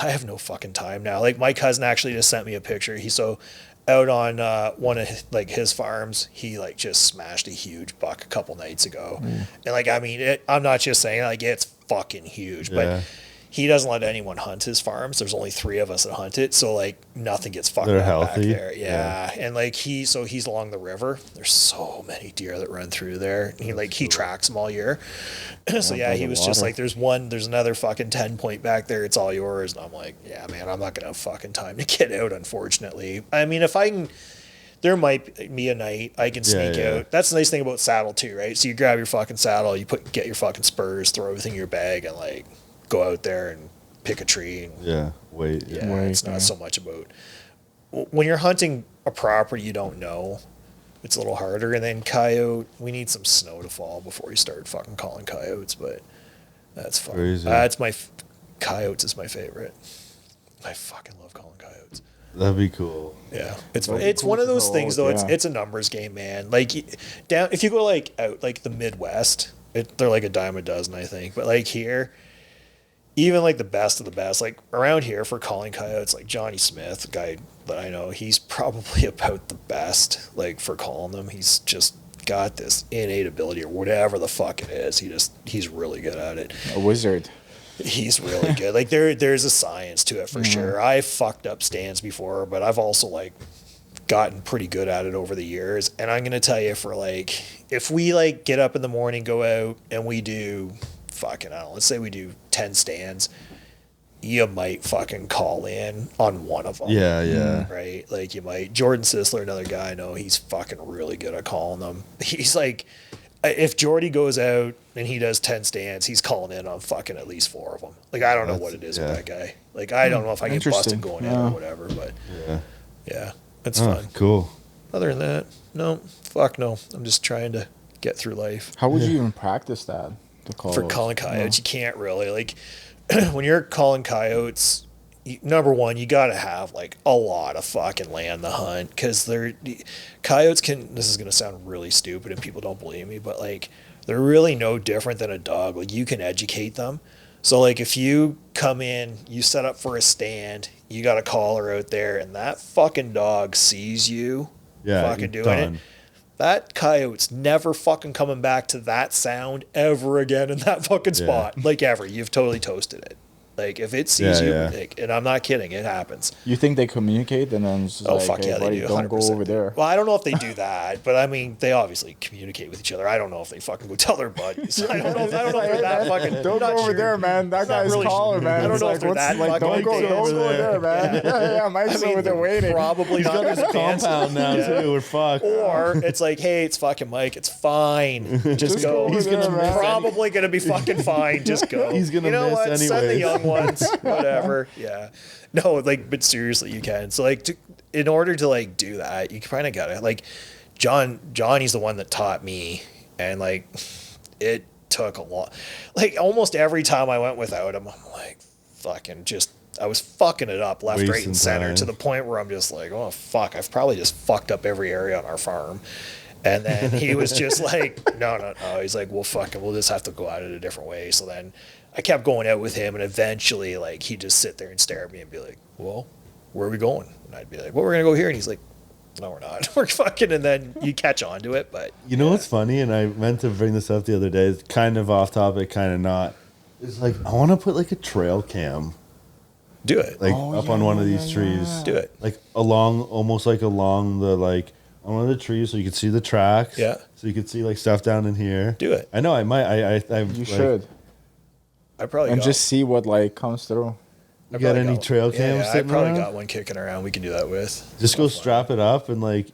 I have no fucking time now. Like, my cousin actually just sent me a picture. He's out on one of his farms. He like just smashed a huge buck a couple nights ago, and like, I mean, I'm not just saying, like, it's fucking huge, but he doesn't let anyone hunt his farms. There's only 3 of us that hunt it, so like nothing gets fucked up healthy. back there. Yeah. And like he's along the river. There's so many deer that run through there. He tracks them all year. So yeah, he was just like, there's another fucking 10 Point back there. It's all yours. And I'm like, yeah, man, I'm not gonna have fucking time to get out, unfortunately. I mean, if I can. There might be a night I can sneak out. That's the nice thing about saddle too, right? So you grab your fucking saddle, get your fucking spurs, throw everything in your bag, and like go out there and pick a tree. And, wait. It's not so much about when you're hunting a property you don't know. It's a little harder. And then coyote, we need some snow to fall before we start fucking calling coyotes. But that's fun. Crazy. Coyotes is my favorite. I fucking love calling coyotes. That'd be cool. Yeah, it's one of those things though. It's a numbers game, man. Like, if you go like out like the Midwest, they're like a dime a dozen, I think. But like here, even like the best of the best, like around here for calling coyotes, like Johnny Smith, a guy that I know, he's probably about the best like for calling them. He's just got this innate ability or whatever the fuck it is. He's really good at it. A wizard. He's really good. Like there's a science to it for sure. I fucked up stands before, but I've also like gotten pretty good at it over the years. And I'm gonna tell you, for like, if we like get up in the morning, go out, and we do fucking, I don't know, let's say we do 10 stands, you might fucking call in on one of them. Yeah. Right? Like, you might. Jordan Sisler, another guy I know, he's fucking really good at calling them. He's like, if Jordy goes out and he does 10 stands, he's calling in on fucking at least 4 of them. Like, I don't know what it is with that guy. Like, I don't know if I get busted going in or whatever, but yeah, it's fun. Cool. Other than that, no. I'm just trying to get through life. How would you even practice that? For calling coyotes, you can't really. Like, when you're calling coyotes, number one, you got to have like a lot of fucking land to hunt, because coyotes can, this is going to sound really stupid and people don't believe me, but like, they're really no different than a dog. Like, you can educate them. So like, if you come in, you set up for a stand, you got a caller out there, and that fucking dog sees you fucking doing it, that coyote's never fucking coming back to that sound ever again in that fucking spot. Like, ever. You've totally toasted it. Like if it sees you, like, and I'm not kidding, it happens. You think they communicate and then it's Oh, fuck hey, yeah, they buddy, do. don't 100%. go over there. Well, I don't know if they do that, but I mean, they obviously communicate with each other. I don't know if they fucking go tell their buddies. I don't know if they're that fucking. Don't go over there, man. That guy's really taller, man. I don't It's know like, if they're what's that like, fucking don't go there, man. Yeah, Mike's over there waiting. Probably He's not got as this advanced. compound now too. We're fucked. Or it's like, hey, it's fucking Mike. It's fine. Just go. He's gonna miss probably gonna be fucking fine. Just go. He's gonna you know miss what? Send the anyways. young ones. Whatever. Yeah. No, like, but seriously, you can. So like, in order to like do that, you kind of gotta like, Johnny's the one that taught me, and like, it took a lot. Like almost every time I went without him, I'm like, fucking just. I was fucking it up left, right, and center time. to the point where I'm just like, oh fuck, I've probably just fucked up every area on our farm. And then he was just like, no. He's like, well, fucking, we'll just have to go at it a different way. So then I kept going out with him, and eventually, like, he'd just sit there and stare at me and be like, well, where are we going? And I'd be like, well, we're gonna go here. And he's like, no, we're not. We're fucking. And then you catch on to it. But you know what's funny? And I meant to bring this up the other day. It's kind of off topic, kind of not. It's like I want to put like a trail cam. Do it. Like up on one of these trees. Do it. Like almost like along the like on one of the trees so you could see the tracks. Yeah. So you could see like stuff down in here. Do it. I know I might. I You like, should. I probably And got, just see what like comes through. I You got probably any got- trail cams Yeah, I sitting probably around? got one kicking around. We can do that with. Just go strap it up and like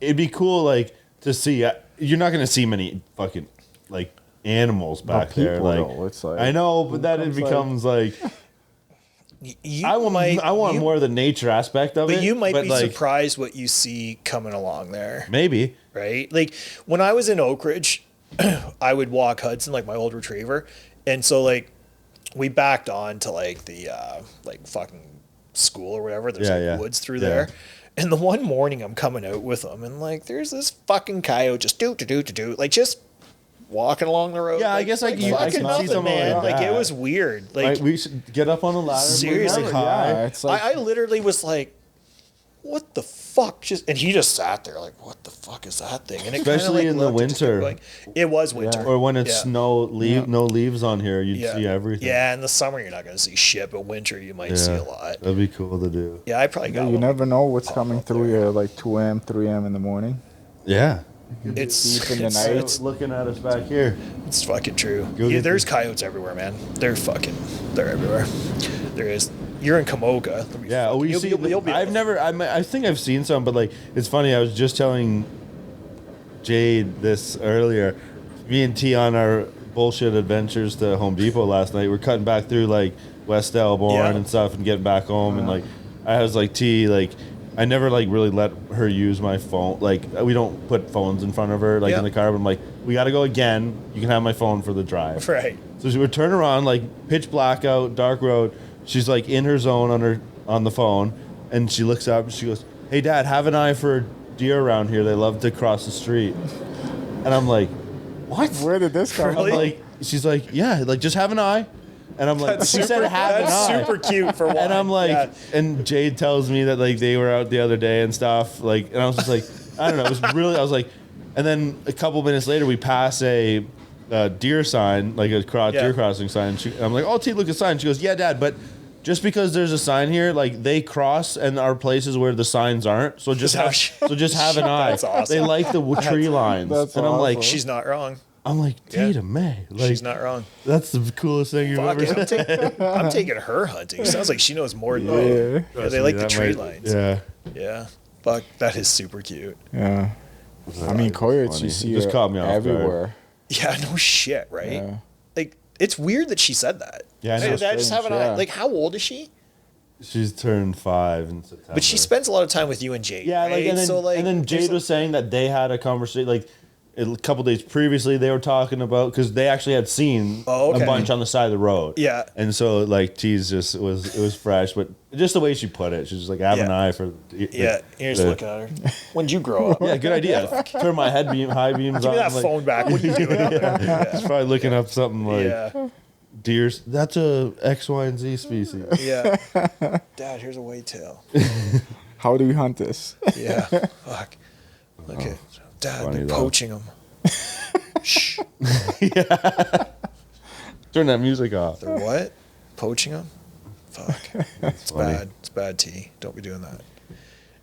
it'd be cool like to see. You're not gonna see many fucking like animals back there. people, Like though. It's like- I know, but then it becomes becomes like. You I want you- more of the nature aspect of it. But you might be like, surprised what you see coming along there. Maybe. Right? Like when I was in Oak Ridge, I would walk Hudson, like my old retriever. And so like we backed on to like the like fucking school or whatever. There's like woods through there. And the one morning I'm coming out with them and like there's this fucking coyote just do like just walking along the road. Yeah, I like, guess like I can fucking see nothing, something man. like Like it that. was weird. Like we should get up on the ladder. Seriously. Like, high. Yeah, it's like I literally was like, what the fuck? Just and he just sat there like, what the fuck is that thing? And it Especially kinda, like, in the looked and just kept winter. going. It was winter. Or when it's Yeah. no leaves on here, you'd Yeah. see everything. Yeah, in the summer you're not gonna see shit, but winter you might see a lot. That'd be cool to do. Yeah, I probably got you one. never know what's pop coming up through there. you like 2 a.m., 3 a.m. in the morning. Yeah. It's deep in the it's, night. it's Looking at us back here. it's fucking true. Go Yeah, get there's the- coyotes everywhere, man. They're everywhere. There is. You're in Kamoga. Yeah, we You'll see. be- you'll be I've able- never. I think I've seen some, but like it's funny. I was just telling Jade this earlier. Me and T on our bullshit adventures to Home Depot last night. We're cutting back through like West Elborn Yeah. and stuff, and getting back home. And like I was like T, like I never like really let her use my phone. Like we don't put phones in front of her like Yeah. in the car. But I'm like, we got to go again. You can have my phone for the drive. Right. So she would turn around, like pitch blackout, dark road. She's like in her zone on the phone, and she looks up and she goes, "Hey, Dad, have an eye for deer around here. They love to cross the street." And I'm like, "What?" Where did this come I'm Really? from? like, she's like, "Yeah, like just have an eye." And I'm like, That's "She said super- have an eye." That's super cute for one. And I'm like, Yeah. and Jade tells me that like they were out the other day and stuff. Like, and I was just like, I don't know. It was really, I was like, and then a couple minutes later we pass a deer sign, like a deer crossing sign. I'm like, "Oh, T, look at the sign." She goes, "Yeah, Dad, but just because there's a sign here, like they cross and are places where the signs aren't. So just have, an eye. That's awesome. They like the tree lines." That's and I'm like, awesome. She's not wrong. Tita May. Like, She's not wrong. That's the coolest thing you've Fuck ever it, said. I'm taking her hunting. Sounds like she knows more than me. Yeah. Yeah, they like the That tree might- lines. Yeah. Yeah. Fuck, that is super cute. Yeah. I mean, coyotes, funny. you see Just it caught me off guard. everywhere. Yeah, no shit, right? Yeah. Like, it's weird that she said that. Yeah, I know. I just have an Strange, eye. yeah. Like, how old is she? She's turned 5 in September. But she spends a lot of time with you and Jade. Yeah, like, right? and then, so, like, and then there's Jade was saying that they had a conversation, like a couple days previously, they were talking about because they actually had seen Oh, okay. a bunch on the side of the road. Yeah. and so like T's just it was fresh, but just the way she put it, she's just like, "I have an Yeah. eye for." Yeah, you're just looking at her. When did you grow up? Yeah, good idea. Turn my high beams Give on. me that like, phone back. What are you doing? Yeah. She's probably looking up something like Yeah. deers. That's a X, Y, and Z species. Yeah. Dad, here's a whitetail. How do we hunt this? Yeah. Fuck. Look at Dad, Funny they're though. poaching them. Shh. Turn that music off. They're what? poaching them. Fuck. It's bad. It's bad, T. Don't be doing that.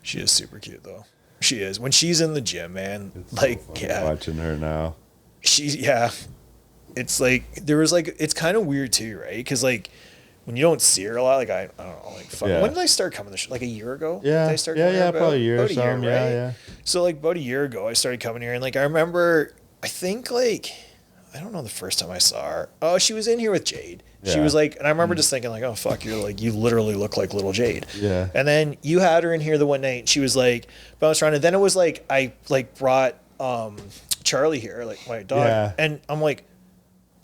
She is super cute, though. She is. When she's in the gym, man, It's like, so funny yeah. watching her now. It's like, there was like, it's kind of weird too, right? Because like, when you don't see her a lot, like, I don't know, like, fuck. Yeah. When did I start coming to like a year ago? Yeah. Did I start coming here Probably a year or about something. right? Yeah. So like about a year ago, I started coming here, and like I remember, I think like, I don't know the first time I saw her. Oh, she was in here with Jade. She Yeah. was like, and I remember just thinking like, oh fuck, you literally look like little Jade. Yeah. And then you had her in here the one night, and she was like bounced around, and then it was like I like brought Charlie here, like my dog, Yeah. and I'm like,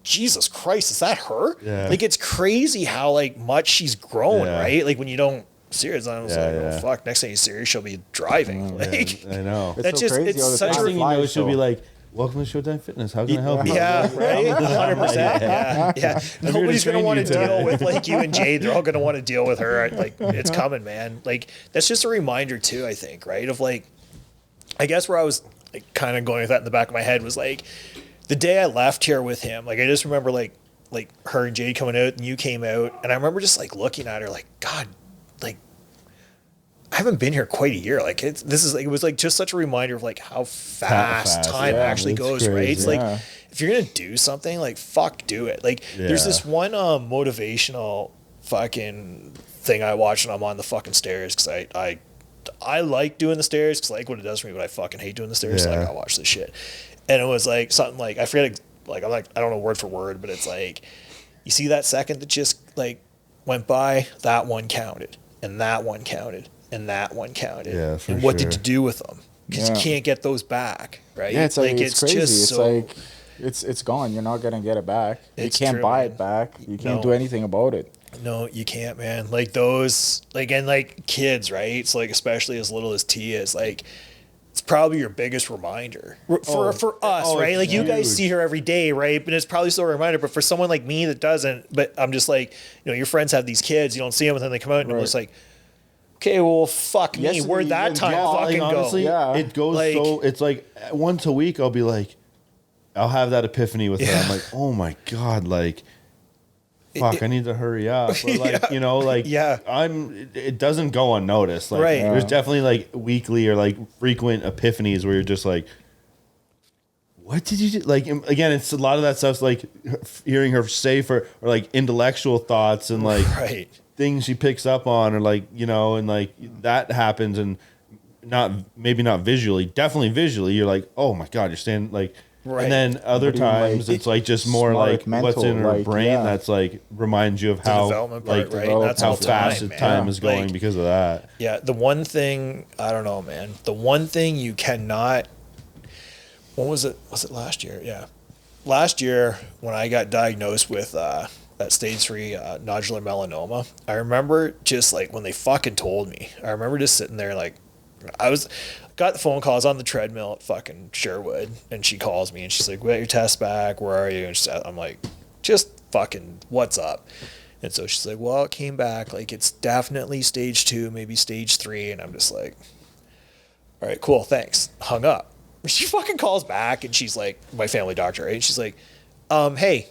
Jesus Christ, is that her? Yeah. Like it's crazy how like much she's grown, Yeah. right? Like when you don't see her, it's I was Yeah, like, oh yeah. fuck, next thing you see her, she'll be driving. Like I know. It's that's so just crazy it's how the such Next a thing you know, she'll be like, "Welcome to Showtime Fitness. How can I help you?" yeah, right, 100%. Yeah. to Nobody's gonna train want you to deal today. with like you and Jade. They're all gonna want to deal with her. Like it's coming, man. Like that's just a reminder too. I think, right, of like, I guess where I was like kind of going with that in the back of my head was like the day I left here with him. Like I just remember like her and Jade coming out and you came out, and I remember just like looking at her like, God, like I haven't been here quite a year. Like it was like just such a reminder of like how fast time yeah, actually it's goes, right? It's crazy. like if you're gonna do something, like fuck, do it. Like there's Yeah. this one motivational fucking thing I watch when I'm on the fucking stairs because I like doing the stairs because I like what it does for me, but I fucking hate doing the stairs. So I Yeah. gotta watch this shit. And it was like something like I forget. Like I'm like I don't know word for word, but it's like you see that second that just like went by, that one counted, and that one counted, and that one counted. Yeah, for and what sure. did you do with them? Because Yeah. you can't get those back, right? Yeah, it's like it's crazy. just It's so like it's gone. You're not gonna get it back. You It's can't true, buy man. it back. You can't No. do anything about it. no, you can't, man. Like those, like and like kids, right? It's like especially as little as T is, like it's probably your biggest reminder for us, right? it's Like you guys huge. see her every day, right? But it's probably still a reminder. But for someone like me that doesn't, but I'm just like, your friends have these kids, you don't see them, and then they come out, and Right. it's like, okay, well, fuck me, Yes, where'd that time yeah, fucking Like, honestly, go? Yeah. it goes Like- so. It's like once a week, I'll be like, I'll have that epiphany with her. Yeah. I'm like, oh my god, like, fuck, I need to hurry up. Or like, Yeah. It doesn't go unnoticed. Like, Right. there's Yeah. definitely like weekly or like frequent epiphanies where you're just like, what did you do? Like, again, it's a lot of that stuff's like hearing her say or like intellectual thoughts and like Right. things she picks up on, or like, and like that happens, and maybe not visually, definitely visually, you're like, oh my god, you're standing like, Right. and then other But even, like, times it's like just more smart, like what's mental, in her like, brain yeah. that's like reminds you of how development part, like right? And that's how all fast time, the man. time is going Like- because of that. Yeah, the one thing I don't know, man. The one thing you cannot. When was it? Was it last year? Yeah, last year when I got diagnosed with that stage 3 nodular melanoma, I remember just like when they fucking told me. I remember just sitting there like, got the phone call. I was on the treadmill at fucking Sherwood, and she calls me and she's like, "We got your test back. Where are you?" And I'm like, "Just fucking what's up?" And so she's like, "Well, it came back. Like it's definitely stage 2, maybe stage 3." And I'm just like, "All right, cool, thanks." Hung up. She fucking calls back and she's like, my family doctor, right? And she's like, "Hey,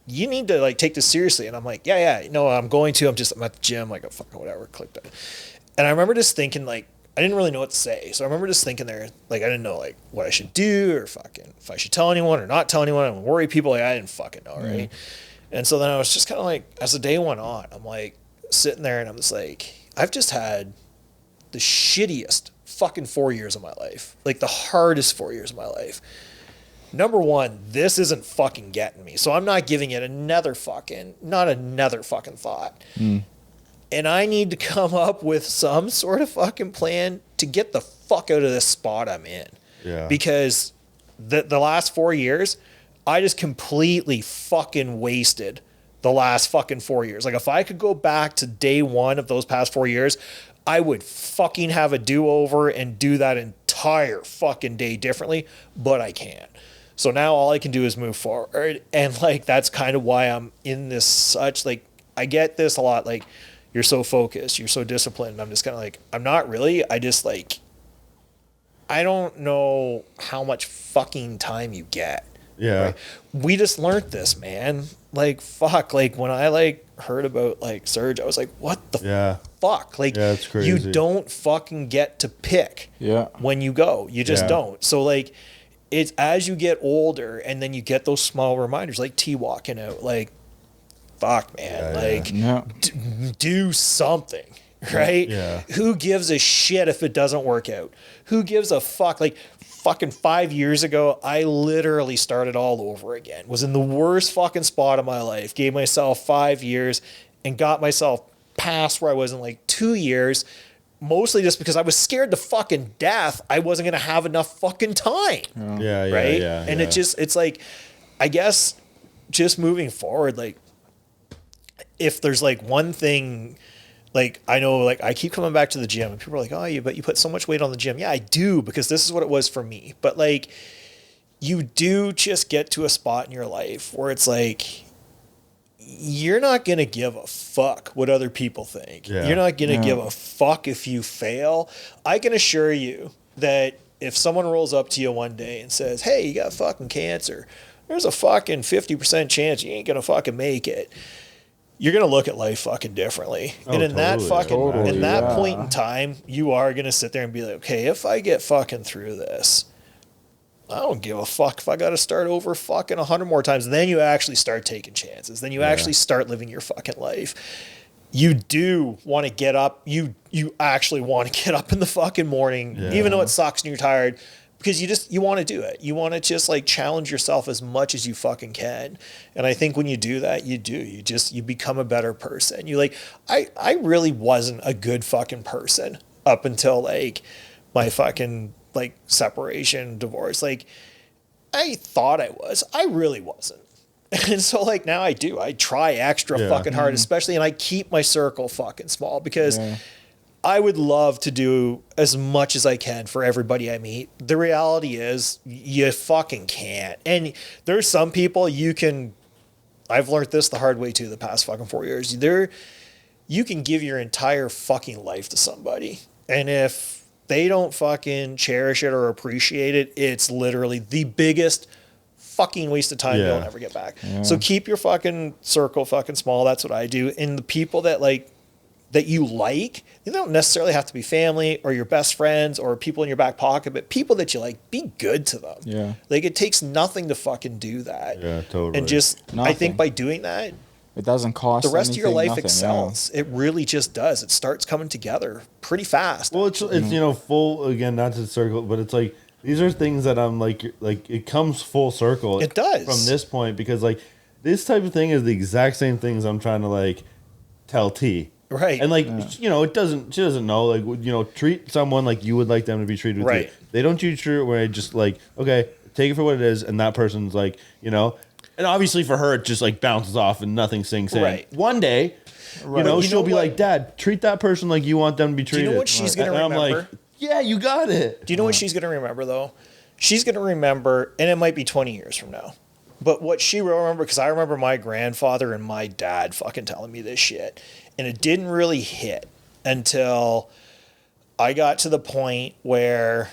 you need to like take this seriously." And I'm like, yeah, no, I'm going to. I'm at the gym, like, oh, fucking whatever, clicked it. And I remember just thinking like, I didn't really know what to say. So I remember just thinking there, like, I didn't know like what I should do or fucking if I should tell anyone or not tell anyone and worry people. Like I didn't fucking know, right? And so then I was just kind of like, as the day went on, I'm like sitting there and I'm just like, I've just had the shittiest fucking 4 years of my life, like the hardest 4 years of my life. Number one, this isn't fucking getting me. So I'm not giving it not another fucking thought. And I need to come up with some sort of fucking plan to get the fuck out of this spot I'm in. Yeah. Because the last 4 years, I just completely fucking wasted the last fucking 4 years. Like if I could go back to day one of those past 4 years, I would fucking have a do-over and do that entire fucking day differently, but I can't. So now all I can do is move forward. And like, that's kind of why I'm in this such, like, I get this a lot. Like, you're so focused, you're so disciplined. I'm just kind of like, I'm not really. I just like, I don't know how much fucking time you get Yeah. Right? We just learned this, man. Like, fuck. Like, when I, like, heard about, like, Surge, I was like, what the fuck? Like, it's crazy. you don't fucking get to pick when you go. You just don't. So, like, it's as you get older and then you get those small reminders, like T walking out, like, fuck, man. Do something. Right? Yeah. Who gives a shit if it doesn't work out? Who gives a fuck? Like, fucking 5 years ago, I literally started all over again. Was in the worst fucking spot of my life. Gave myself 5 years and got myself past where I was in like 2 years. Mostly just because I was scared to fucking death. I wasn't going to have enough fucking time. Right? And it's like, I guess just moving forward, like, if there's like one thing, like, I know, like, I keep coming back to the gym and people are like, oh, but you put so much weight on the gym. Yeah, I do, because this is what it was for me. But, like, you do just get to a spot in your life where it's like, you're not going to give a fuck what other people think. You're not going to give a fuck if you fail. I can assure you that if someone rolls up to you one day and says, hey, you got fucking cancer, there's a fucking 50% chance you ain't going to fucking make it. You're going to look at life fucking differently. And in that fucking, in that point in time, you are going to sit there and be like, okay, if I get fucking through this, I don't give a fuck if I got to start over fucking 100 more times. Then you actually start taking chances. Then you actually start living your fucking life. You do want to get up. You actually want to get up in the fucking morning, even though it sucks and you're tired, because you want to do it. You want to just like challenge yourself as much as you fucking can. And I think when you do that, you become a better person. I really wasn't a good fucking person up until like my fucking like separation, divorce. Like, I thought I was. I really wasn't. And so like now I do. I try extra fucking hard, especially, and I keep my circle fucking small because I would love to do as much as I can for everybody I meet. The reality is you fucking can't. And there's some people I've learned this the hard way too the past fucking 4 years. You can give your entire fucking life to somebody. And if they don't fucking cherish it or appreciate it, it's literally the biggest fucking waste of time you'll never get back. So keep your fucking circle fucking small. That's what I do. And the people that you don't necessarily have to be family or your best friends or people in your back pocket, but people that you like, be good to them. Yeah. Like, it takes nothing to fucking do that. Yeah, totally. And just, I think by doing that, it doesn't cost the rest of your life excels. It really just does. It starts coming together pretty fast. Well, it's full, again, not to circle, but it's like, these are things that I'm like it comes full circle. It does. From this point, because like this type of thing is the exact same things I'm trying to like tell T. Right. And like, she doesn't know, like, treat someone like you would like them to be treated with you. They don't treat you where I just like, okay, take it for what it is. And that person's like, and obviously for her, it just like bounces off and nothing sinks in. Right. One day, she'll be like, Dad, treat that person like you want them to be treated. Do you know what she's going to remember? I'm like, yeah, you got it. Do you know what she's going to remember though? She's going to remember, and it might be 20 years from now, but what she will remember, because I remember my grandfather and my dad fucking telling me this shit. And it didn't really hit until I got to the point where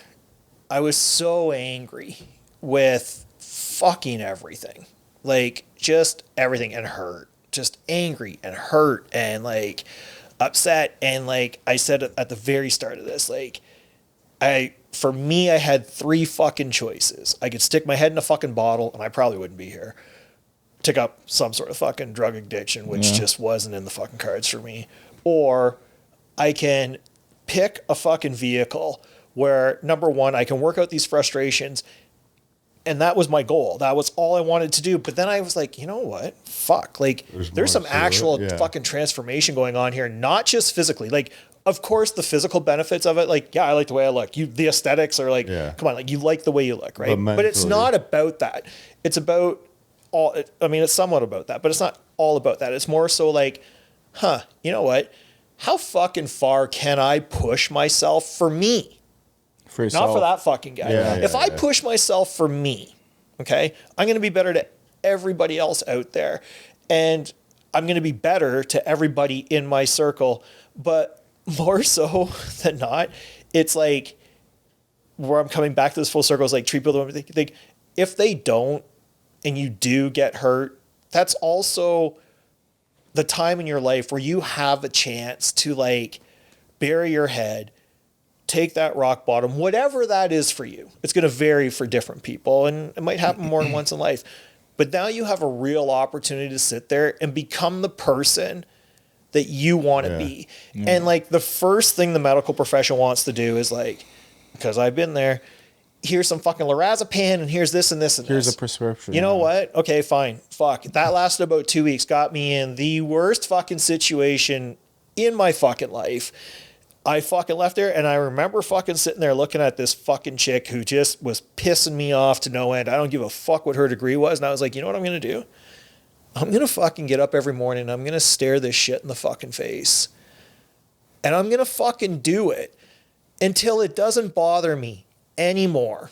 I was so angry with fucking everything. Like, just everything, and hurt. Just angry and hurt and, like, upset. And, like, I said at the very start of this, like, for me, I had 3 fucking choices. I could stick my head in a fucking bottle, and I probably wouldn't be here. Took up some sort of fucking drug addiction, which just wasn't in the fucking cards for me. Or I can pick a fucking vehicle where, number one, I can work out these frustrations. And that was my goal. That was all I wanted to do. But then I was like, you know what? Fuck. Like, there's some actual fucking transformation going on here, not just physically. Like, of course, the physical benefits of it, like, yeah, I like the way I look. The aesthetics are like, come on, like, you like the way you look, right? But it's not about that. It's about it's somewhat about that, but it's not all about that. It's more so like, you know what? How fucking far can I push myself for me? For yourself. Not for that fucking guy. If I push myself for me, okay, I'm going to be better to everybody else out there. And I'm going to be better to everybody in my circle. But more so than not, it's like, where I'm coming back to this full circle is like, treat people the way they think. If they don't and you do get hurt, that's also the time in your life where you have a chance to like bury your head, take that rock bottom, whatever that is for you. It's going to vary for different people, and it might happen more than once in life. But now you have a real opportunity to sit there and become the person that you want to be. And like the first thing the medical profession wants to do is like, because I've been there, here's some fucking lorazepam and here's this and this and here's this. A prescription. You know what? Okay, fine. Fuck. That lasted about 2 weeks. Got me in the worst fucking situation in my fucking life. I fucking left there, and I remember fucking sitting there looking at this fucking chick who just was pissing me off to no end. I don't give a fuck what her degree was. And I was like, you know what I'm going to do? I'm going to fucking get up every morning and I'm going to stare this shit in the fucking face. And I'm going to fucking do it until it doesn't bother me anymore.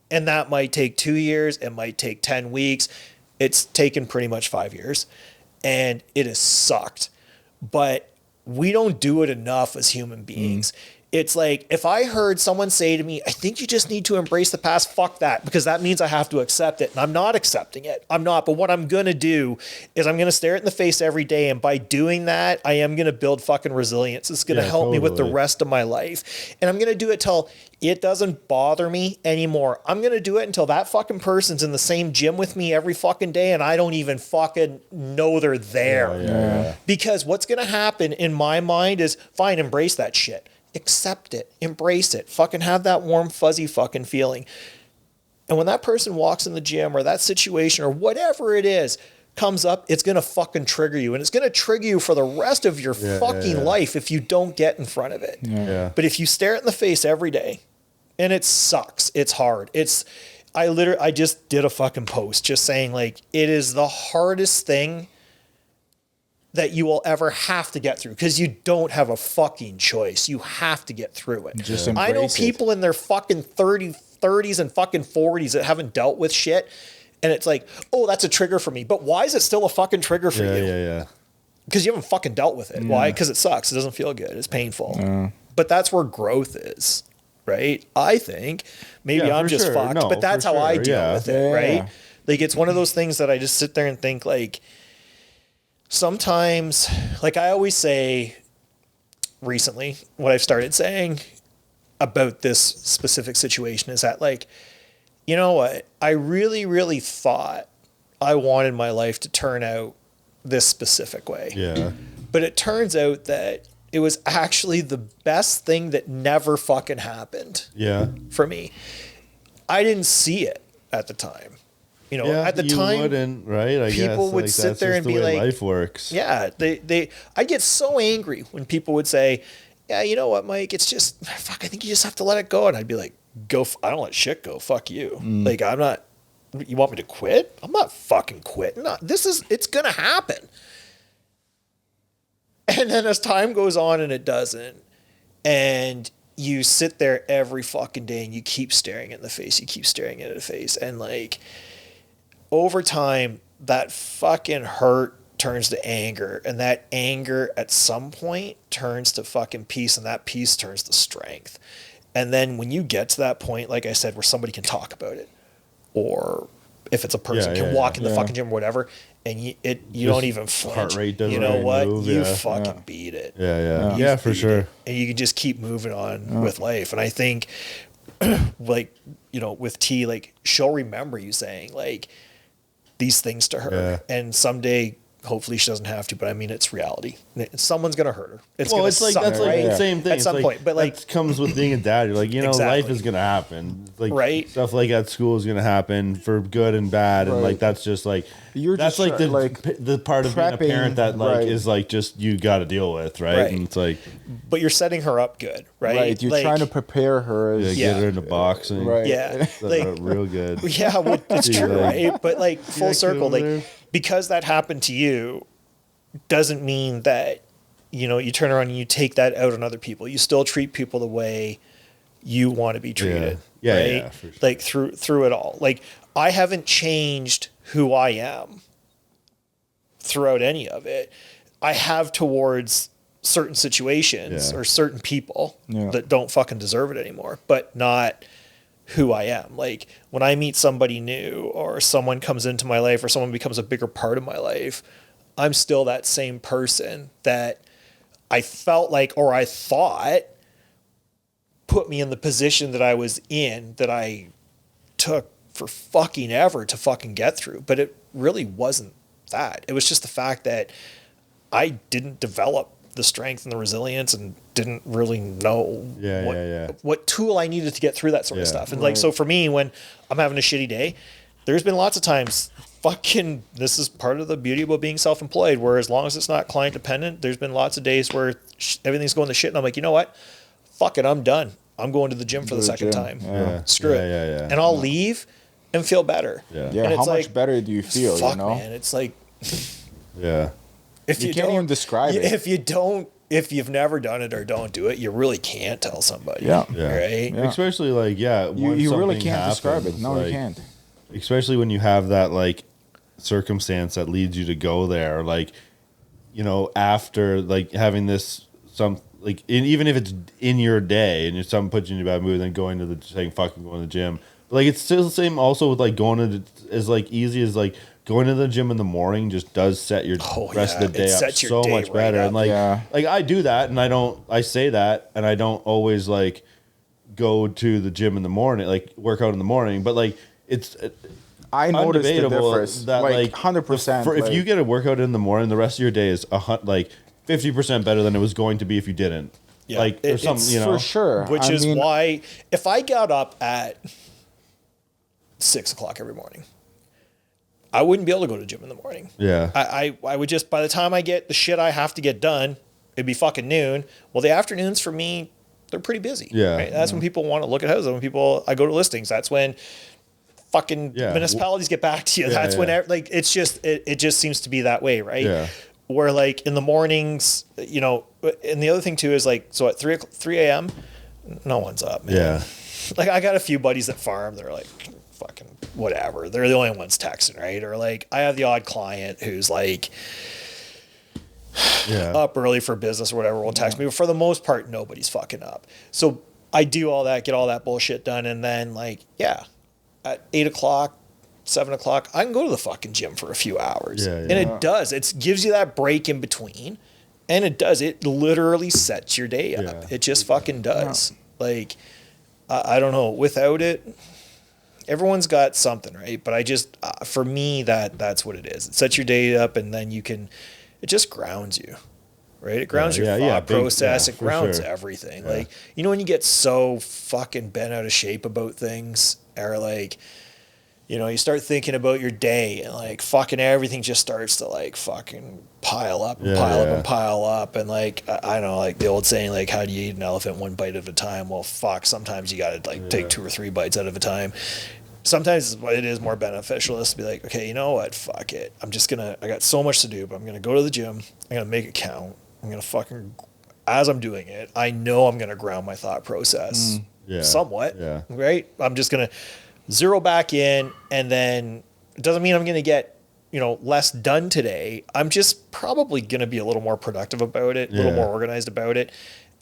And that might take 2 years. It might take 10 weeks. It's taken pretty much 5 years. And it has sucked. But we don't do it enough as human beings. It's like, if I heard someone say to me, I think you just need to embrace the past, fuck that, because that means I have to accept it. And I'm not accepting it. I'm not. But what I'm going to do is I'm going to stare it in the face every day. And by doing that, I am going to build fucking resilience. It's going to help me with the rest of my life. And I'm going to do it till it doesn't bother me anymore. I'm going to do it until that fucking person's in the same gym with me every fucking day and I don't even fucking know they're there. Because what's going to happen in my mind is, fine, embrace that shit. Accept it, embrace it, fucking have that warm, fuzzy fucking feeling. And when that person walks in the gym or that situation or whatever it is comes up, it's going to fucking trigger you. And it's going to trigger you for the rest of your fucking life if you don't get in front of it. But if you stare it in the face every day, and it sucks, it's hard. I just did a fucking post just saying like, it is the hardest thing that you will ever have to get through because you don't have a fucking choice. You have to get through it. Just I know people in their fucking 30s and fucking 40s that haven't dealt with shit. And it's like, oh, that's a trigger for me. But why is it still a fucking trigger for you? Because you haven't fucking dealt with it. Why? Because it sucks. It doesn't feel good. It's painful. But that's where growth is, right? I think. Maybe I'm just fucked. But that's how I deal with it, right? Like, it's one of those things that I just sit there and think like, sometimes, like I always say recently, what I've started saying about this specific situation is that like, you know what? I really, really thought I wanted my life to turn out this specific way. But it turns out that it was actually the best thing that never fucking happened for me. I didn't see it at the time. You know, at the time, wouldn't, right? I people guess, would like, sit there and be like, life works. Yeah, I get so angry when people would say, yeah, you know what, Mike, it's just, fuck, I think you just have to let it go. And I'd be like, I don't let shit go. Fuck you. Like, I'm not, you want me to quit? I'm not fucking quitting. It's going to happen. And then as time goes on and it doesn't, and you sit there every fucking day and you keep staring it in the face, you keep staring it in the face. And like, over time, that fucking hurt turns to anger, and that anger at some point turns to fucking peace, and that peace turns to strength. And then when you get to that point, like I said, where somebody can talk about it, or if it's a person can walk in the fucking gym or whatever, and you don't even flinch. Heart rate doesn't, you know what? Move, you fucking beat it. Yeah, for sure. It, and you can just keep moving on with life. And I think, like, you know, with T, like, she'll remember you saying like these things to her, and someday, hopefully she doesn't have to, but I mean, it's reality. Someone's going to hurt her. It's like, that's like the same thing. At some point, but like, that comes with being a dad. You're like, you know, life is going to happen. Like stuff like at school is going to happen for good and bad. And like, that's just like, that's like the part of being a parent that like is like, just, you got to deal with. Right. And it's like, but you're setting her up good. Right. You're trying to prepare her. Get her into boxing. Like real good. Yeah. Well, it's true. Right. But like full circle, like, because that happened to you doesn't mean that, you know, you turn around and you take that out on other people. You still treat people the way you want to be treated. Right? For sure. Like through it all. Like, I haven't changed who I am throughout any of it. I have towards certain situations or certain people that don't fucking deserve it anymore, but not who I am. Like when I meet somebody new or someone comes into my life or someone becomes a bigger part of my life, I'm still that same person that I felt like, or I thought put me in the position that I was in, that I took for fucking ever to fucking get through. But it really wasn't that. It was just the fact that I didn't develop the strength and the resilience and didn't really know what tool I needed to get through that sort of stuff. And like, so for me, when I'm having a shitty day, there's been lots of times this is part of the beauty about being self-employed, where as long as it's not client dependent, there's been lots of days where everything's going to shit. And I'm like, you know what? Fuck it. I'm done. I'm going to the gym for the second time. Screw it. And I'll leave and feel better. And how much better do you feel? Fuck, man. It's like, if you can't even describe it. If you've never done it or don't do it, you really can't tell somebody. Right? Especially like, you really can't describe it. No, you can't. Especially when you have that like circumstance that leads you to go there, like, you know, after like having this even if it's in your day and something puts you in a bad mood, then going to the gym. But like it's still the same also with like going to as like easy as like going to the gym in the morning just does set your rest of the day up so much better. And like I do that and I say that and I don't always like go to the gym in the morning, like work out in the morning, but like I noticed the difference that like 100%. If you get a workout in the morning, the rest of your day is like 50% better than it was going to be if you didn't. Yeah. Like there's something, you know, for sure. Which is why if I got up at 6 o'clock every morning, I wouldn't be able to go to the gym in the morning. Yeah. I would just, by the time I get the shit I have to get done, it'd be fucking noon. Well, the afternoons for me, they're pretty busy. Yeah. Right? That's when people want to look at houses. When I go to listings, that's when fucking municipalities get back to you. That's when like it just seems to be that way, right? Yeah. Where like in the mornings, you know, and the other thing too is like, so at 3 a.m., no one's up, man. Yeah. Like I got a few buddies that farm. They're like, fucking whatever. They're the only ones texting, right? Or like I have the odd client who's like up early for business or whatever will text me. But for the most part, nobody's fucking up. So I do all that, get all that bullshit done. And then like, at 8 o'clock, 7 o'clock, I can go to the fucking gym for a few hours. And it does. It gives you that break in between. And it does. It literally sets your day up. It just fucking does. Like, I don't know. Without it, everyone's got something, right? But I just, for me, that's what it is. It sets your day up and then it just grounds you, right? It grounds your thought process. It grounds everything. Like, you know, when you get so fucking bent out of shape about things, or like, you know, you start thinking about your day and like fucking everything just starts to like fucking pile up and pile up. And like, I don't know, like the old saying, like, how do you eat an elephant one bite at a time? Well, fuck, sometimes you got to like take 2 or 3 bites out of a time. Sometimes it is more beneficial is to be like, okay, you know what? Fuck it. I got so much to do, but I'm going to go to the gym. I'm going to make it count. I'm going to fucking, as I'm doing it, I know I'm going to ground my thought process somewhat, right? I'm just going to zero back in, and then it doesn't mean I'm going to get, you know, less done today. I'm just probably going to be a little more productive about it, a little more organized about it.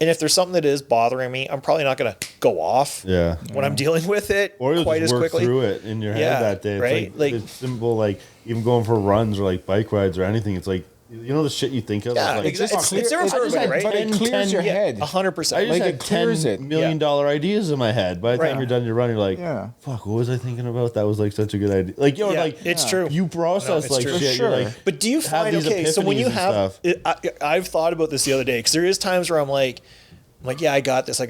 And if there's something that is bothering me, I'm probably not going to go off when I'm dealing with it or you'll quite just as work quickly. through it in your head that day. It's right? like it's simple, like even going for runs or like bike rides or anything. It's like, you know, the shit you think of. Yeah, like, it's different for everybody, right? But it clears your head. 100%. I just had $10 million ideas in my head. By the time you're done your run, you're like, fuck, what was I thinking about? That was like such a good idea. Like, you know, like it's true. You process like true. shit. You're like, but do you find, okay, so when you have, I've thought about this the other day, because there is times where I'm like, yeah, I got this. I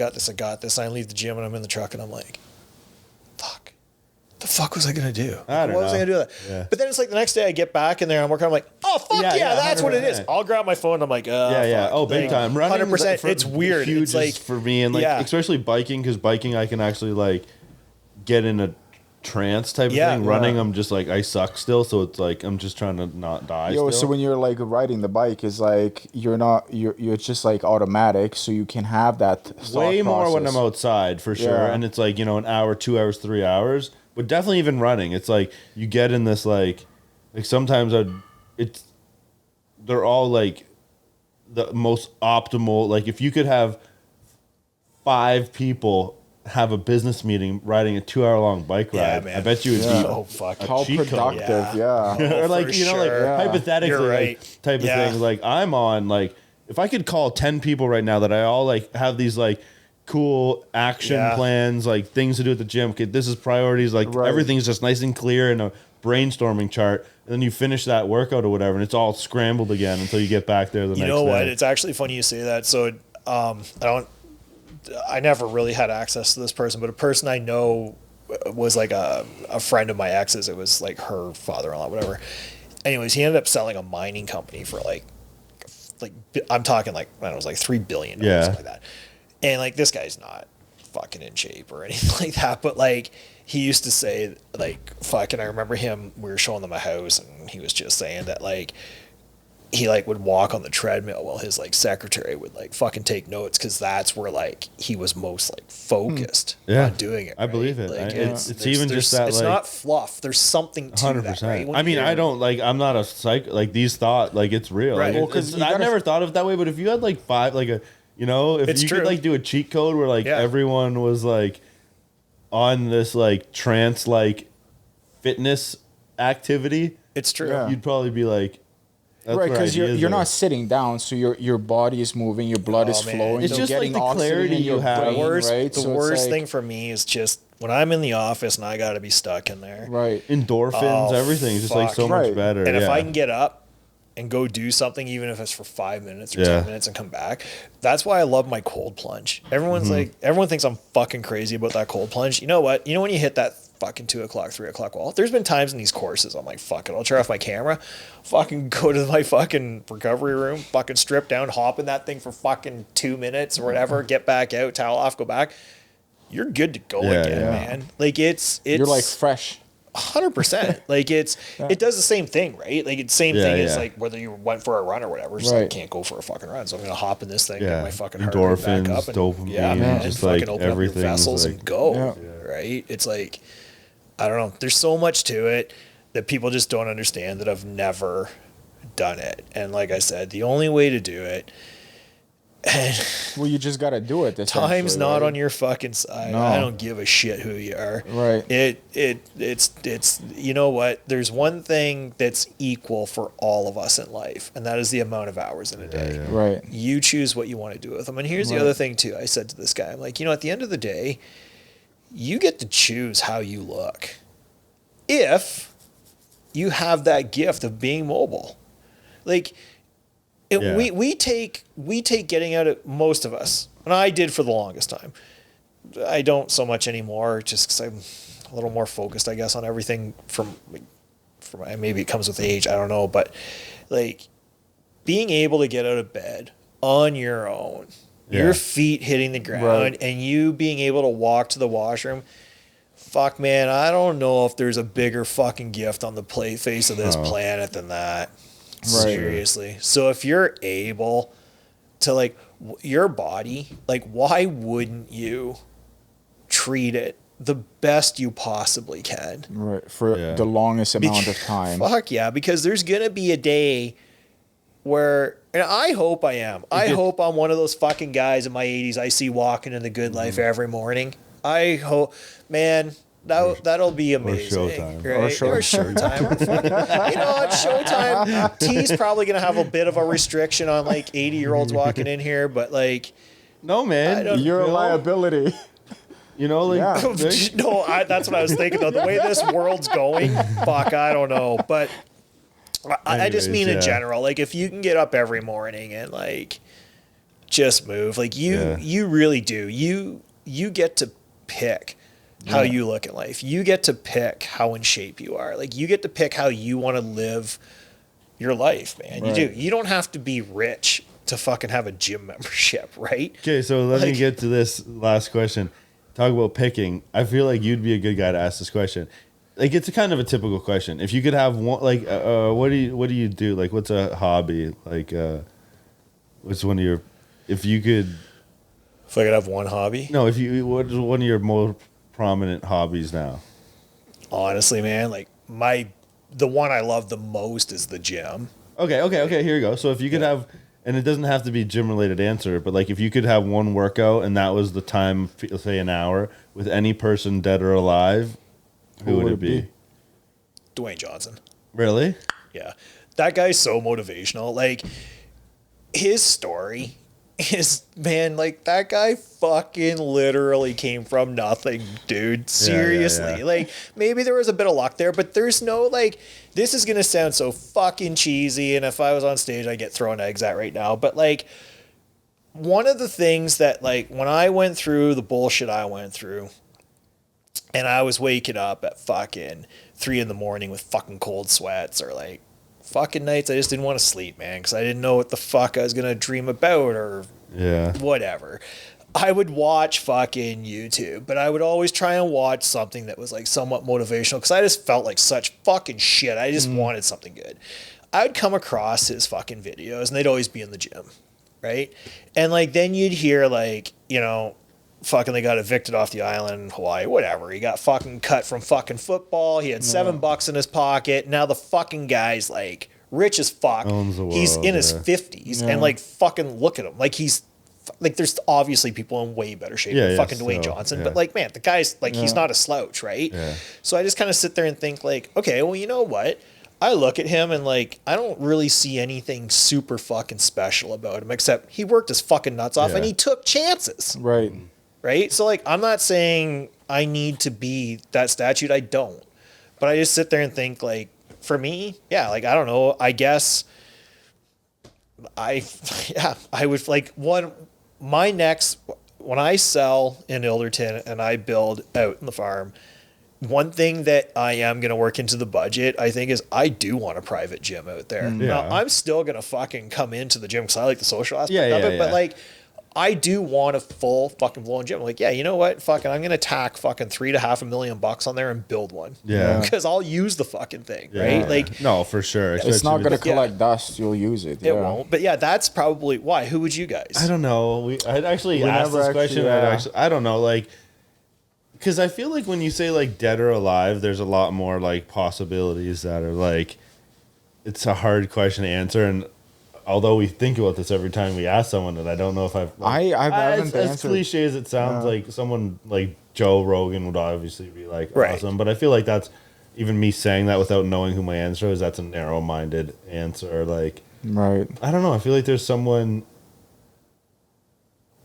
leave the gym and I'm in the truck and I'm like, fuck. The fuck was I gonna do? I don't know. Was I gonna do that? Yeah. But then it's like the next day I get back in there and I'm working. I'm like, oh fuck yeah, that's 100%. What it is. I'll grab my phone. And I'm like, fuck. Oh, big time. Running 100%. It's weird. Huge it's like for me, and like especially biking, because biking I can actually like get in a trance type of thing. Running, I'm just like I suck still, so it's like I'm just trying to not die. So when you're like riding the bike, is like you're just like automatic, so you can have that way more process. when I'm outside for sure, and it's like, you know, an hour, 2 hours, 3 hours. But definitely even running, it's like you get in this like sometimes they're all like the most optimal. Like if you could have 5 people have a business meeting riding a 2-hour-long bike ride. man. I bet you it'd be Oh fuck! How cheat code. productive, yeah. Or like, for you know, like sure. hypothetically, You're right. like type of Yeah. thing. Like I'm on, like, if I could call 10 people right now that I all like have these like cool action Yeah. plans, like things to do at the gym. Okay, this is priorities. Like Right. everything's just nice and clear in a brainstorming chart. And then you finish that workout or whatever, and it's all scrambled again until you get back there the next day. You know what? It's actually funny you say that. So I never really had access to this person, but a person I know was like a friend of my ex's. It was like her father-in-law, whatever. Anyways, he ended up selling a mining company for like I'm talking like, I don't know, it was like $3 billion, Yeah. something like that. And like, this guy's not fucking in shape or anything like that, but like, he used to say like, fucking, I remember him, we were showing them a house and he was just saying that like, he like would walk on the treadmill while his like secretary would like fucking take notes, because that's where like he was most like focused on doing it. I believe it. Like, It's there's- even just that, it's like, not fluff. There's something to 100%. that. Right? When I you mean, hear- I don't like. I'm not a psych. Like these thought. Like it's real. Right. Like, Well, 'cause you I've gotta- never thought of it that way. But if you had like five, like a, you know, if It's you true. could like do a cheat code where like Yeah. everyone was like on this like trance like fitness activity, It's true. Yeah. you'd probably be like, that's Right, where because you're ideas are. not sitting down, so your body is moving, your blood is man. flowing. It's you're just like getting the oxygen clarity in your you have. brain, The worst, right? the So it's worst like- thing for me is just when I'm in the office and I got to be stuck in there. right? endorphins, Oh, everything's just like fuck. so Right. much better. And if yeah. I can get up and go do something, even if it's for 5 minutes or Yeah. 10 minutes and come back, that's why I love my cold plunge. Everyone's Mm-hmm. like, everyone thinks I'm fucking crazy about that cold plunge. You know what? You know when you hit that fucking 2 o'clock, 3 o'clock wall? There's been times in these courses I'm like, fuck it, I'll turn off my camera, fucking go to my fucking recovery room, fucking strip down, hop in that thing for fucking 2 minutes or whatever, get back out, towel off, go back. You're good to go Yeah, again, yeah. man. Like it's You're like fresh. 100%. Like it does the same thing, right? Like it's the same Yeah, thing as yeah. like whether you went for a run or whatever. Just Right. like can't go for a fucking run, so I'm gonna hop in this thing, Yeah. get my fucking heart rate back Endorphins, up, and dopamine, yeah, man, just, fucking like, open up your everything's, vessels like- and go. Yeah. Right? It's like I don't know. There's so much to it that people just don't understand that have never done it. And like I said, the only way to do it, Well, you just gotta do it. time's not right? on your fucking side. No. I don't give a shit who you are. Right. It's you know what? There's one thing that's equal for all of us in life, and that is the amount of hours in a day. yeah. Right. You choose what you want to do with them. And here's the Right. other thing too. I said to this guy, I'm like, you know, at the end of the day, you get to choose how you look. If you have that gift of being mobile. Like Yeah. we take getting out of, most of us, and I did for the longest time. I don't so much anymore, just because I'm a little more focused, I guess, on everything from maybe it comes with age, I don't know, but like being able to get out of bed on your own, Yeah. your feet hitting the ground, Right. and you being able to walk to the washroom. Fuck, man, I don't know if there's a bigger fucking gift on the face of this planet than that. Seriously. So if you're able to like your body, like why wouldn't you treat it the best you possibly can? Right. For Yeah. the longest amount of time. Fuck yeah, because there's gonna be a day where, and I hope I am. I hope I'm one of those fucking guys in my 80s I see walking in the good life every morning. I hope, man. That'll be amazing. Showtime. Right? Or Or Showtime. You know what? Showtime. T's probably going to have a bit of a restriction on like 80-year-olds walking in here, but like, No, man. I don't- You're a You know? liability. You know, like Yeah. like- no, that's what I was thinking though. The way this world's going, fuck, I don't know. But I just Anyways, mean in yeah. general, like if you can get up every morning and like just move, like Yeah. you really do. You get to pick how you look at life. You get to pick how in shape you are. Like you get to pick how you want to live your life, man. Right. You do. You don't have to be rich to fucking have a gym membership, right? Okay, so let me Like- get to this last question. Talk about picking. I feel like you'd be a good guy to ask this question. Like it's a kind of a typical question. If you could have one, like, what do you do? Like, what's a hobby? Like, what's one of your? If you could, If I could have one hobby, no, if you, what's one of your more prominent hobbies now? honestly, man, like the one I love the most is the gym. Okay. Here you go. So if you could have, and it doesn't have to be gym related answer, but like if you could have one workout and that was the time, say an hour, with any person dead or alive, who would it be? Dwayne Johnson. Really? Yeah. That guy's so motivational. Like, his story is, man, like, that guy fucking literally came from nothing, dude. Seriously. Yeah. Like, maybe there was a bit of luck there, but there's no, like, this is going to sound so fucking cheesy, and if I was on stage, I'd get thrown eggs at right now, but, like, one of the things that, like, when I went through the bullshit I went through, and I was waking up at fucking 3 a.m. with fucking cold sweats, or like fucking nights I just didn't want to sleep, man, because I didn't know what the fuck I was going to dream about or whatever. I would watch fucking YouTube, but I would always try and watch something that was like somewhat motivational, because I just felt like such fucking shit. I just wanted something good. I would come across his fucking videos, and they'd always be in the gym, right? And like then you'd hear like, you know, fucking they got evicted off the island in Hawaii, whatever. He got fucking cut from fucking football. He had $7 in his pocket. Now the fucking guy's like rich as fuck. Owns the world, he's in his 50s and like fucking look at him. Like he's like, there's obviously people in way better shape than fucking Dwayne Johnson, but like, man, the guy's like, he's not a slouch, right? So I just kind of sit there and think like, okay, well, you know what? I look at him and like, I don't really see anything super fucking special about him, except he worked his fucking nuts off and he took chances. Right? So, like, I'm not saying I need to be that statute. I don't. But I just sit there and think, like, for me, yeah, like, I don't know. I guess I would, like, when I sell in Ilderton and I build out in the farm, one thing that I am going to work into the budget, I think, is I do want a private gym out there. Now, I'm still going to fucking come into the gym because I like the social aspect of it, but, like, I do want a full fucking blown gym. Like, yeah, you know what? Fucking, I'm gonna tack fucking $3.5 million on there and build one. Yeah, because I'll use the fucking thing, right? Like, no, for sure. It's not gonna collect dust. You'll use it. It won't. But yeah, that's probably why. Who would you guys? I don't know. I'd actually asked this question. I don't know, like, because I feel like when you say like dead or alive, there's a lot more like possibilities that are like, it's a hard question to answer. And although we think about this every time we ask someone, and I don't know if I haven't as cliche as it sounds, like someone like Joe Rogan would obviously be like awesome, but I feel like that's even me saying that without knowing who my answer is. That's a narrow-minded answer. Like, I don't know. I feel like there's someone.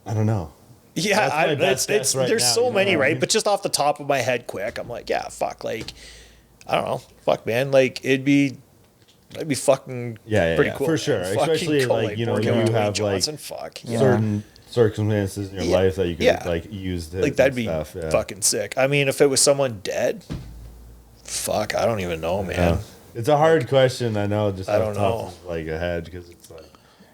I don't know. Yeah, there's so many, right? But just off the top of my head, quick, I'm like, yeah, fuck, like, I don't know, fuck, man, like that'd be fucking pretty cool, for sure. Especially cool, like, you know, you have Johnson, like certain circumstances in your life that you could like use this, like that'd be fucking sick. I mean, if it was someone dead, fuck, I don't even know, man. It's a hard question, I know. Just I don't know, like ahead, because it's like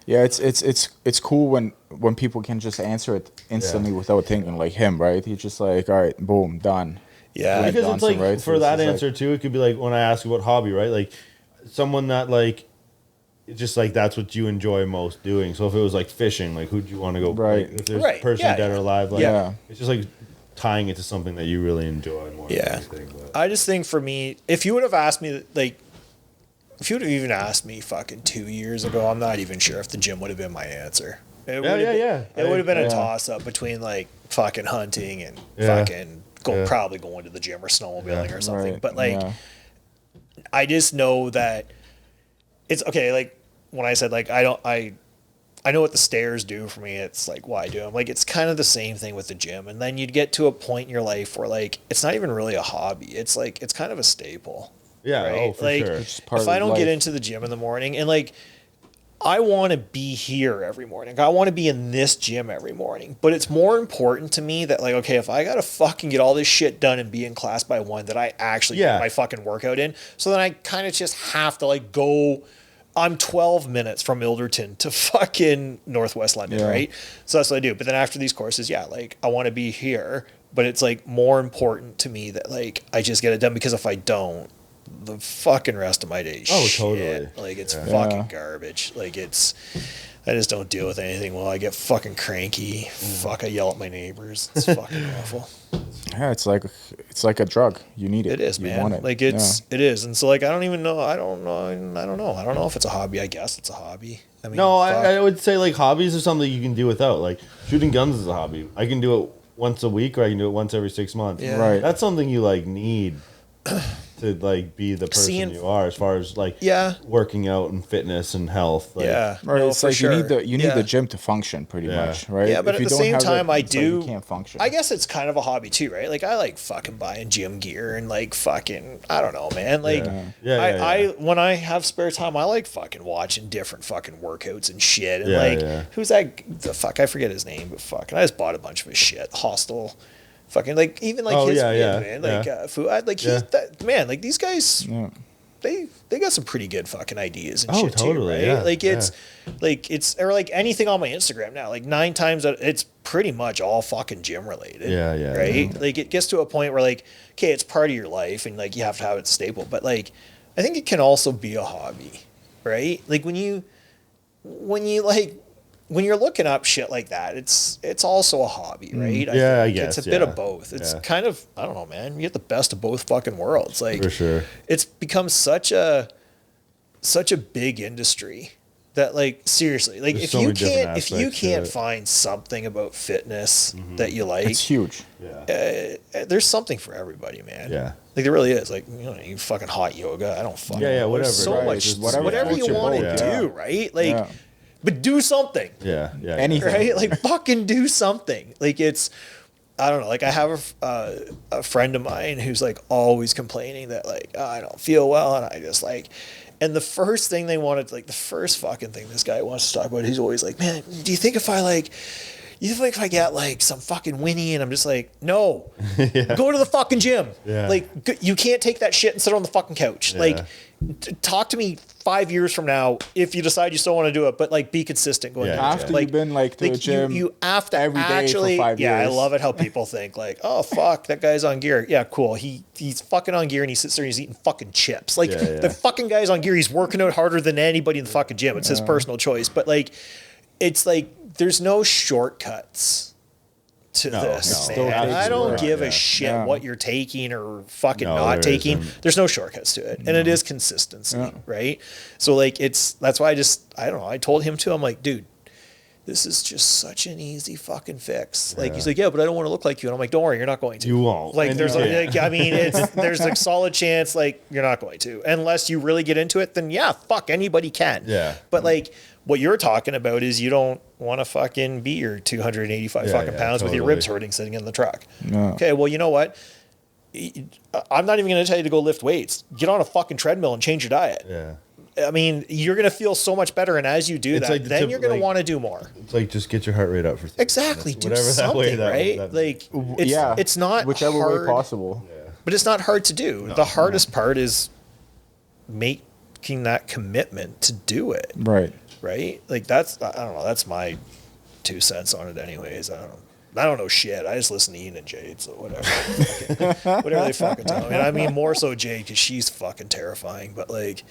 it's cool when people can just answer it instantly without thinking, like him, right? He's just like, all right, boom, done. Yeah, because Johnson, it's like right? For that answer too, it could be like when I ask you what hobby, right? Like someone that like, just like that's what you enjoy most doing. So if it was like fishing, like who'd you want to go? Like, if there's a person dead or alive, like it's just like tying it to something that you really enjoy more. Than anything, but. I just think for me, if you would have asked me like. If you would have even asked me fucking 2 years ago, I'm not even sure if the gym would have been my answer. It would have been a toss-up between like fucking hunting and fucking probably going to the gym or snowmobiling or something. Right. But like, I just know that it's okay. Like when I said like I know what the stairs do for me. It's like why do them? Like it's kind of the same thing with the gym. And then you'd get to a point in your life where like it's not even really a hobby. It's like it's kind of a staple. Yeah, right? for like, sure. If I don't get into the gym in the morning, and like, I want to be here every morning. I want to be in this gym every morning. But it's more important to me that like, okay, if I gotta fucking get all this shit done and be in class by 1, that I actually get my fucking workout in. So then I kind of just have to like go. I'm 12 minutes from Ilderton to fucking Northwest London, right? So that's what I do. But then after these courses, like I want to be here. But it's like more important to me that like I just get it done, because if I don't, the fucking rest of my day totally. Like it's fucking garbage. Like it's I just don't deal with anything well. I get fucking cranky. Fuck, I yell at my neighbors. It's fucking awful. Yeah, it's like a drug. You need it. It is, man. You want it. Like it is. And so like I don't even know. I don't know if it's a hobby. I guess it's a hobby. I mean, no, I would say like hobbies are something you can do without. Like shooting guns is a hobby. I can do it once a week, or I can do it once every 6 months. Yeah. Right. That's something you like need to like be the person you are, as far as like working out and fitness and health. Like, yeah, Right, no, it's for like sure. you need the gym to function pretty much, right? Yeah, but If at you the don't same have time, it's like you can't function. I guess it's kind of a hobby too, right? Like I like fucking buying gym gear and like fucking I don't know, man. Like I when I have spare time, I like fucking watching different fucking workouts and shit. And who's that? The fuck, I forget his name, but fucking I just bought a bunch of his shit. Hostel. Fucking like even like his man, like Fuad, like he's that man, like these guys they got some pretty good fucking ideas and shit too, right? Yeah, like it's or like anything on my Instagram now, like 9 times it's pretty much all fucking gym related. Right? Yeah. Like it gets to a point where like, okay, it's part of your life and like you have to have it staple, but like I think it can also be a hobby, right? Like when you're looking up shit like that, it's also a hobby, right? I guess it's a bit of both. It's kind of, I don't know, man. You get the best of both fucking worlds. Like for sure, it's become such a big industry that, like, seriously, like There's if you can't find something about fitness that you like, it's huge. There's something for everybody, man. Yeah. Like there really is. Like, you fucking hot yoga. I don't fucking know. whatever. There's so right. much, Just whatever you want to do, right? Like. But do something. Anything. Right? Like fucking do something. Like it's, I don't know. Like I have a friend of mine who's like always complaining that like, oh, I don't feel well, and I just like, and the first thing they wanted, like the first fucking thing this guy wants to talk about, he's always like, man, do you think if I get like some fucking Winnie, and I'm just like, no, go to the fucking gym. Like you can't take that shit and sit on the fucking couch. Like talk to me 5 years from now if you decide you still want to do it, but like be consistent going to after you've been like to the gym you have to every day actually for 5 years. I love it how people think like, oh fuck, that guy's on gear. Yeah, cool. He's fucking on gear and he sits there and he's eating fucking chips. Like the fucking guy's on gear, he's working out harder than anybody in the fucking gym. It's his personal choice. But like it's like there's no shortcuts to this, man. I don't give a shit what you're taking or fucking not taking. There's no shortcuts to it. And it is consistency, right? So like that's why I don't know, I told him too, I'm like, dude, this is just such an easy fucking fix. Like he's like, yeah, but I don't want to look like you. And I'm like, don't worry, you're not going to. You won't. Like there's like, I mean, there's a solid chance like you're not going to. Unless you really get into it, then fuck, anybody can. Yeah. But like what you're talking about is you don't want to fucking be your 285 fucking pounds with your ribs hurting sitting in the truck. No. Okay, well, you know what? I'm not even going to tell you to go lift weights. Get on a fucking treadmill and change your diet. I mean, you're going to feel so much better, and as you do that, like then you're going to want to do more. It's like just get your heart rate up for 30 exactly. minutes, Do something, right? Like, it's not whichever hard, way possible. But it's not hard to do. The hardest part is making that commitment to do it. Right? Like that's, I don't know, that's my 2 cents on it anyways. I don't know shit. I just listen to Ian and Jade, so whatever. Whatever they fucking tell me. And I mean more so Jade because she's fucking terrifying, but like,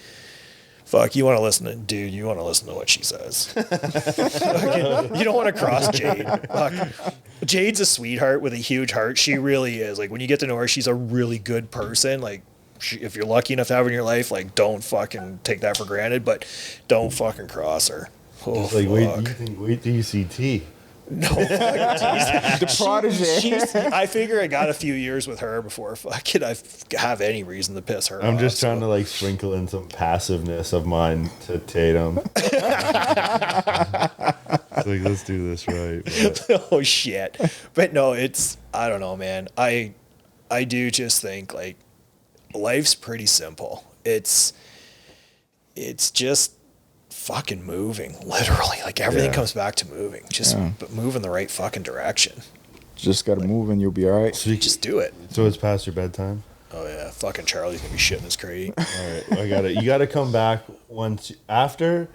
fuck, you want to listen to what she says. You don't want to cross Jade. Fuck. Jade's a sweetheart with a huge heart. She really is. Like when you get to know her, she's a really good person. Like if you're lucky enough to have her in your life, like don't fucking take that for granted, but don't fucking cross her. Oh, it's like wait till you see T. No, the protege. I figure I got a few years with her before fucking I have any reason to piss her off. I'm just trying to like sprinkle in some passiveness of mine to Tatum. It's like, let's do this right. But. Oh shit. But no, I don't know, man. I do just think like life's pretty simple. It's just fucking moving, literally. Like everything comes back to moving. But move in the right fucking direction. Just gotta move and you'll be all right. So just do it. So it's past your bedtime? Oh yeah, fucking Charlie's gonna be shitting his crate. All right, I got it. You got to come back once after.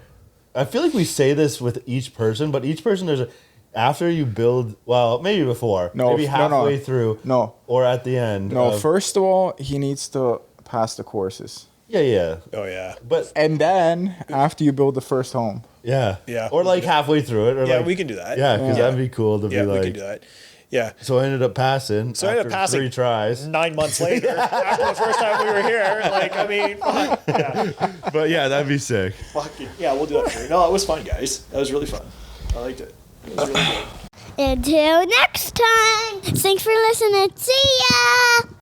I feel like we say this with each person, but each person after you build. Well, maybe before. Maybe halfway through. No. Or at the end. First of all, he needs to pass the courses. Yeah. Oh yeah. And then after you build the first home. Yeah. Yeah. Or like halfway through it. Or we can do that. Yeah, because that'd be cool to be like. we can do that. Yeah. So I ended up passing. So I ended up passing 3 tries. 9 months later after the first time we were here. Like, I mean, fuck, yeah. But yeah, that'd be sick. Fucking, yeah, we'll do that for you. No, it was fun, guys. That was really fun. I liked it. It was really good. Until next time. Thanks for listening. See ya.